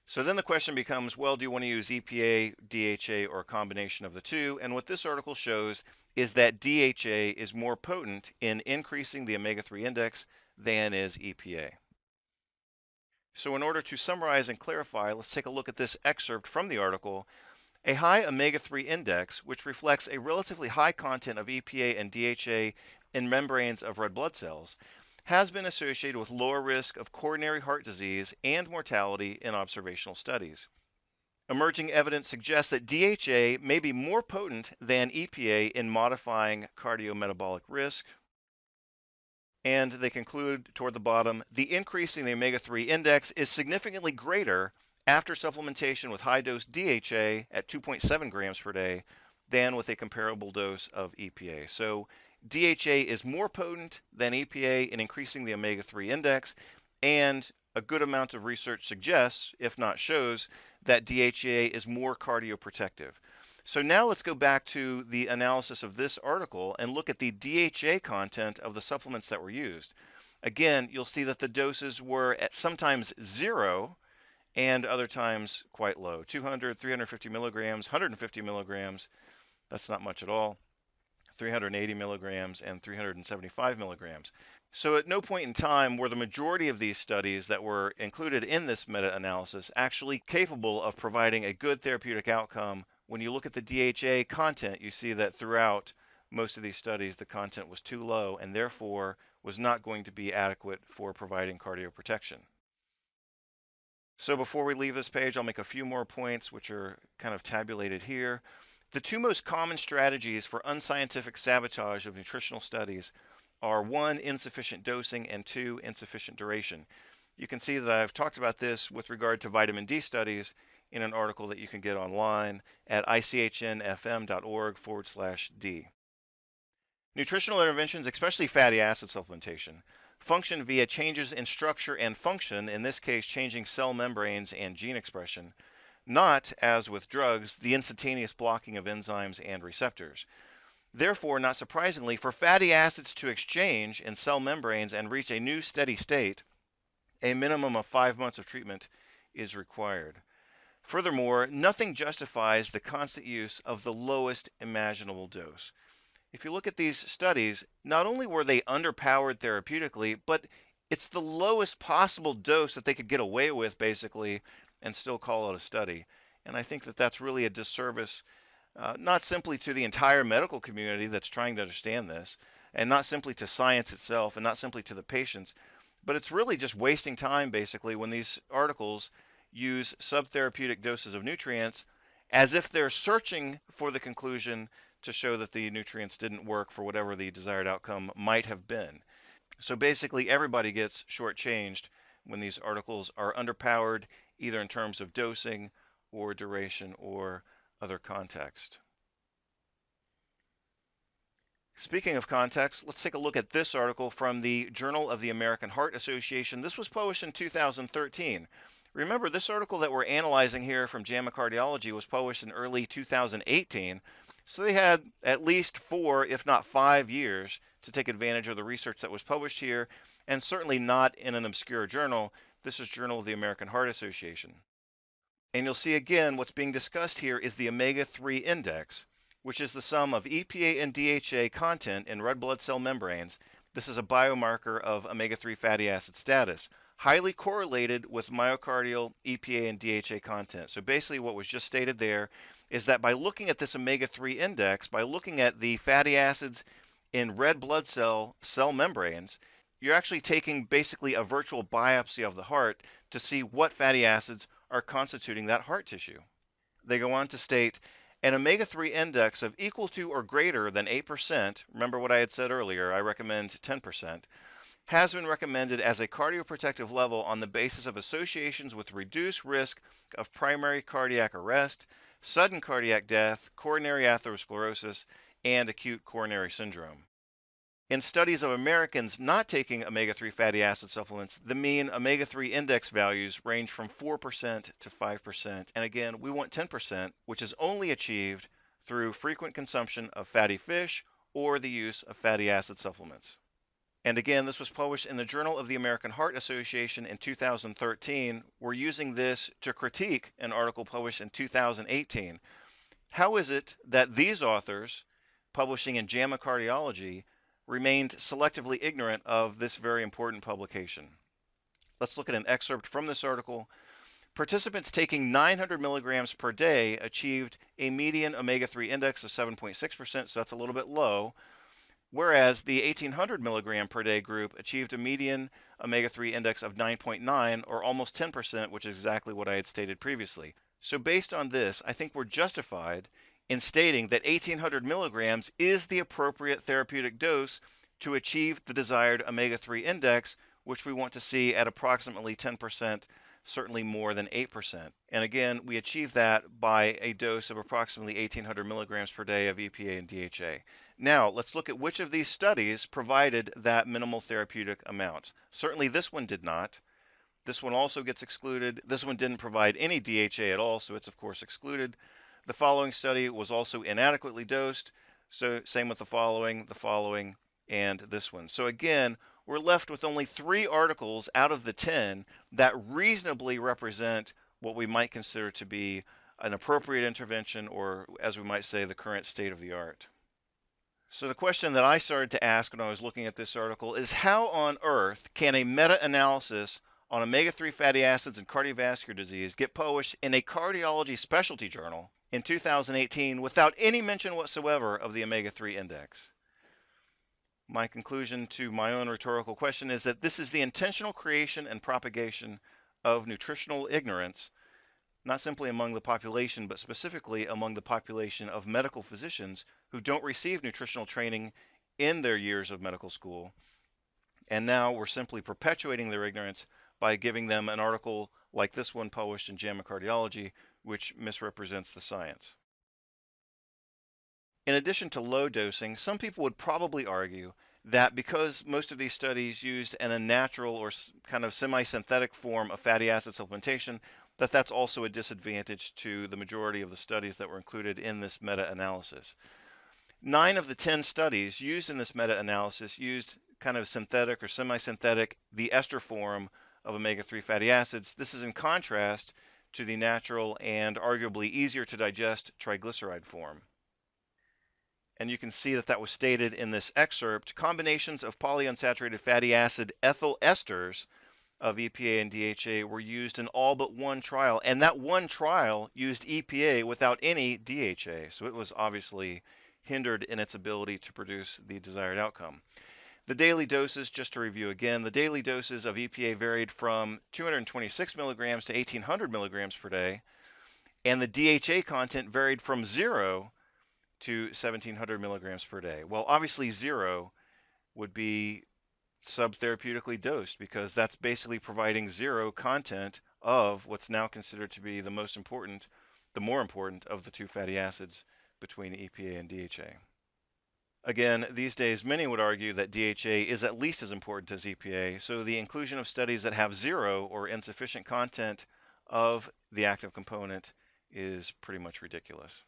So then the question becomes, well, do you want to use EPA, DHA, or a combination of the two? And what this article shows is that DHA is more potent in increasing the omega-3 index than is EPA. So in order to summarize and clarify, let's take a look at this excerpt from the article. A high omega-3 index, which reflects a relatively high content of EPA and DHA in membranes of red blood cells, has been associated with lower risk of coronary heart disease and mortality in observational studies. Emerging evidence suggests that DHA may be more potent than EPA in modifying cardiometabolic risk. And they conclude toward the bottom, the increase in the omega-3 index is significantly greater after supplementation with high-dose DHA at 2.7 grams per day than with a comparable dose of EPA. So DHA is more potent than EPA in increasing the omega-3 index, and a good amount of research suggests, if not shows, that DHA is more cardioprotective. So now let's go back to the analysis of this article and look at the DHA content of the supplements that were used. Again, you'll see that the doses were at sometimes 0 and other times quite low. 200, 350 milligrams, 150 milligrams, that's not much at all. 380 milligrams and 375 milligrams. So at no point in time were the majority of these studies that were included in this meta-analysis actually capable of providing a good therapeutic outcome. When you look at the DHA content, you see that throughout most of these studies, the content was too low and therefore was not going to be adequate for providing cardioprotection. So before we leave this page, I'll make a few more points which are kind of tabulated here. The two most common strategies for unscientific sabotage of nutritional studies are 1, insufficient dosing, and 2, insufficient duration. You can see that I've talked about this with regard to vitamin D studies in an article that you can get online at ichnfm.org/D. Nutritional interventions, especially fatty acid supplementation, function via changes in structure and function, in this case changing cell membranes and gene expression, not, as with drugs, the instantaneous blocking of enzymes and receptors. Therefore, not surprisingly, for fatty acids to exchange in cell membranes and reach a new steady state, a minimum of 5 months of treatment is required. Furthermore, nothing justifies the constant use of the lowest imaginable dose. If you look at these studies, not only were they underpowered therapeutically, but it's the lowest possible dose that they could get away with, basically, and still call it a study. And I think that that's really a disservice, not simply to the entire medical community that's trying to understand this, and not simply to science itself, and not simply to the patients, but it's really just wasting time, basically, when these articles use subtherapeutic doses of nutrients as if they're searching for the conclusion to show that the nutrients didn't work for whatever the desired outcome might have been. So basically, everybody gets shortchanged when these articles are underpowered, either in terms of dosing or duration or other context. Speaking of context, let's take a look at this article from the Journal of the American Heart Association. This was published in 2013. Remember, this article that we're analyzing here from JAMA Cardiology was published in early 2018, so they had at least 4, if not 5 years to take advantage of the research that was published here, and certainly not in an obscure journal. This is Journal of the American Heart Association. And you'll see again what's being discussed here is the omega-3 index, which is the sum of EPA and DHA content in red blood cell membranes. This is a biomarker of omega-3 fatty acid status, highly correlated with myocardial EPA and DHA content. So basically what was just stated there is that by looking at this omega-3 index, by looking at the fatty acids in red blood cell membranes, you're actually taking basically a virtual biopsy of the heart to see what fatty acids are constituting that heart tissue. They go on to state an omega-3 index of equal to or greater than 8%, remember what I had said earlier, I recommend 10%, has been recommended as a cardioprotective level on the basis of associations with reduced risk of primary cardiac arrest, sudden cardiac death, coronary atherosclerosis, and acute coronary syndrome. In studies of Americans not taking omega-3 fatty acid supplements, the mean omega-3 index values range from 4% to 5%. And again, we want 10%, which is only achieved through frequent consumption of fatty fish or the use of fatty acid supplements. And again, this was published in the Journal of the American Heart Association in 2013. We're using this to critique an article published in 2018. How is it that these authors, publishing in JAMA Cardiology, remained selectively ignorant of this very important publication? Let's look at an excerpt from this article. Participants taking 900 milligrams per day achieved a median omega-3 index of 7.6%, so that's a little bit low, whereas the 1800 milligram per day group achieved a median omega-3 index of 9.9, or almost 10%, which is exactly what I had stated previously. So based on this, I think we're justified in stating that 1800 milligrams is the appropriate therapeutic dose to achieve the desired omega-3 index, which we want to see at approximately 10% certainly more than 8%. And again, we achieved that by a dose of approximately 1,800 milligrams per day of EPA and DHA. Now, let's look at which of these studies provided that minimal therapeutic amount. Certainly this one did not. This one also gets excluded. This one didn't provide any DHA at all, so it's of course excluded. The following study was also inadequately dosed, so same with the following, and this one. So again, we're left with only 3 articles out of the 10 that reasonably represent what we might consider to be an appropriate intervention, or as we might say, the current state of the art. So the question that I started to ask when I was looking at this article is, how on earth can a meta-analysis on omega-3 fatty acids and cardiovascular disease get published in a cardiology specialty journal in 2018 without any mention whatsoever of the omega-3 index? My conclusion to my own rhetorical question is that this is the intentional creation and propagation of nutritional ignorance, not simply among the population, but specifically among the population of medical physicians who don't receive nutritional training in their years of medical school. And now we're simply perpetuating their ignorance by giving them an article like this one published in JAMA Cardiology, which misrepresents the science. In addition to low dosing, some people would probably argue that because most of these studies used an unnatural or kind of semi-synthetic form of fatty acid supplementation, that's also a disadvantage to the majority of the studies that were included in this meta-analysis. 9 of the 10 studies used in this meta-analysis used kind of synthetic or semi-synthetic, the ester form of omega-3 fatty acids. This is in contrast to the natural and arguably easier to digest triglyceride form. And you can see that that was stated in this excerpt. Combinations of polyunsaturated fatty acid ethyl esters of EPA and DHA were used in all but one trial, and that one trial used EPA without any DHA, so it was obviously hindered in its ability to produce the desired outcome. The daily doses, just to review again, the daily doses of EPA varied from 226 milligrams to 1,800 milligrams per day, and the DHA content varied from 0 to 1,700 milligrams per day. Well, obviously 0 would be subtherapeutically dosed, because that's basically providing 0 content of what's now considered to be the more important of the 2 fatty acids between EPA and DHA. Again, these days many would argue that DHA is at least as important as EPA, so the inclusion of studies that have 0 or insufficient content of the active component is pretty much ridiculous.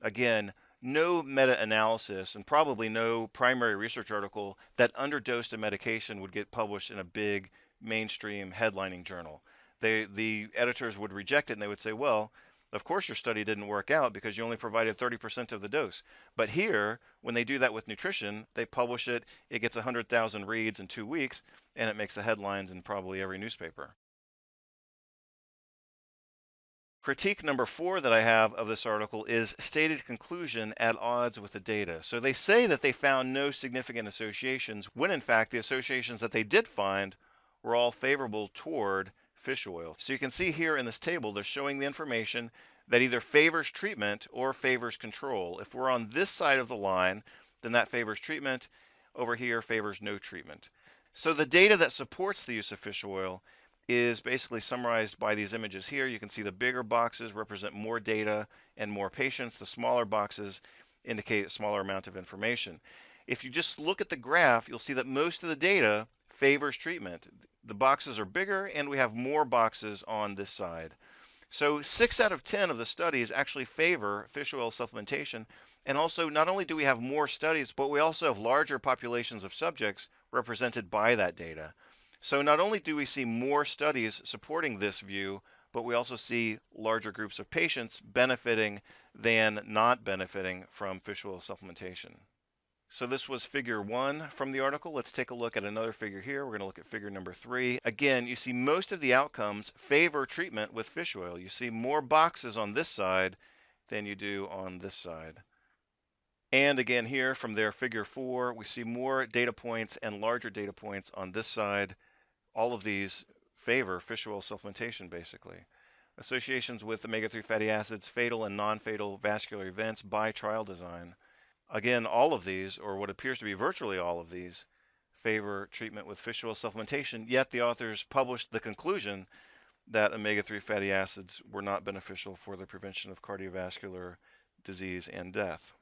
Again, no meta-analysis and probably no primary research article that underdosed a medication would get published in a big mainstream headlining journal. The editors would reject it, and they would say, well, of course your study didn't work out because you only provided 30% of the dose. But here, when they do that with nutrition, they publish it, it gets 100,000 reads in 2 weeks, and it makes the headlines in probably every newspaper. Critique number 4 that I have of this article is stated conclusion at odds with the data. So they say that they found no significant associations, when in fact the associations that they did find were all favorable toward fish oil. So you can see here in this table, they're showing the information that either favors treatment or favors control. If we're on this side of the line, then that favors treatment. Over here favors no treatment. So the data that supports the use of fish oil is basically summarized by these images here. You can see the bigger boxes represent more data and more patients. The smaller boxes indicate a smaller amount of information. If you just look at the graph, you'll see that most of the data favors treatment. The boxes are bigger, and we have more boxes on this side. So 6 out of 10 of the studies actually favor fish oil supplementation. And also, not only do we have more studies, but we also have larger populations of subjects represented by that data. So not only do we see more studies supporting this view, but we also see larger groups of patients benefiting than not benefiting from fish oil supplementation. So this was figure 1 from the article. Let's take a look at another figure here. We're going to look at figure number 3. Again, you see most of the outcomes favor treatment with fish oil. You see more boxes on this side than you do on this side. And again here from their figure 4, we see more data points and larger data points on this side. All of these favor fish oil supplementation, basically. Associations with omega-3 fatty acids, fatal and non-fatal vascular events by trial design. Again, all of these, or what appears to be virtually all of these, favor treatment with fish oil supplementation, yet the authors published the conclusion that omega-3 fatty acids were not beneficial for the prevention of cardiovascular disease and death.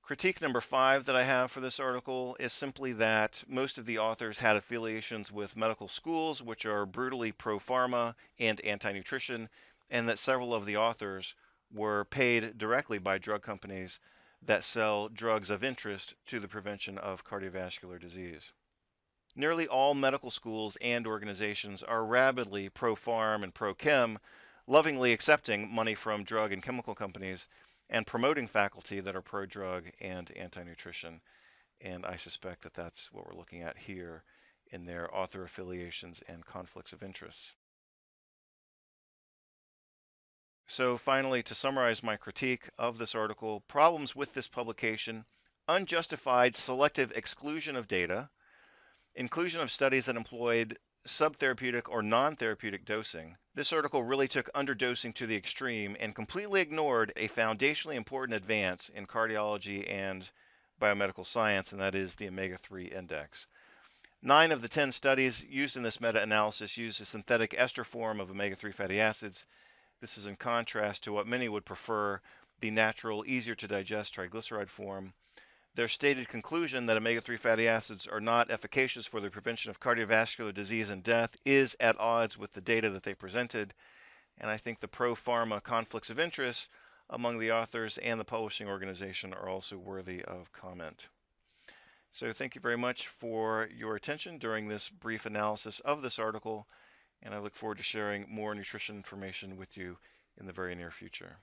Critique number 5 that I have for this article is simply that most of the authors had affiliations with medical schools, which are brutally pro-pharma and anti-nutrition, and that several of the authors were paid directly by drug companies that sell drugs of interest to the prevention of cardiovascular disease. Nearly all medical schools and organizations are rabidly pro-pharm and pro-chem, lovingly accepting money from drug and chemical companies and promoting faculty that are pro-drug and anti-nutrition. And I suspect that that's what we're looking at here in their author affiliations and conflicts of interest. So finally, to summarize my critique of this article, problems with this publication: unjustified selective exclusion of data, inclusion of studies that employed subtherapeutic or non-therapeutic dosing. This article really took underdosing to the extreme and completely ignored a foundationally important advance in cardiology and biomedical science, and that is the omega-3 index. 9 of the 10 studies used in this meta-analysis used a synthetic ester form of omega-3 fatty acids. This is in contrast to what many would prefer, the natural, easier to digest triglyceride form. Their stated conclusion that omega-3 fatty acids are not efficacious for the prevention of cardiovascular disease and death is at odds with the data that they presented, and I think the pro-pharma conflicts of interest among the authors and the publishing organization are also worthy of comment. So thank you very much for your attention during this brief analysis of this article, and I look forward to sharing more nutrition information with you in the very near future.